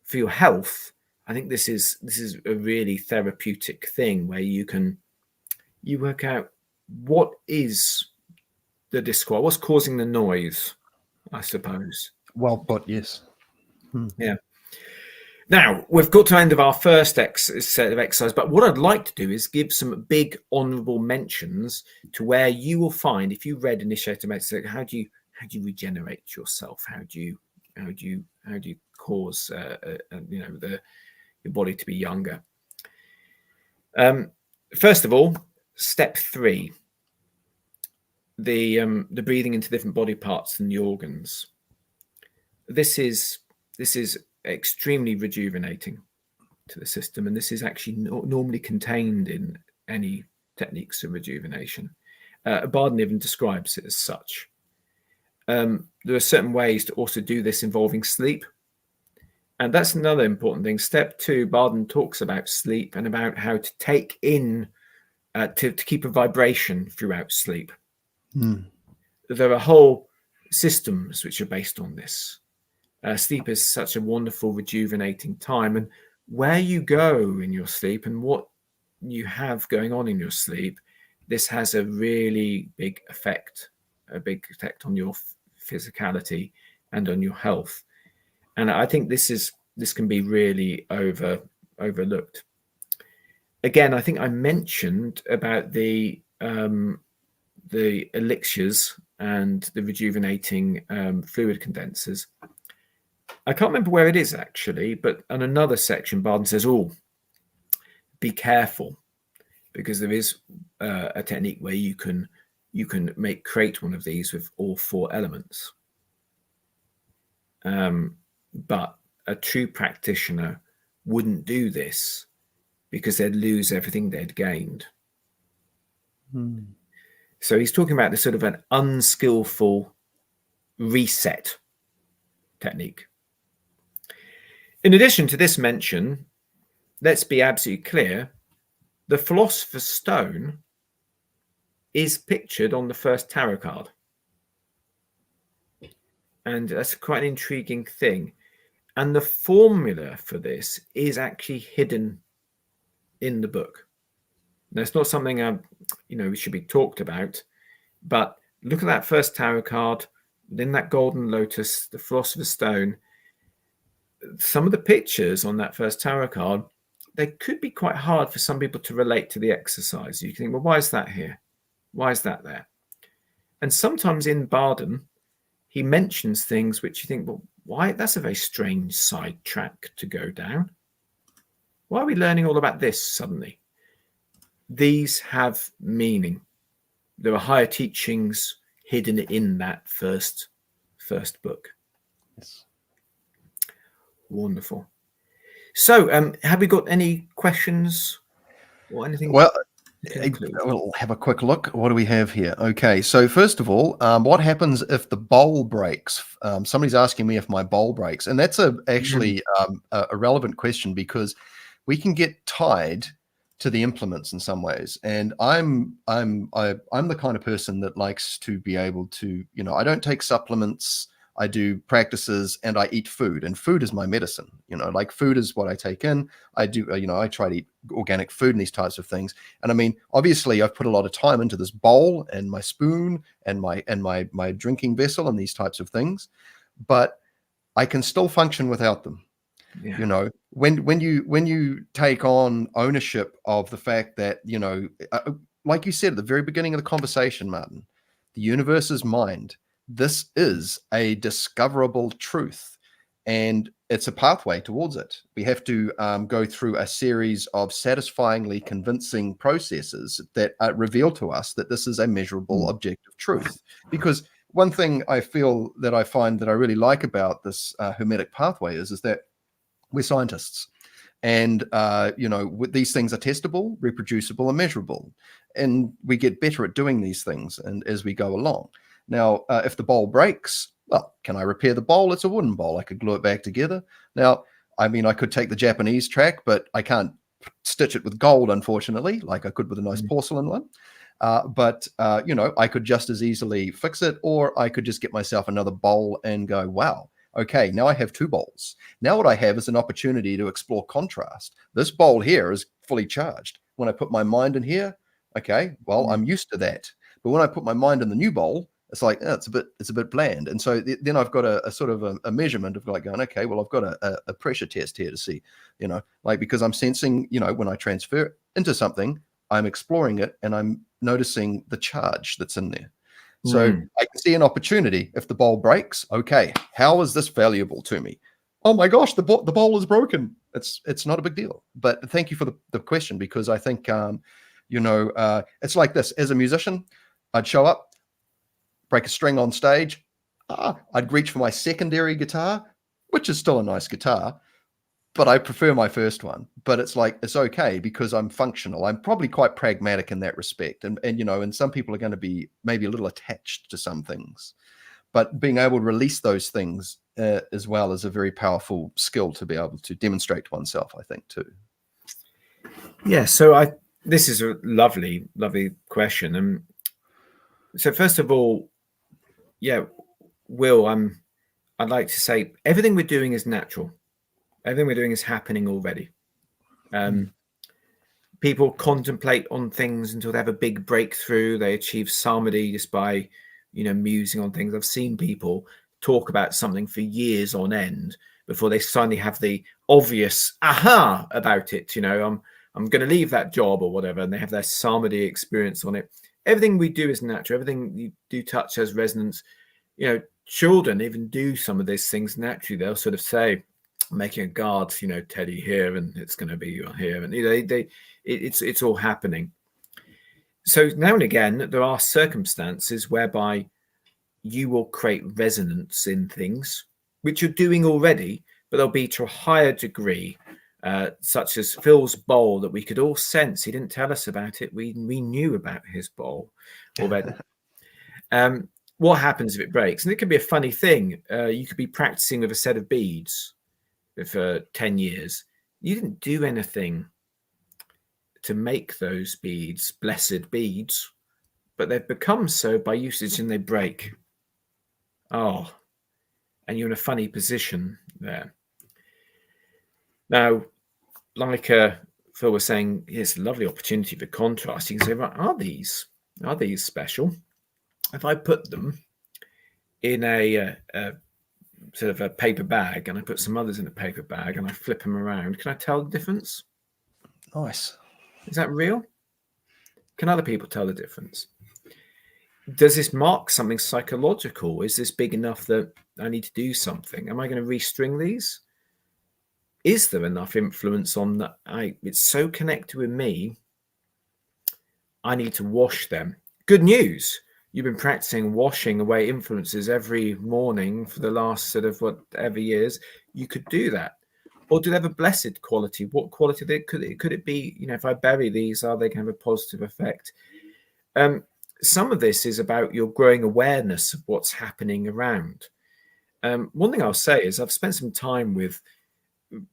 for your health, I think this is a really therapeutic thing where you work out what is the disquiet, what's causing the noise, I suppose. Well put, yes. Yeah. Now, we've got to the end of our first set of exercises, but what I'd like to do is give some big honourable mentions to where you will find, if you read Initiator Meditation, how do you regenerate yourself? How do you cause your body to be younger? First of all, step 3, the breathing into different body parts and the organs. This is extremely rejuvenating to the system, and this is actually normally contained in any techniques of rejuvenation. Bardon even describes it as such. There are certain ways to also do this involving sleep, and that's another important thing. Step 2, Bardon talks about sleep and about how to take in to keep a vibration throughout sleep. There are whole systems which are based on this. Sleep is such a wonderful rejuvenating time, and where you go in your sleep and what you have going on in your sleep, this has a really big effect on your physicality and on your health. And I think this can be really overlooked. Again, I think I mentioned about the elixirs and the rejuvenating fluid condensers. I can't remember where it is actually, but on another section, Bardon says, be careful, because there is a technique where you can create one of these with all 4 elements. But a true practitioner wouldn't do this because they'd lose everything they'd gained. So he's talking about this sort of an unskillful reset technique. In addition to this mention, let's be absolutely clear, the Philosopher's Stone is pictured on the first tarot card. And that's quite an intriguing thing. And the formula for this is actually hidden in the book. Now, it's not something we should be talked about, but look at that first tarot card, then that golden lotus, the Philosopher's Stone. Some of the pictures on that first tarot card, they could be quite hard for some people to relate to the exercise. You can think, well, why is that here? Why is that there? And sometimes in Bardon, he mentions things which you think, well, why? That's a very strange side track to go down. Why are we learning all about this suddenly? These have meaning. There are higher teachings hidden in that first book. Yes. Wonderful. So, have we got any questions or anything? Well, we'll have a quick look. What do we have here? Okay, so first of all, what happens if the bowl breaks? Somebody's asking me if my bowl breaks, and that's actually a relevant question, because we can get tied to the implements in some ways. And I'm the kind of person that likes to be able to, I don't take supplements. I do practices and I eat food, and food is my medicine. Like food is what I take in. I do, I try to eat organic food and these types of things. And I mean, obviously I've put a lot of time into this bowl and my spoon and my drinking vessel and these types of things, but I can still function without them. Yeah. When you take on ownership of the fact that, like you said at the very beginning of the conversation, Martin, the universe is mind. This is a discoverable truth, and it's a pathway towards it. We have to go through a series of satisfyingly convincing processes that reveal to us that this is a measurable objective truth. Because one thing I feel that I find that I really like about this Hermetic pathway is that we're scientists, and these things are testable, reproducible, and measurable, and we get better at doing these things and as we go along. Now, if the bowl breaks, well, can I repair the bowl? It's a wooden bowl. I could glue it back together. Now, I mean, I could take the Japanese track, but I can't stitch it with gold, unfortunately, like I could with a nice porcelain one. But I could just as easily fix it, or I could just get myself another bowl and go, wow, okay, now I have 2 bowls. Now what I have is an opportunity to explore contrast. This bowl here is fully charged. When I put my mind in here, okay, well, I'm used to that. But when I put my mind in the new bowl, it's like, it's a bit bland. And so then I've got a sort of a measurement of like going, okay, well, I've got a pressure test here to see, because I'm sensing, when I transfer into something, I'm exploring it and I'm noticing the charge that's in there. So I can see an opportunity. If the bowl breaks, okay, how is this valuable to me? Oh my gosh, the bowl is broken. It's not a big deal. But thank you for the question, because I think, it's like this. As a musician, I'd show up, break a string on stage. I'd reach for my secondary guitar, which is still a nice guitar, but I prefer my first one. But it's like, it's okay because I'm functional. I'm probably quite pragmatic in that respect. And some people are going to be maybe a little attached to some things, but being able to release those things as well is a very powerful skill to be able to demonstrate to oneself, I think, too. Yeah. So this is a lovely, lovely question. And so first of all, Will, I'd like to say everything we're doing is natural. Everything we're doing is happening already. People contemplate on things until they have a big breakthrough. They achieve samadhi just by, musing on things. I've seen people talk about something for years on end before they suddenly have the obvious aha about it. I'm going to leave that job or whatever, and they have their samadhi experience on it. Everything we do is natural. Everything you do touch has resonance. Children even do some of these things naturally. They'll sort of say, making a guard, Teddy here, and it's going to be you here, and it's all happening. So now and again, there are circumstances whereby you will create resonance in things, which you're doing already, but they'll be to a higher degree, such as Phil's bowl that we could all sense. He didn't tell us about it. We knew about his bowl already. What happens if it breaks? And it could be a funny thing. You could be practicing with a set of beads for 10 years. You didn't do anything to make those beads blessed beads, but they've become so by usage and they break. Oh, and you're in a funny position there. Now, like Phil was saying, here's a lovely opportunity for contrast. You can say, right, are these special? If I put them in a sort of a paper bag, and I put some others in a paper bag, and I flip them around, can I tell the difference? Nice. Is that real? Can other people tell the difference? Does this mark something psychological? Is this big enough that I need to do something? Am I going to restring these? Is there enough influence on that? It's so connected with me, I need to wash them. Good news. You've been practicing washing away influences every morning for the last sort of whatever years. You could do that. Or do they have a blessed quality? What quality could it be? If I bury these, are they going to have a positive effect? Some of this is about your growing awareness of what's happening around. One thing I'll say is I've spent some time with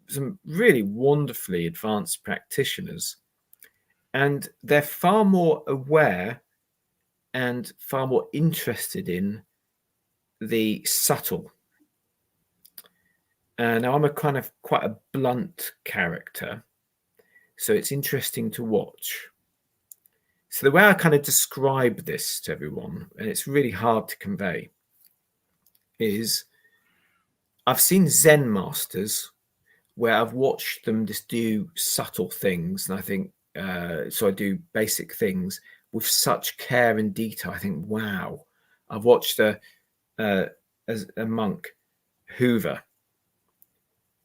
some really wonderfully advanced practitioners, and they're far more aware and far more interested in the subtle. Now, I'm a kind of quite a blunt character, so it's interesting to watch. So the way I kind of describe this to everyone, and it's really hard to convey, is I've seen Zen masters where I've watched them just do subtle things, and I think, so I do basic things with such care and detail. I think, wow. I've watched a monk hoover,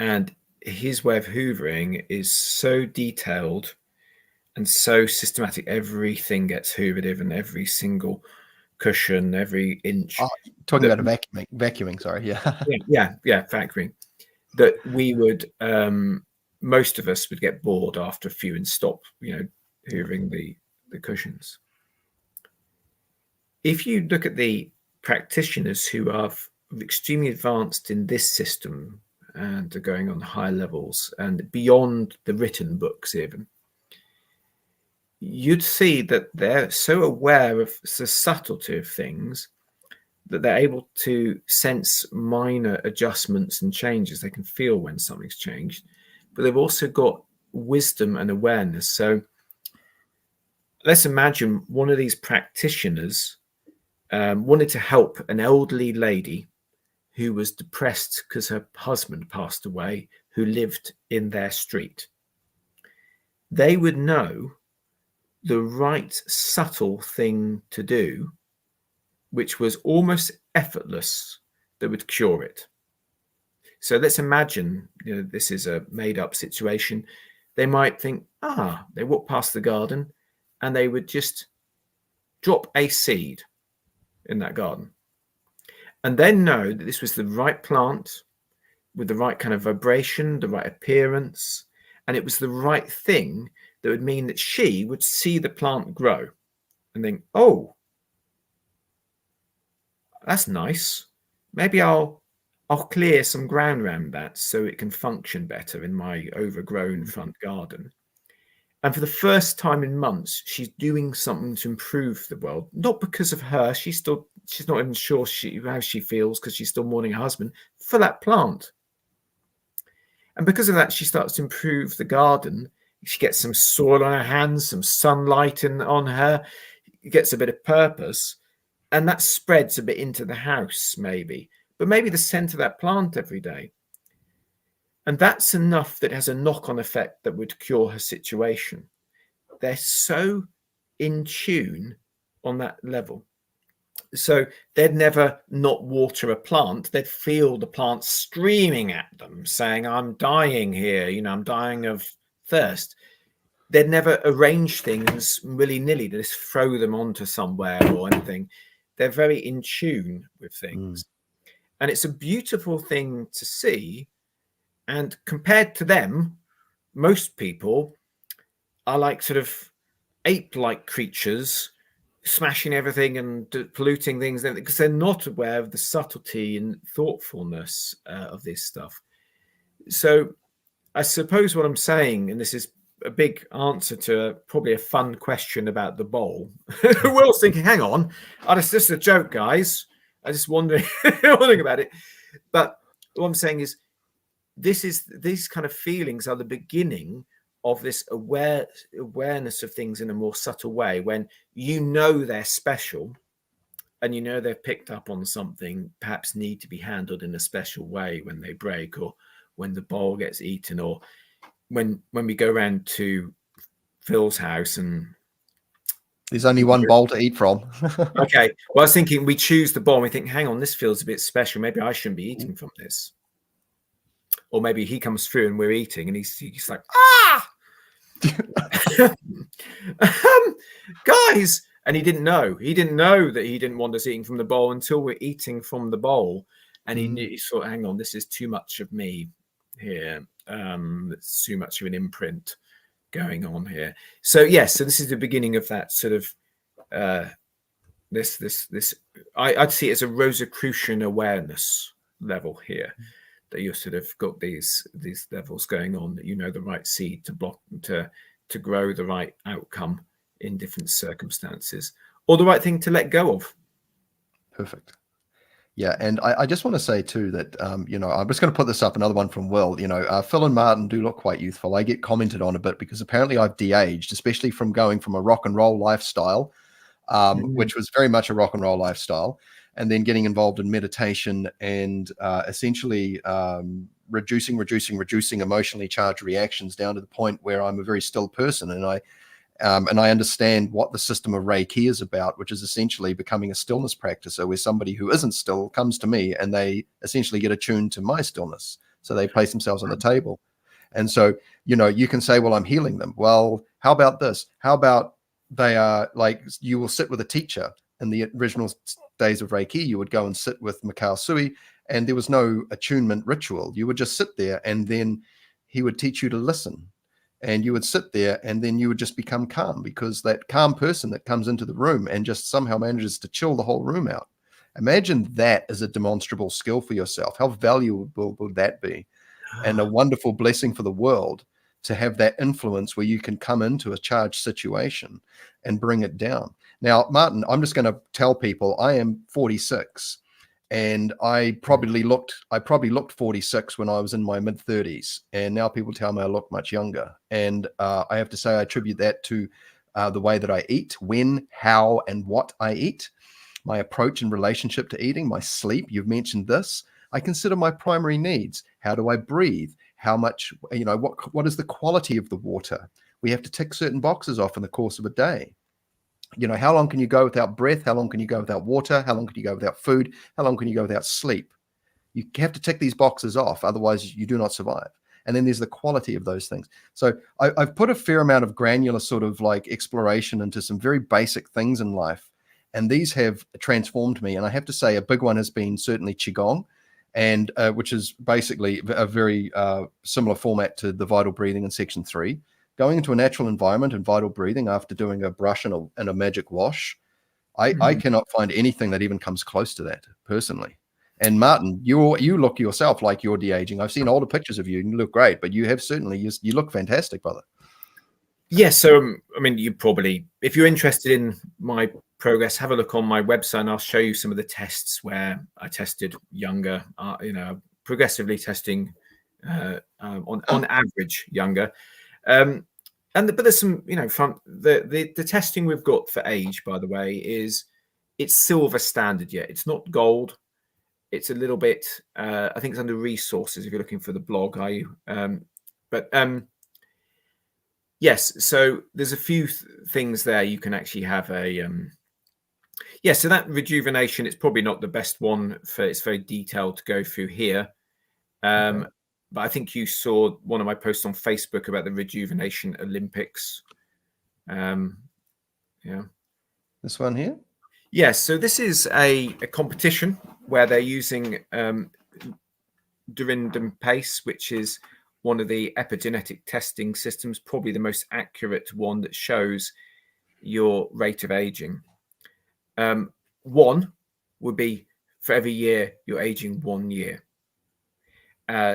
and his way of hoovering is so detailed and so systematic. Everything gets hoovered, even every single cushion, every inch. Oh, talking about a vacuuming, sorry. Yeah, vacuuming. That we would, most of us would get bored after a few and stop, hoovering the cushions. If you look at the practitioners who are extremely advanced in this system and are going on high levels and beyond the written books even, you'd see that they're so aware of the subtlety of things that they're able to sense minor adjustments and changes. They can feel when something's changed, but they've also got wisdom and awareness. So let's imagine one of these practitioners wanted to help an elderly lady who was depressed because her husband passed away, who lived in their street. They would know the right subtle thing to do, which was almost effortless, that would cure it. So let's imagine, this is a made-up situation. They might think, they walk past the garden and they would just drop a seed in that garden and then know that this was the right plant with the right kind of vibration, the right appearance, and it was the right thing that would mean that she would see the plant grow and think, oh, that's nice. Maybe I'll clear some ground around that so it can function better in my overgrown front garden. And for the first time in months, she's doing something to improve the world. Not because of her. She's not even sure how she feels because she's still mourning her husband, for that plant. And because of that, she starts to improve the garden. She gets some soil on her hands, some sunlight on her, gets a bit of purpose. And that spreads a bit into the house, maybe. But maybe the scent of that plant every day. And that's enough that has a knock-on effect that would cure her situation. They're so in tune on that level. So they'd never not water a plant. They'd feel the plant screaming at them, saying, I'm dying here, I'm dying of thirst. they'd never arrange things willy-nilly, to just throw them onto somewhere or anything. They're very in tune with things. And it's a beautiful thing to see. And compared to them, most people are like sort of ape-like creatures, smashing everything and polluting things, because they're not aware of the subtlety and thoughtfulness of this stuff. So I suppose what I'm saying, and this is a big answer to probably a fun question about the bowl. Will's thinking, hang on, this is a joke, guys. I just wondering about it. But what I'm saying is, these kind of feelings are the beginning of this awareness of things in a more subtle way, when you know they're special and you know they've picked up on something, perhaps need to be handled in a special way when they break, or when the bowl gets eaten, or when we go around to Phil's house and there's only one bowl to eat from. Okay, well, I was thinking we choose the bowl and we think, hang on, this feels a bit special, maybe I shouldn't be eating from this. Or maybe he comes through and we're eating and he's like, guys, and he didn't know that he didn't want us eating from the bowl until we're eating from the bowl. And he thought, hang on, this is too much of me here. It's too much of an imprint going on here. So yes, so this is the beginning of that sort of this I'd see it as a Rosicrucian awareness level here, that you've sort of got these levels going on, that you know the right seed to block to grow the right outcome in different circumstances, or the right thing to let go of. Perfect. Yeah, and I just want to say too that you know, I'm just going to put this up, another one from Will. You know, Phil and Martin do look quite youthful. I get commented on a bit because apparently I've de-aged, especially from going from a rock and roll lifestyle, which was very much a rock and roll lifestyle, and then getting involved in meditation and essentially reducing emotionally charged reactions down to the point where I'm a very still person, and I understand what the system of Reiki is about, which is essentially becoming a stillness practicer, where somebody who isn't still comes to me and they essentially get attuned to my stillness. So they place themselves on the table. And so, you know, you can say, well, I'm healing them. Well, how about this? How about they are like, you will sit with a teacher. In the original days of Reiki, you would go and sit with Mikao Sui, and there was no attunement ritual. You would just sit there, and then he would teach you to listen. And you would sit there, and then you would just become calm, because that calm person that comes into the room and just somehow manages to chill the whole room out. Imagine that as a demonstrable skill for yourself. How valuable would that be? And a wonderful blessing for the world to have that influence where you can come into a charged situation and bring it down. Now, Martin, I'm just going to tell people I am 46. And I probably looked 46 when I was in my mid 30s, and now people tell me I look much younger. And I have to say I attribute that to the way that I eat, when, how, and what I eat, my approach in relationship to eating, my sleep. You've mentioned this. I consider my primary needs. How do I breathe? How much, you know, what is the quality of the water? We have to tick certain boxes off in the course of a day. You know, how long can you go without breath? How long can you go without water? How long can you go without food? How long can you go without sleep? You have to tick these boxes off, otherwise you do not survive. And then there's the quality of those things. So I've put a fair amount of granular sort of like exploration into some very basic things in life, and these have transformed me. And I have to say a big one has been certainly Qigong, and which is basically a very similar format to the vital breathing in section 3. Going into a natural environment and vital breathing after doing a brush and a magic wash, I cannot find anything that even comes close to that personally. And Martin, you look yourself like you're de-aging. I've seen older pictures of you and you look great, but you have certainly, you look fantastic, brother. Yes. So, I mean, you probably, if you're interested in my progress, have a look on my website and I'll show you some of the tests where I tested younger, you know, progressively testing on average younger. But there's some, you know, the testing we've got for age, by the way, is it's silver standard yet. It's not gold. It's a little bit, I think it's under resources if you're looking for the blog, are you? Yes, so there's a few things there. You can actually have a, so that rejuvenation, it's probably not the best one for, it's very detailed to go through here. but I think you saw one of my posts on Facebook about the Rejuvenation Olympics. Yeah. This one here? Yes. So this is a competition where they're using Durindam pace, which is one of the epigenetic testing systems, probably the most accurate one that shows your rate of aging. One would be for every year you're aging 1 year.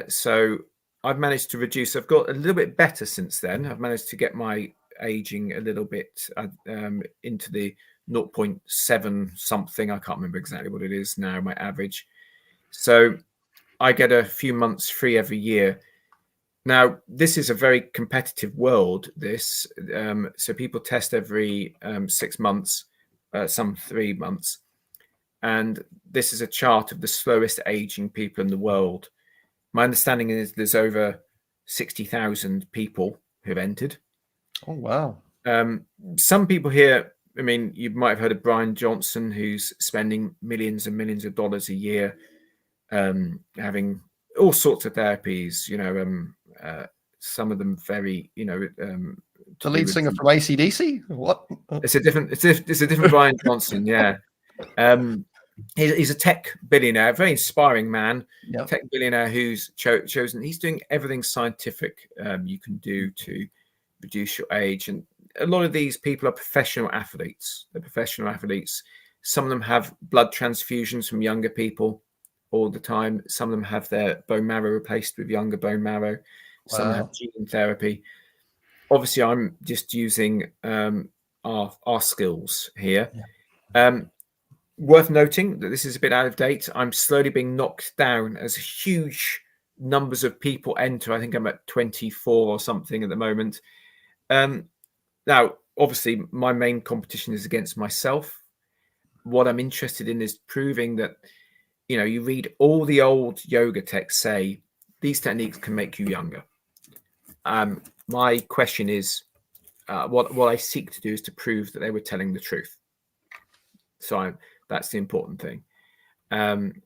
So I've managed to reduce. I've got a little bit better since then. I've managed to get my aging a little bit into the 0.7 something. I can't remember exactly what it is now, my average. So I get a few months free every year. Now, this is a very competitive world, this. So people test every 6 months, some 3 months. And this is a chart of the slowest aging people in the world. My understanding is there's over 60,000 people who've entered. Oh, wow. Some people here, I mean, you might have heard of Brian Johnson, who's spending millions and millions of dollars a year having all sorts of therapies, some of them very, the lead singer from AC/DC? What? It's a different Brian Johnson, yeah. He's a tech billionaire, a very inspiring man, Yep. Tech billionaire who's chosen. He's doing everything scientific you can do to reduce your age. And a lot of these people are professional athletes. They're professional athletes. Some of them have blood transfusions from younger people all the time. Some of them have their bone marrow replaced with younger bone marrow. Some have gene therapy. Obviously, I'm just using our skills here. Yeah. Worth noting that this is a bit out of date. I'm slowly being knocked down as huge numbers of people enter. I think I'm at 24 or something at the moment. Now, obviously, my main competition is against myself. What I'm interested in is proving that, you read all the old yoga texts say these techniques can make you younger. My question is, what I seek to do is to prove that they were telling the truth. So that's the important thing. And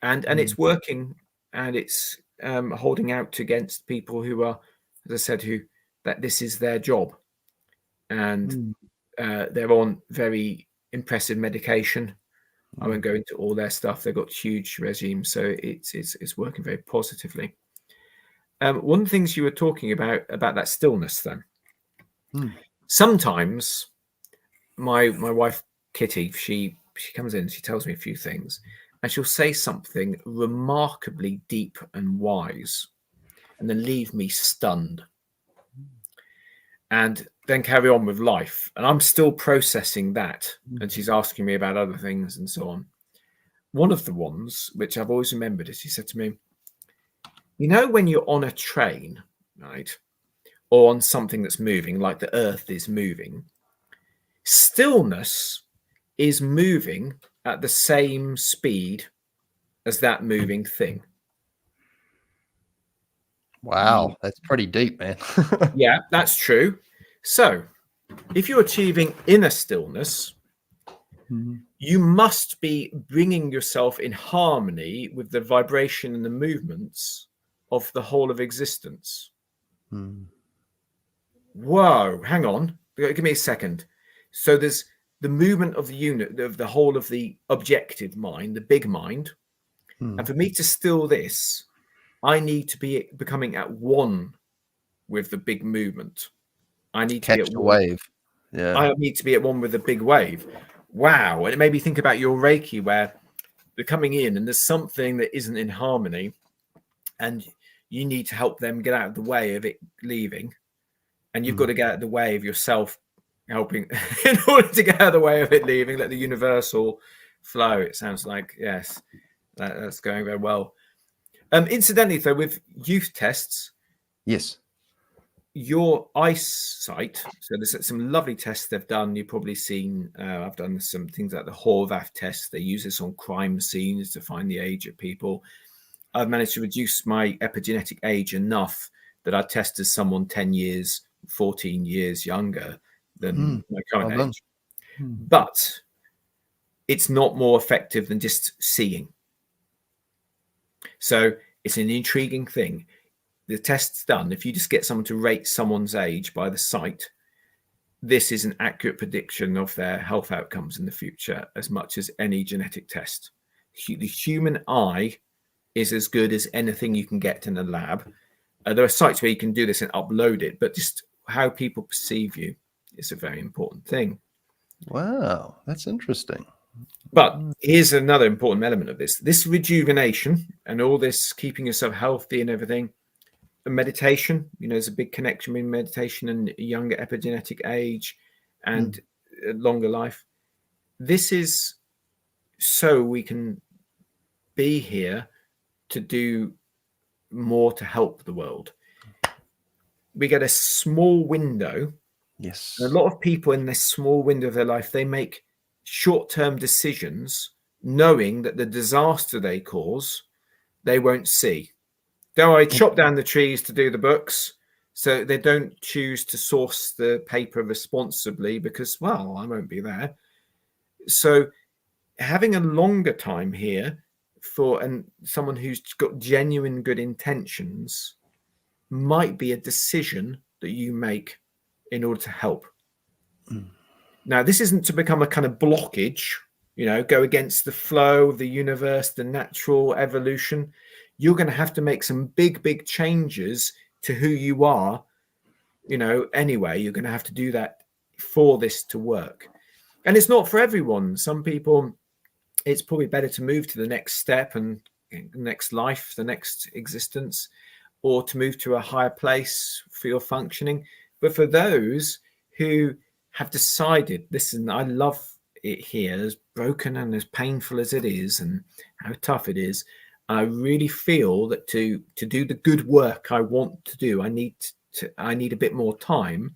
it's working, and it's holding out against people who are, as I said, that this is their job. And they're on very impressive medication. I won't go into all their stuff. They've got huge regimes, so it's working very positively. One of the things you were talking about that stillness, then. Sometimes my wife Kitty, she comes in, she tells me a few things, and she'll say something remarkably deep and wise, and then leave me stunned, and then carry on with life. And I'm still processing that, and she's asking me about other things and so on. One of the ones which I've always remembered is she said to me, when you're on a train, right, or on something that's moving, like the earth is moving, stillness is moving at the same speed as that moving thing. Wow, that's pretty deep, man. Yeah, that's true. So if you're achieving inner stillness, you must be bringing yourself in harmony with the vibration and the movements of the whole of existence. Whoa, hang on. Give me a second. So there's the movement of the unit, of the whole of the objective mind, the big mind. And for me to still this, I need to be becoming at one with the big movement. I need to catch be at the one. wave. Yeah. I need to be at one with the big wave. Wow. And it made me think about your Reiki, where they're coming in and there's something that isn't in harmony, and you need to help them get out of the way of it leaving. And you've got to get out of the way of yourself helping in order to get out of the way of it leaving. Let the universal flow. It sounds like, yes, that's going very well. Incidentally, though, with youth tests, yes, your eyesight, so there's some lovely tests they've done. You've probably seen, I've done some things like the Horvath test. They use this on crime scenes to find the age of people. I've managed to reduce my epigenetic age enough that I test as someone 10 years, 14 years younger than my current age. But it's not more effective than just seeing. So it's an intriguing thing. the test's done. If you just get someone to rate someone's age by the sight, this is an accurate prediction of their health outcomes in the future as much as any genetic test. The human eye is as good as anything you can get in a lab. There are sites where you can do this and upload it, but just how people perceive you is a very important thing. Wow, that's interesting. But here's another important element of this rejuvenation and all this keeping yourself healthy and everything. Meditation, there's a big connection between meditation and younger epigenetic age and longer life. This is so we can be here to do more to help the world. We get a small window. Yes. A lot of people in this small window of their life, they make short-term decisions knowing that the disaster they cause, they won't see. Though I chop down the trees to do the books, so they don't choose to source the paper responsibly because, well, I won't be there. So having a longer time here for someone who's got genuine good intentions might be a decision that you make in order to help. Now, this isn't to become a kind of blockage, go against the flow of the universe, the natural evolution. You're going to have to make some big changes to who you are, anyway. You're going to have to do that for this to work. And it's not for everyone. Some people, it's probably better to move to the next step and the next life, the next existence, or to move to a higher place for your functioning. But for those who have decided, listen, I love it here, as broken and as painful as it is and how tough it is, I really feel that to do the good work I want to do, I need a bit more time.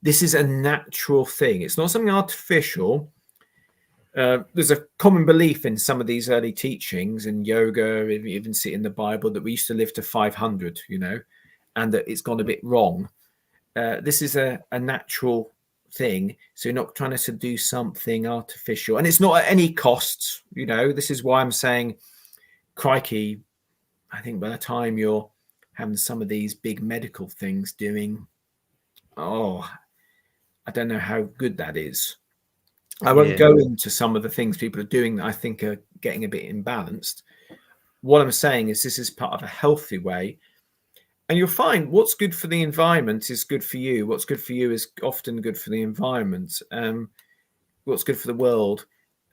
This is a natural thing. It's not something artificial. There's a common belief in some of these early teachings in yoga, you even see it in the Bible, that we used to live to 500, and that it's gone a bit wrong. This is a natural thing. So you're not trying to do something artificial, and it's not at any cost. This is why I'm saying, crikey, I think by the time you're having some of these big medical things doing, I don't know how good that is. I won't go into some of the things people are doing that I think are getting a bit imbalanced. What I'm saying is this is part of a healthy way. And you'll find what's good for the environment is good for you. What's good for you is often good for the environment. What's good for the world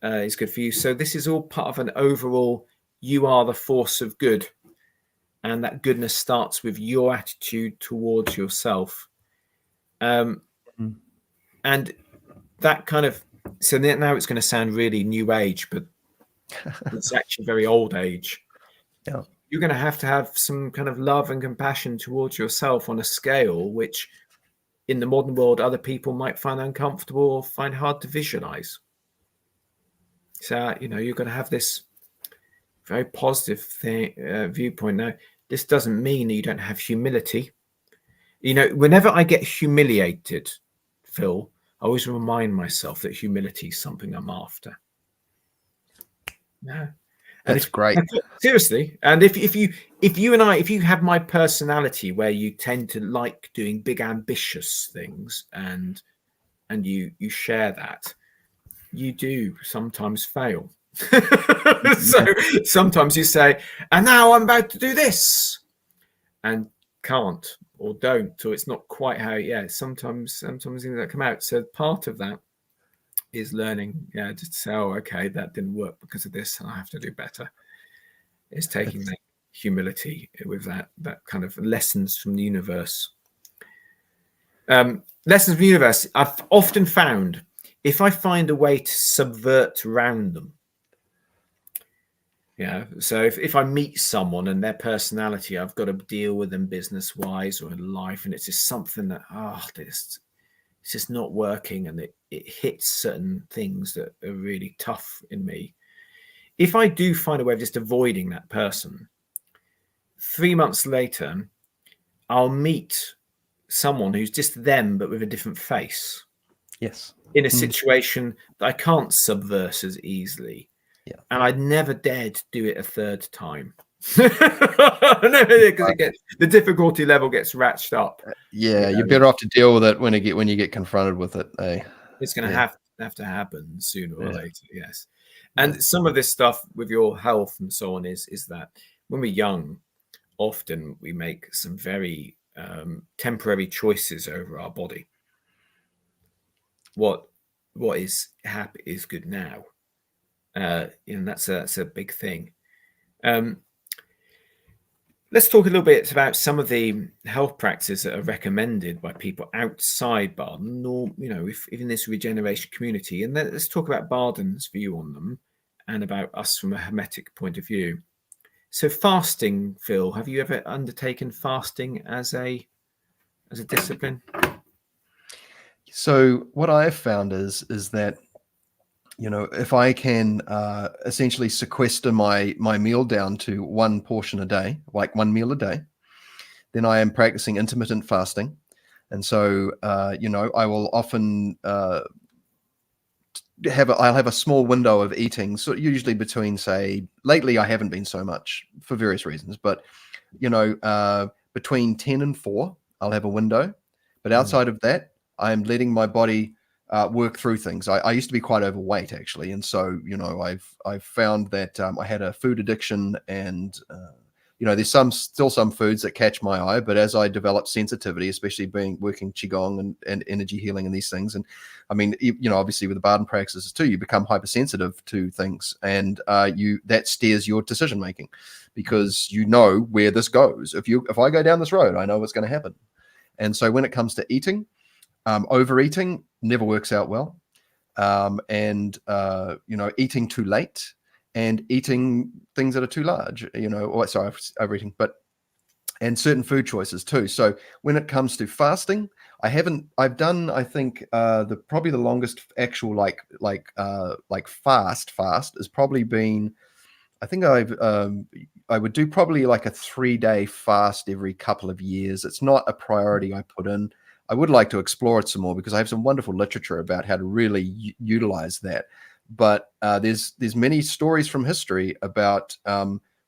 is good for you. So this is all part of an overall, you are the force of good. And that goodness starts with your attitude towards yourself. And that kind of, so now it's going to sound really new age, but it's actually very old age. Yeah. You're going to have some kind of love and compassion towards yourself on a scale which in the modern world other people might find uncomfortable or find hard to visualize. So, you're going to have this very positive viewpoint. Now, this doesn't mean that you don't have humility. Whenever I get humiliated, Phil, I always remind myself that humility is something I'm after. Yeah. That's great. Seriously. And if you have my personality where you tend to like doing big ambitious things and you share that, you do sometimes fail. So sometimes you say, and now I'm about to do this, and can't or don't, or it's not quite how, sometimes things that come out. So part of that is learning, just to say, okay, that didn't work because of this, and I have to do better. It's taking that humility with that kind of lessons from the universe. Lessons from the universe, I've often found, if I find a way to subvert around them, so if I meet someone and their personality, I've got to deal with them business-wise or in life, and it's just something that, it's just not working, and it hits certain things that are really tough in me. If I do find a way of just avoiding that person, 3 months later, I'll meet someone who's just them, but with a different face. Yes. In a situation that I can't subvert as easily. Yeah. And I'd never dared do it a third time. No, because the difficulty level gets ratcheted up. Yeah, you're better off to deal with it when you get confronted with it. It's going to have to happen sooner or later. Yes. And Yeah. some of this stuff with your health and so on is that when we're young, often we make some very temporary choices over our body. What is happy is good now. That's a big thing. Let's talk a little bit about some of the health practices that are recommended by people outside Bardon, or if in this regeneration community. And let's talk about Bardon's view on them and about us from a Hermetic point of view. So fasting, Phil, have you ever undertaken fasting as a discipline? So what I have found is that if I can essentially sequester my meal down to one portion a day, like one meal a day, then I am practicing intermittent fasting. And so I will often I'll have a small window of eating, so usually between, say, lately I haven't been so much for various reasons, but between 10 and 4 I'll have a window. But outside of that, I'm letting my body work through things. I used to be quite overweight, actually, and so I've found that I had a food addiction, and there's still some foods that catch my eye, but as I develop sensitivity, especially working qigong and energy healing and these things, and I mean, obviously with the Bardon practices too, you become hypersensitive to things, and that steers your decision making, because where this goes. If I go down this road, I know what's going to happen. And so when it comes to eating, overeating never works out well, and eating too late and eating things that are too large, overeating, and certain food choices too. So when it comes to fasting, I've done, I think, probably the longest actual fast has probably been, I think I would do probably like a 3-day fast every couple of years. It's not a priority I put in. I would like to explore it some more, because I have some wonderful literature about how to really utilize that. But there's many stories from history about,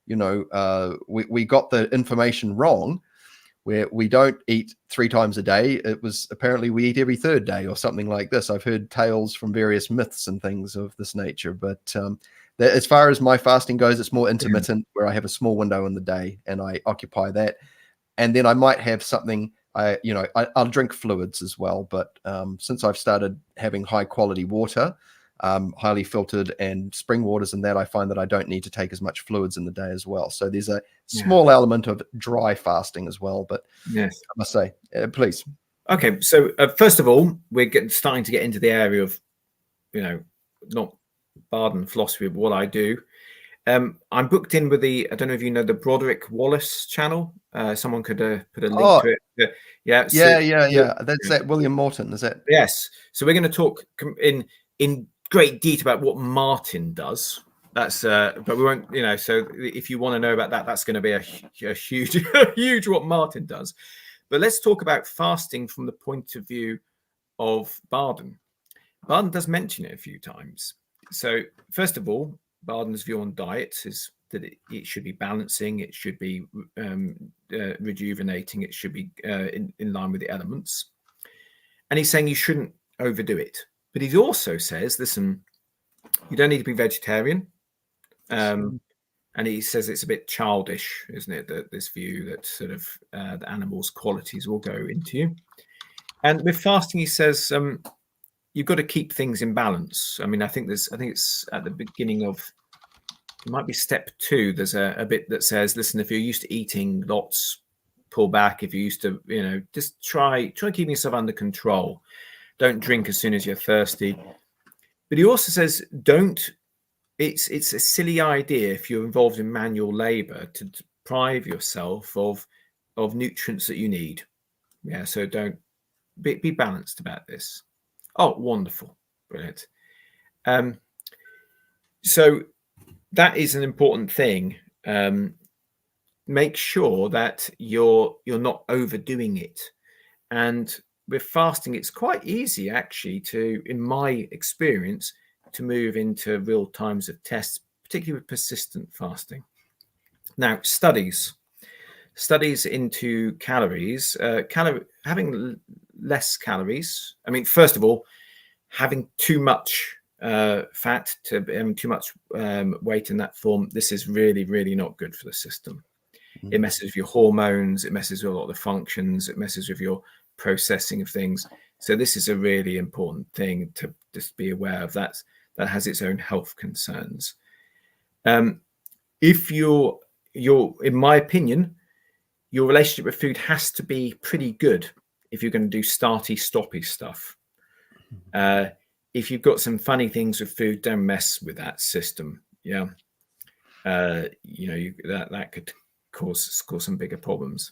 we got the information wrong, where we don't eat 3 times a day. It was apparently we eat every 3rd day or something like this. I've heard tales from various myths and things of this nature. But as far as my fasting goes, it's more intermittent, where I have a small window in the day and I occupy that. And then I might have something, I'll drink fluids as well. But since I've started having high quality water, highly filtered and spring waters, and that, I find that I don't need to take as much fluids in the day as well. So there's a small element of dry fasting as well. But yes, I must say, please. Okay, so first of all, we're starting to get into the area of, not Bardon philosophy, but what I do. I'm booked in with I don't know if you know the Broderick Wallace channel. Someone could put a link to it. Yeah. That's that William Morton, is that? Yes. So we're going to talk in great detail about what Martin does. That's but we won't, so if you want to know about that, that's going to be a huge what Martin does. But let's talk about fasting from the point of view of Bardon. Bardon does mention it a few times. So first of all, Bardon's view on diet is that it should be balancing, it should be rejuvenating, it should be in line with the elements. And he's saying you shouldn't overdo it. But he also says, listen, you don't need to be vegetarian. And he says it's a bit childish, isn't it? That this view that sort of the animal's qualities will go into you. And with fasting, he says you've got to keep things in balance. I mean, I think it's at the beginning of, it might be step 2. There's a bit that says, listen, if you're used to eating lots, pull back. If you're used to, just try keeping yourself under control. Don't drink as soon as you're thirsty. But he also says, it's a silly idea if you're involved in manual labor to deprive yourself of nutrients that you need. Yeah, so don't be balanced about this. Oh, wonderful. Brilliant. So that is an important thing. Make sure that you're not overdoing it. And with fasting, it's quite easy, actually, to, in my experience, to move into real times of tests, particularly with persistent fasting. Now, studies into calories, having less calories. I mean, first of all, having too much fat, too much weight in that form, this is really, really not good for the system. It messes with your hormones, it messes with a lot of the functions, it messes with your processing of things. So this is a really important thing to just be aware of. That has its own health concerns. If you're, in my opinion, your relationship with food has to be pretty good if you're going to do starty, stoppy stuff. If you've got some funny things with food, don't mess with that system. Yeah, that could cause some bigger problems.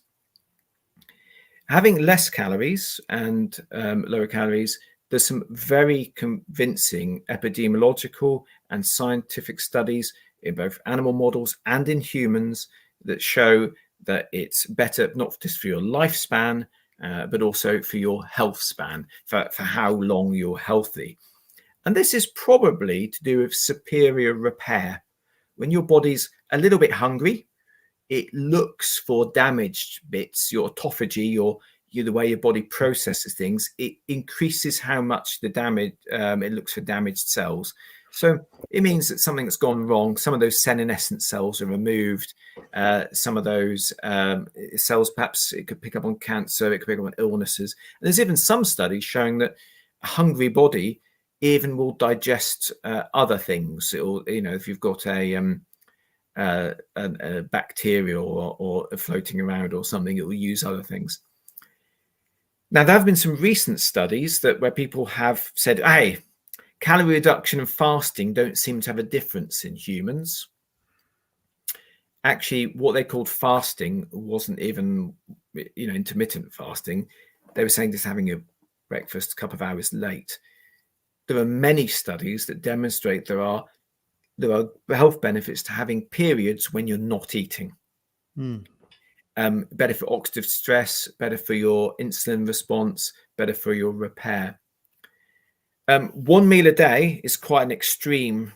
Having less calories and lower calories, there's some very convincing epidemiological and scientific studies in both animal models and in humans that show that it's better not just for your lifespan, but also for your health span, for how long you're healthy. And this is probably to do with superior repair. When your body's a little bit hungry, it looks for damaged bits, your autophagy, the way your body processes things. It increases how much the damage, it looks for damaged cells. So it means that something that's gone wrong, some of those senescent cells are removed. Some of those cells, perhaps it could pick up on cancer, it could pick up on illnesses. And there's even some studies showing that a hungry body even will digest other things. If you've got a bacteria or floating around or something, it will use other things. Now, there have been some recent studies where people have said, hey, calorie reduction and fasting don't seem to have a difference in humans. Actually, what they called fasting wasn't even, intermittent fasting. They were saying just having your breakfast a couple of hours late. There are many studies that demonstrate there are health benefits to having periods when you're not eating. Better for oxidative stress, better for your insulin response, better for your repair. 1 meal a day is quite an extreme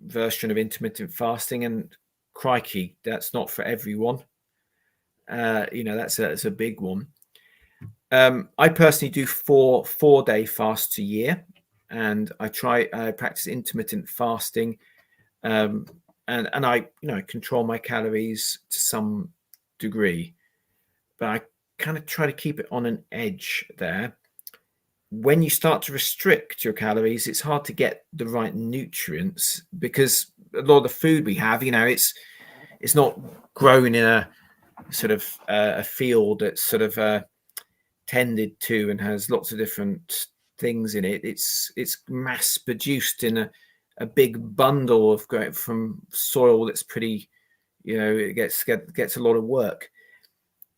version of intermittent fasting, and crikey, that's not for everyone. That's a big one. I personally do four 4-day fasts a year, and I practice intermittent fasting, and I control my calories to some degree, but I kind of try to keep it on an edge there. When you start to restrict your calories, it's hard to get the right nutrients, because a lot of the food we have, it's not grown in a sort of a field that's sort of tended to and has lots of different things in it. It's mass produced in a big bundle of from soil that's pretty, it gets a lot of work.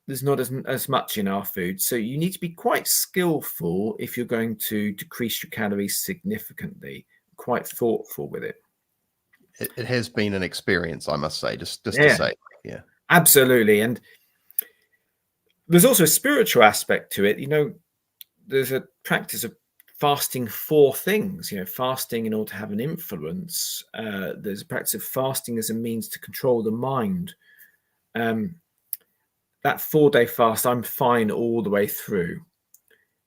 There's not as much in our food, so you need to be quite skillful if you're going to decrease your calories significantly. Quite thoughtful with it. It has been an experience, I must say. Just to say, yeah, absolutely. And there's also a spiritual aspect to it. There's a practice of fasting for things. Fasting in order to have an influence. There's a practice of fasting as a means to control the mind. That 4-day fast, I'm fine all the way through.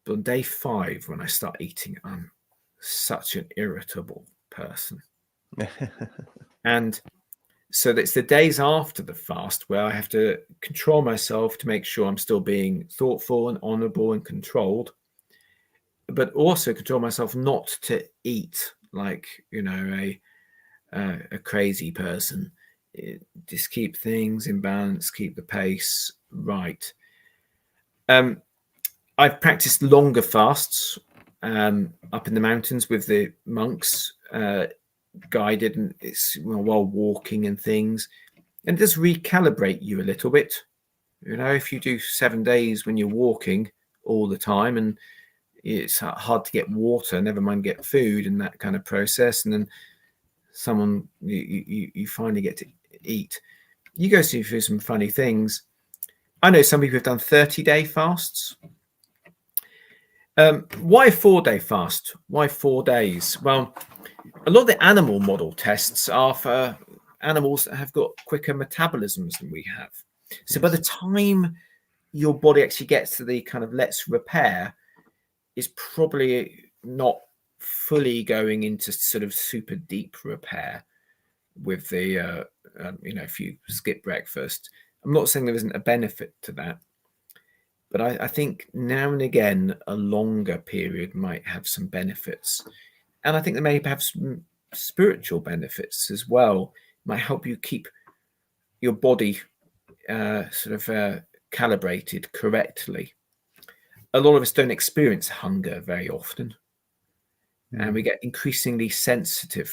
But on day 5, when I start eating, I'm such an irritable person. And so it's the days after the fast where I have to control myself to make sure I'm still being thoughtful and honorable and controlled, but also control myself not to eat like, a crazy person. Just keep things in balance, keep the pace right. I've practiced longer fasts up in the mountains with the monks, guided, and it's while walking and things, and it does recalibrate you a little bit. If you do 7 days when you're walking all the time, and it's hard to get water, never mind get food and that kind of process, and then you finally get to eat, you go through some funny things. I know some people have done 30-day fasts. Why a 4-day fast? Why 4 days? Well, a lot of the animal model tests are for animals that have got quicker metabolisms than we have. So by the time your body actually gets to the kind of let's repair, is probably not fully going into sort of super deep repair with the if you skip breakfast. I'm not saying there isn't a benefit to that, but I think now and again a longer period might have some benefits, and I think there may have some spiritual benefits as well. It might help you keep your body calibrated correctly. A lot of us don't experience hunger very often, and we get increasingly sensitive.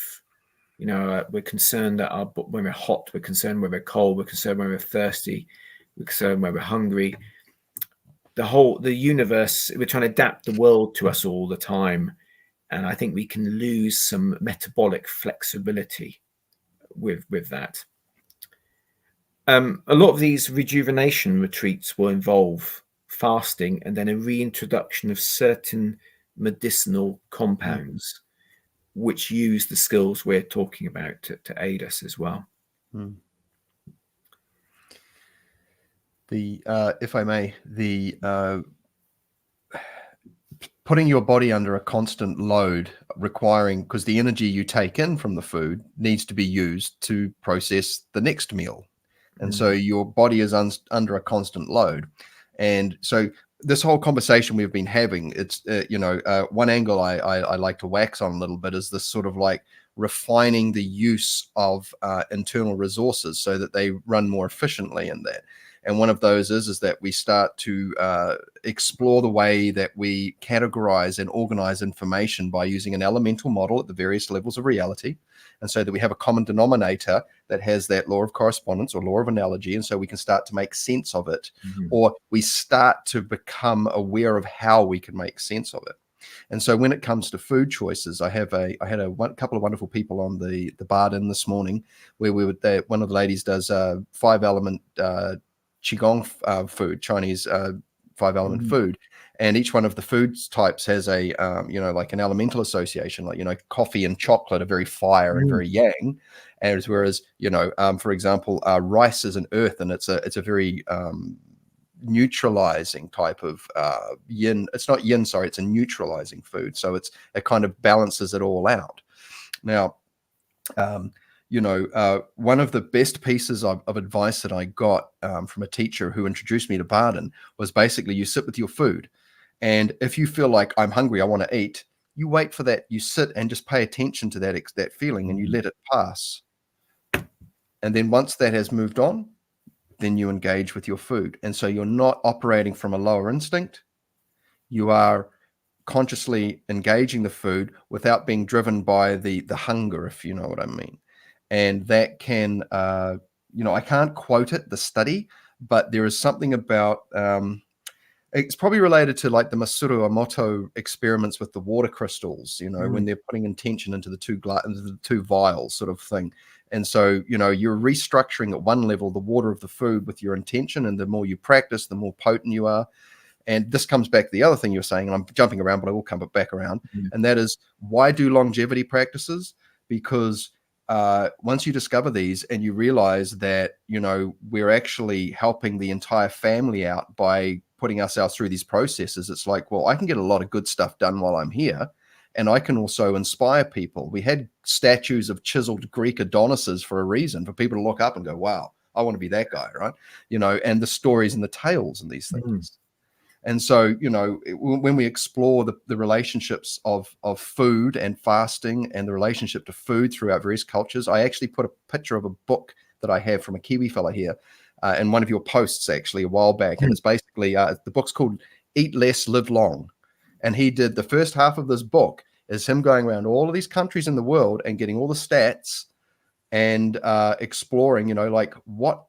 We're concerned that when we're hot, we're concerned when we're cold, we're concerned when we're thirsty, we're concerned when we're hungry. The universe, we're trying to adapt the world to us all the time, and I think we can lose some metabolic flexibility with that. A lot of these rejuvenation retreats will involve fasting and then a reintroduction of certain medicinal compounds which use the skills we're talking about to aid us as well. If I may, putting your body under a constant load requiring, because the energy you take in from the food needs to be used to process the next meal. And so your body is under a constant load. And so this whole conversation we've been having, it's, one angle I like to wax on a little bit is this sort of like refining the use of internal resources so that they run more efficiently in that. And one of those is that we start to explore the way that we categorize and organize information by using an elemental model at the various levels of reality. And so that we have a common denominator that has that law of correspondence or law of analogy. And so we can start to make sense of it, or we start to become aware of how we can make sense of it. And so when it comes to food choices, I had a couple of wonderful people on the Bardon this morning, where one of the ladies does 5-element Qigong food, Chinese 5-element food. And each one of the food types has a, like an elemental association, like, coffee and chocolate are very fire and very yang. And whereas, for example, rice is an earth, and it's a very neutralizing type of yin. It's not yin, sorry, it's a neutralizing food. So it kind of balances it all out. Now, one of the best pieces of advice that I got from a teacher who introduced me to Bardon was basically, you sit with your food. And if you feel like I'm hungry, I want to eat, you wait for that. You sit and just pay attention to that feeling, and you let it pass. And then once that has moved on, then you engage with your food. And so you're not operating from a lower instinct. You are consciously engaging the food without being driven by the hunger, if you know what I mean. And that can, I can't quote it, the study, but there is something about, it's probably related to like the Masaru Emoto experiments with the water crystals, when they're putting intention into the two vials sort of thing. And so, you're restructuring at one level the water of the food with your intention, and the more you practice, the more potent you are. And this comes back to the other thing you're saying, and I'm jumping around, but I will come back around. And that is, why do longevity practices? Because once you discover these and you realize that, we're actually helping the entire family out by putting ourselves through these processes, it's like, well, I can get a lot of good stuff done while I'm here. And I can also inspire people. We had statues of chiseled Greek Adonises for a reason, for people to look up and go, wow, I want to be that guy, right? And the stories and the tales and these things. And so, when we explore the relationships of food and fasting and the relationship to food throughout various cultures, I actually put a picture of a book that I have from a Kiwi fella here in one of your posts actually a while back. And it's basically, the book's called Eat Less, Live Long. And he did the first half of this book is him going around all of these countries in the world and getting all the stats and exploring, like what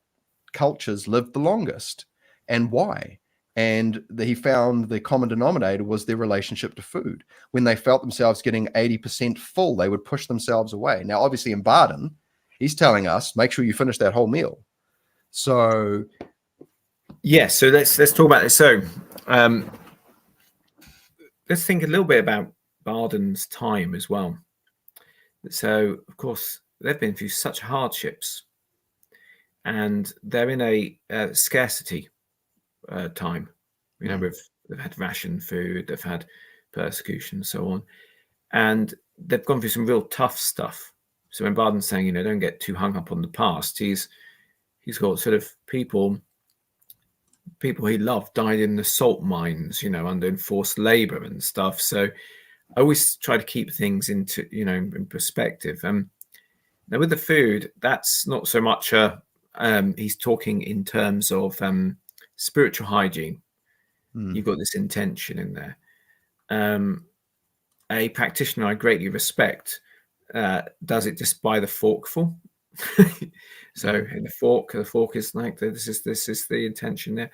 cultures lived the longest and why. And he found the common denominator was their relationship to food. When they felt themselves getting 80% full, they would push themselves away. Now, obviously in Bardon, he's telling us, make sure you finish that whole meal. So, yes. So let's talk about this. So let's think a little bit about Bardon's time as well. So, of course, they've been through such hardships, and they're in a scarcity time. You know, they've had ration food, they've had persecution, and so on, and they've gone through some real tough stuff. So when Bardon's saying, you know, don't get too hung up on the past, he's got sort of people he loved died in the salt mines, you know, under enforced labor and stuff. So I always try to keep things into, you know, in perspective. Now with the food, that's not so much he's talking in terms of spiritual hygiene. You've got this intention in there. A practitioner I greatly respect does it just by the forkful. So in the fork is like this is the intention there.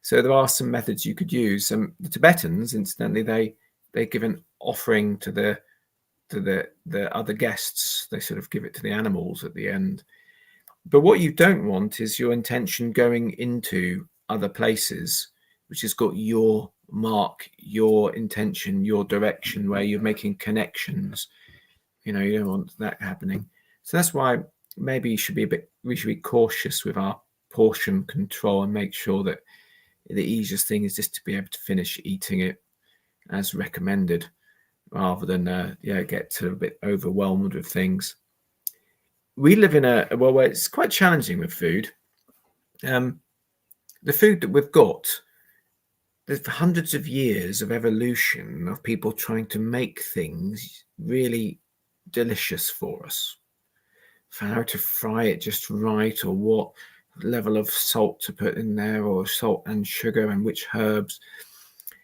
So there are some methods you could use. The Tibetans, incidentally, they give an offering to the other guests. They sort of give it to the animals at the end. But what you don't want is your intention going into other places, which has got your mark, your intention, your direction, where you're making connections. You know, you don't want that happening. So that's why maybe we should be cautious with our portion control and make sure that the easiest thing is just to be able to finish eating it as recommended, rather than get to a bit overwhelmed with things. We live in a world where it's quite challenging with food. The food that we've got, there's hundreds of years of evolution of people trying to make things really delicious for us, for how to fry it just right, or what level of salt to put in there, or salt and sugar, and which herbs.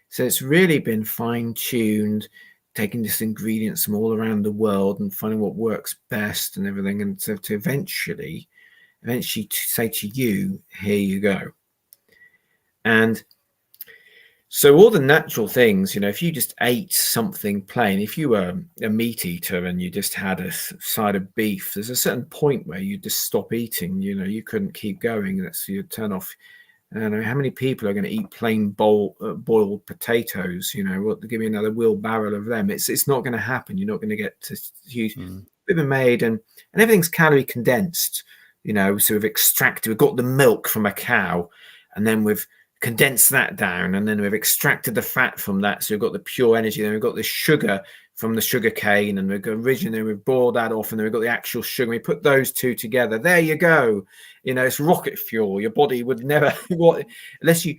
So it's really been fine-tuned, taking these ingredients from all around the world and finding what works best and everything, and so to eventually to say to you, here you go. And so all the natural things, you know, if you just ate something plain, if you were a meat eater and you just had a side of beef, there's a certain point where you just stop eating. You know, you couldn't keep going. So you'd turn off. I don't know how many people are going to eat plain boiled potatoes. You know, give me another wheelbarrow of them. It's not going to happen. You're not going to get to use. They've been made, and everything's calorie condensed. You know, so we've got the milk from a cow, and then we've condensed that down, and then we've extracted the fat from that, so we've got the pure energy. Then we've got the sugar from the sugar cane, and we've boiled that off, and then we've got the actual sugar. We put those two together. There you go. You know, it's rocket fuel. Your body would never, unless you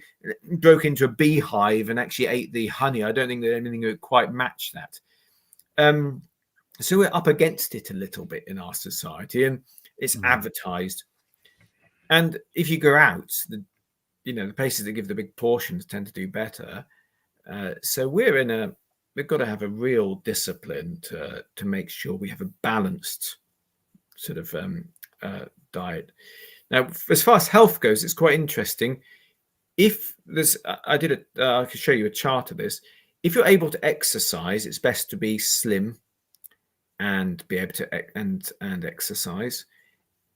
broke into a beehive and actually ate the honey. I don't think that anything would quite match that. So we're up against it a little bit in our society, and it's advertised. And if you go out, the places that give the big portions tend to do better. So we've got to have a real discipline to make sure we have a balanced sort of diet. Now, as far as health goes, it's quite interesting. If there's, I could show you a chart of this. If you're able to exercise, it's best to be slim and be able to and exercise.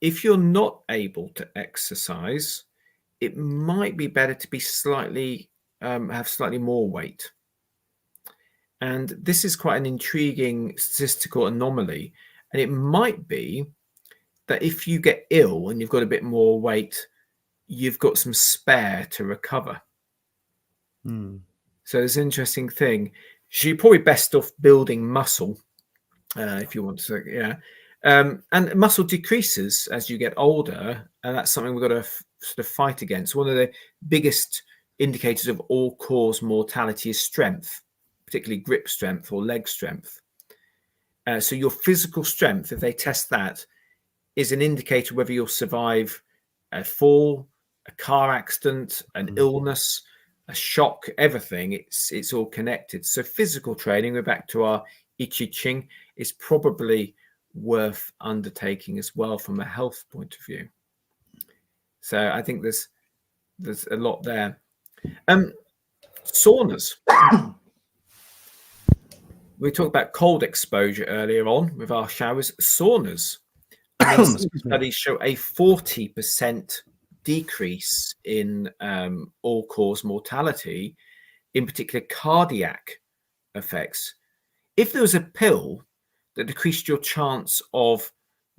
If you're not able to exercise, it might be better to be have slightly more weight. And this is quite an intriguing statistical anomaly. And it might be that if you get ill and you've got a bit more weight, you've got some spare to recover. So it's an interesting thing. So you're probably best off building muscle if you want to, and muscle decreases as you get older, and that's something we've got to sort of fight against. One of the biggest indicators of all-cause mortality is strength, particularly grip strength or leg strength. So your physical strength, if they test that, is an indicator whether you'll survive a fall, a car accident, an illness, a shock, everything. It's all connected. So physical training, we're back to our I Ching, is probably worth undertaking as well from a health point of view. So I think there's a lot there. Saunas. We talked about cold exposure earlier on with our showers. Saunas. Studies show a 40% decrease in all-cause mortality, in particular cardiac effects. If there was a pill that decreased your chance of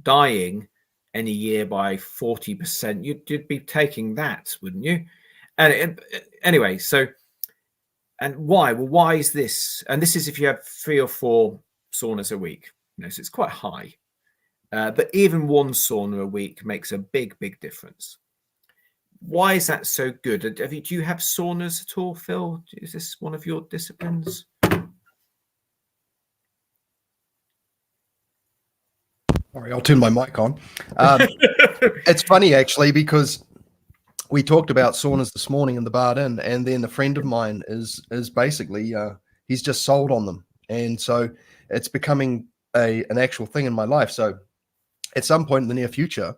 dying any year by 40%, you'd be taking that, wouldn't you? And anyway, so, and why? Well, why is this? And this is if you have 3 or 4 saunas a week. So it's quite high. But even 1 sauna a week makes a big, big difference. Why is that so good? Do you have saunas at all, Phil? Is this one of your disciplines? Sorry, I'll turn my mic on. It's funny, actually, because we talked about saunas this morning in the Bardon, and then a friend of mine is basically he's just sold on them, and so it's becoming an actual thing in my life. So at some point in the near future,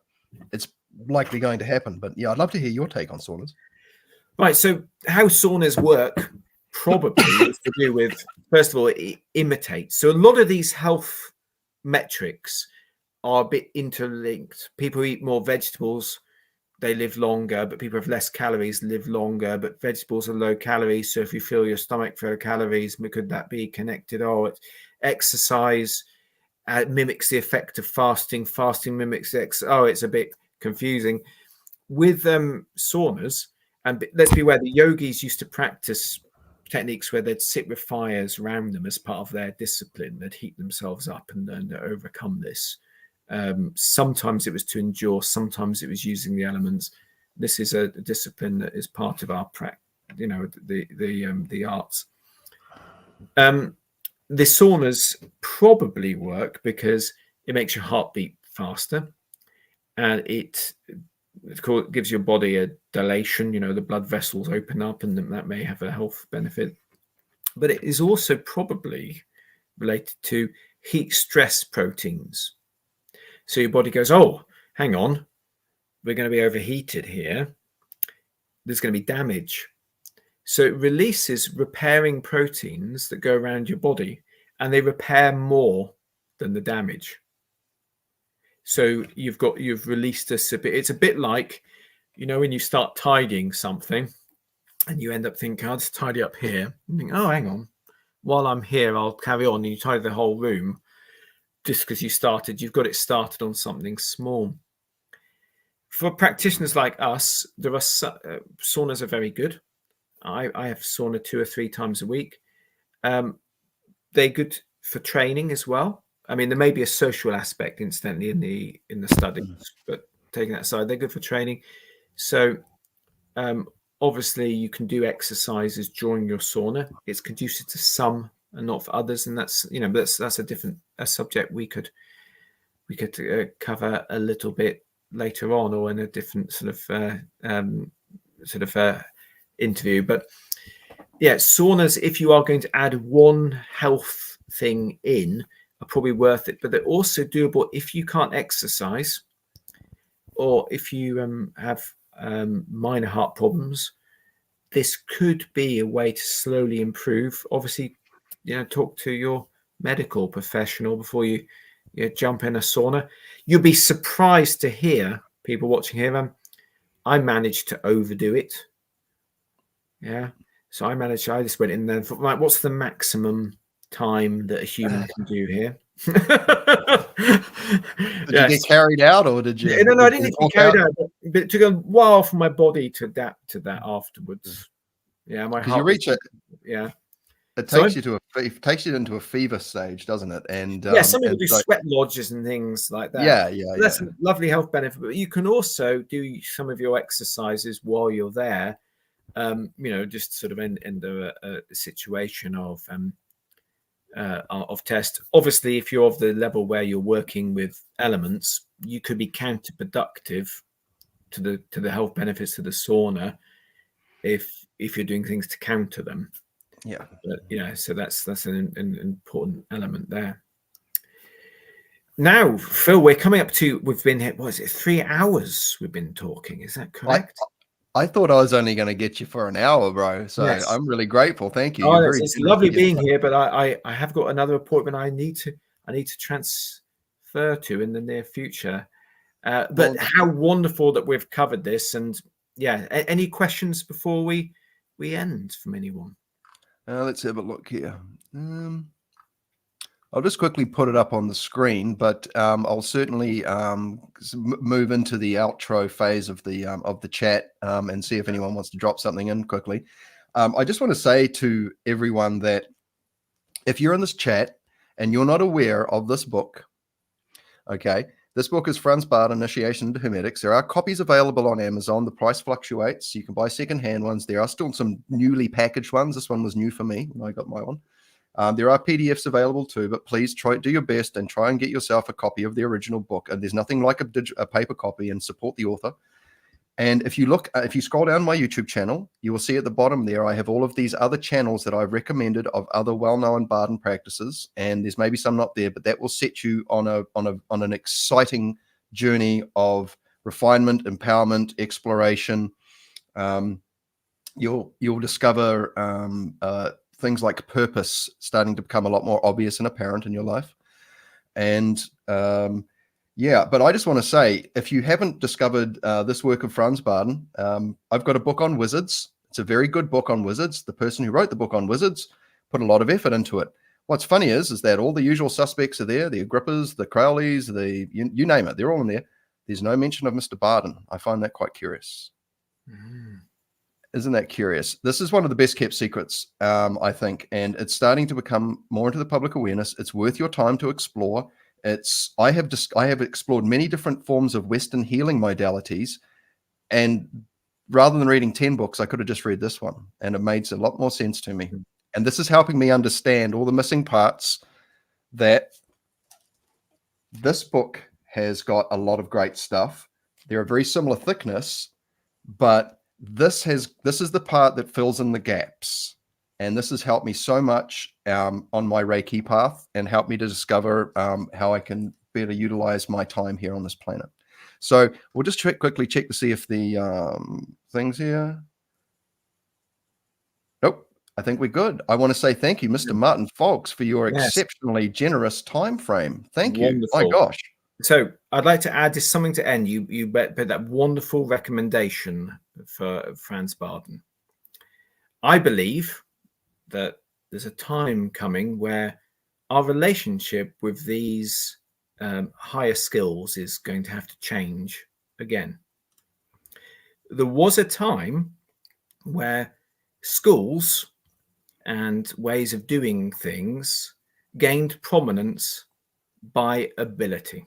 it's likely going to happen. But yeah, I'd love to hear your take on saunas. Right. So how saunas work probably is to do with, first of all, it imitates. So a lot of these health metrics are a bit interlinked. People eat more vegetables, they live longer, but people have less calories, live longer, but vegetables are low calories. So if you fill your stomach full of calories, could that be connected? It's exercise mimics the effect of fasting. Fasting mimics it's a bit confusing. With saunas, and let's be aware, the yogis used to practice techniques where they'd sit with fires around them as part of their discipline. They'd heat themselves up and overcome this. Sometimes it was to endure, sometimes it was using the elements. This is a discipline that is part of our practice, the arts. The saunas probably work because it makes your heart beat faster, and it gives your body a dilation. The blood vessels open up, and that may have a health benefit. But it is also probably related to heat stress proteins. So your body goes, oh, hang on, we're going to be overheated here. There's going to be damage. So it releases repairing proteins that go around your body, and they repair more than the damage. So you've released it's a bit like, when you start tidying something and you end up thinking, I'll just tidy up here. And think, oh, hang on, while I'm here, I'll carry on. And you tidy the whole room just because you've got it started on something small. For practitioners like us, there are saunas are very good. I have sauna 2 or 3 times a week. They're good for training as well. I mean, there may be a social aspect, incidentally, in the studies, but taking that aside, they're good for training. So obviously, you can do exercises during your sauna. It's conducive to some and not for others, and that's that's a different subject we could cover a little bit later on, or in a different sort of interview. But yeah, saunas, if you are going to add one health thing in, are probably worth it. But they're also doable if you can't exercise, or if you have minor heart problems. This could be a way to slowly improve. Obviously, talk to your medical professional before you jump in a sauna. You'll be surprised to hear, people watching here, I managed to overdo it. Yeah. So I just went in there and thought, right, what's the maximum time that a human can do here? Did you get carried out, or did you? No, I didn't get carried out. But it took a while for my body to adapt to that afterwards. Yeah, my heart. You reach it. Yeah. It takes you into a fever stage, doesn't it? And some people do sweat lodges and things like that. Yeah. That's a lovely health benefit. But you can also do some of your exercises while you're there. Just sort of end a situation of test. Obviously, if you're of the level where you're working with elements, you could be counterproductive to the health benefits of the sauna if you're doing things to counter them. Yeah. But, so that's an important element there. Now, Phil, we're coming up to, we've been here, 3 hours we've been talking, is that correct? I thought I was only going to get you for an hour, bro. So yes. I'm really grateful. Thank you. It's lovely being here, but I have got another appointment I need to transfer to in the near future. But how wonderful that we've covered this. And yeah, any questions before we end from anyone? Let's have a look here. I'll just quickly put it up on the screen, but I'll certainly move into the outro phase of the chat and see if anyone wants to drop something in quickly. I just want to say to everyone that if you're in this chat and you're not aware of this book, okay, this book is Franz Bardon, Initiation into Hermetics. There are copies available on Amazon. The price fluctuates. You can buy secondhand ones. There are still some newly packaged ones. This one was new for me when I got my one. There are PDFs available too, but please do your best and try and get yourself a copy of the original book. And there's nothing like a paper copy, and support the author. And if you scroll down my YouTube channel, you will see at the bottom there, I have all of these other channels that I've recommended of other well-known Bardon practices. And there's maybe some not there, but that will set you on an exciting journey of refinement, empowerment, exploration. You'll discover things like purpose starting to become a lot more obvious and apparent in your life. And yeah, but I just want to say, if you haven't discovered this work of Franz Bardon, I've got a book on wizards. It's a very good book on wizards. The person who wrote the book on wizards put a lot of effort into it. What's funny is that all the usual suspects are there, the Agrippas, the Crowleys, you name it, they're all in there. There's no mention of Mr. Bardon. I find that quite curious. Isn't that curious? This is one of the best kept secrets, I think, and it's starting to become more into the public awareness. It's worth your time to explore. I have explored many different forms of Western healing modalities, and rather than reading 10 books, I could have just read this one, and it made a lot more sense to me. And this is helping me understand all the missing parts. That this book has got a lot of great stuff. They're a very similar thickness, but this is the part that fills in the gaps. And this has helped me so much on my Reiki path, and helped me to discover how I can better utilize my time here on this planet. So we'll just quickly check to see if the things here. Nope, I think we're good. I want to say thank you, Mr. Martin Faulks, for your exceptionally generous time frame. Thank you. My gosh. So I'd like to add just something to end. You bet that wonderful recommendation for Franz Bardon. I believe that there's a time coming where our relationship with these higher skills is going to have to change again. There was a time where schools and ways of doing things gained prominence by ability.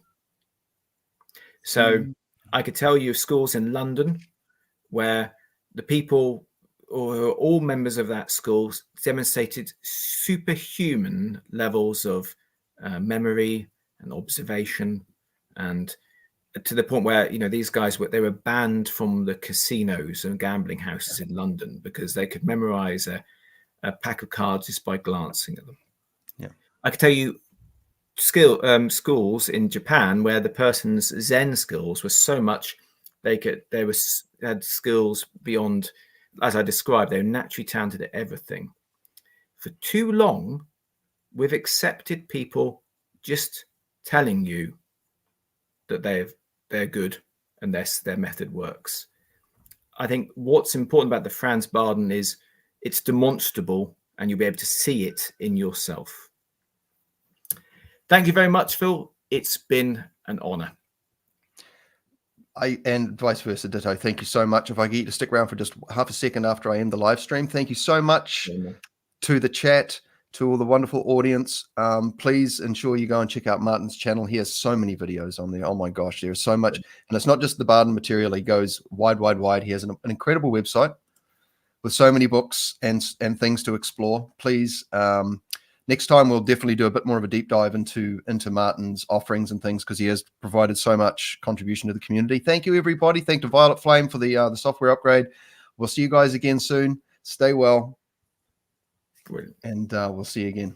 So I could tell you schools in London where the people or all members of that school demonstrated superhuman levels of memory and observation, and to the point where, you know, these guys they were banned from the casinos and gambling houses in London because they could memorize a pack of cards just by glancing at them. Yeah, I could tell you schools in Japan where the person's Zen skills were so much had skills beyond, as I described, they were naturally talented at everything. For too long, we've accepted people just telling you that they're good and their method works. I think what's important about the Franz Bardon is it's demonstrable, and you'll be able to see it in yourself. Thank you very much, Phil. It's been an honor. And vice versa, ditto. Thank you so much. If I get you to stick around for just half a second after I end the live stream, thank you so much to the chat, to all the wonderful audience. Please ensure you go and check out Martin's channel. He has so many videos on there. Oh my gosh, there's so much. And it's not just the Bardon material. He goes wide. He has an incredible website with so many books and things to explore. Please, next time we'll definitely do a bit more of a deep dive into Martin's offerings and things, because he has provided so much contribution to the community. Thank you, everybody. Thank you to Violet Flame for the software upgrade. We'll see you guys again soon. Stay well. Brilliant. And we'll see you again.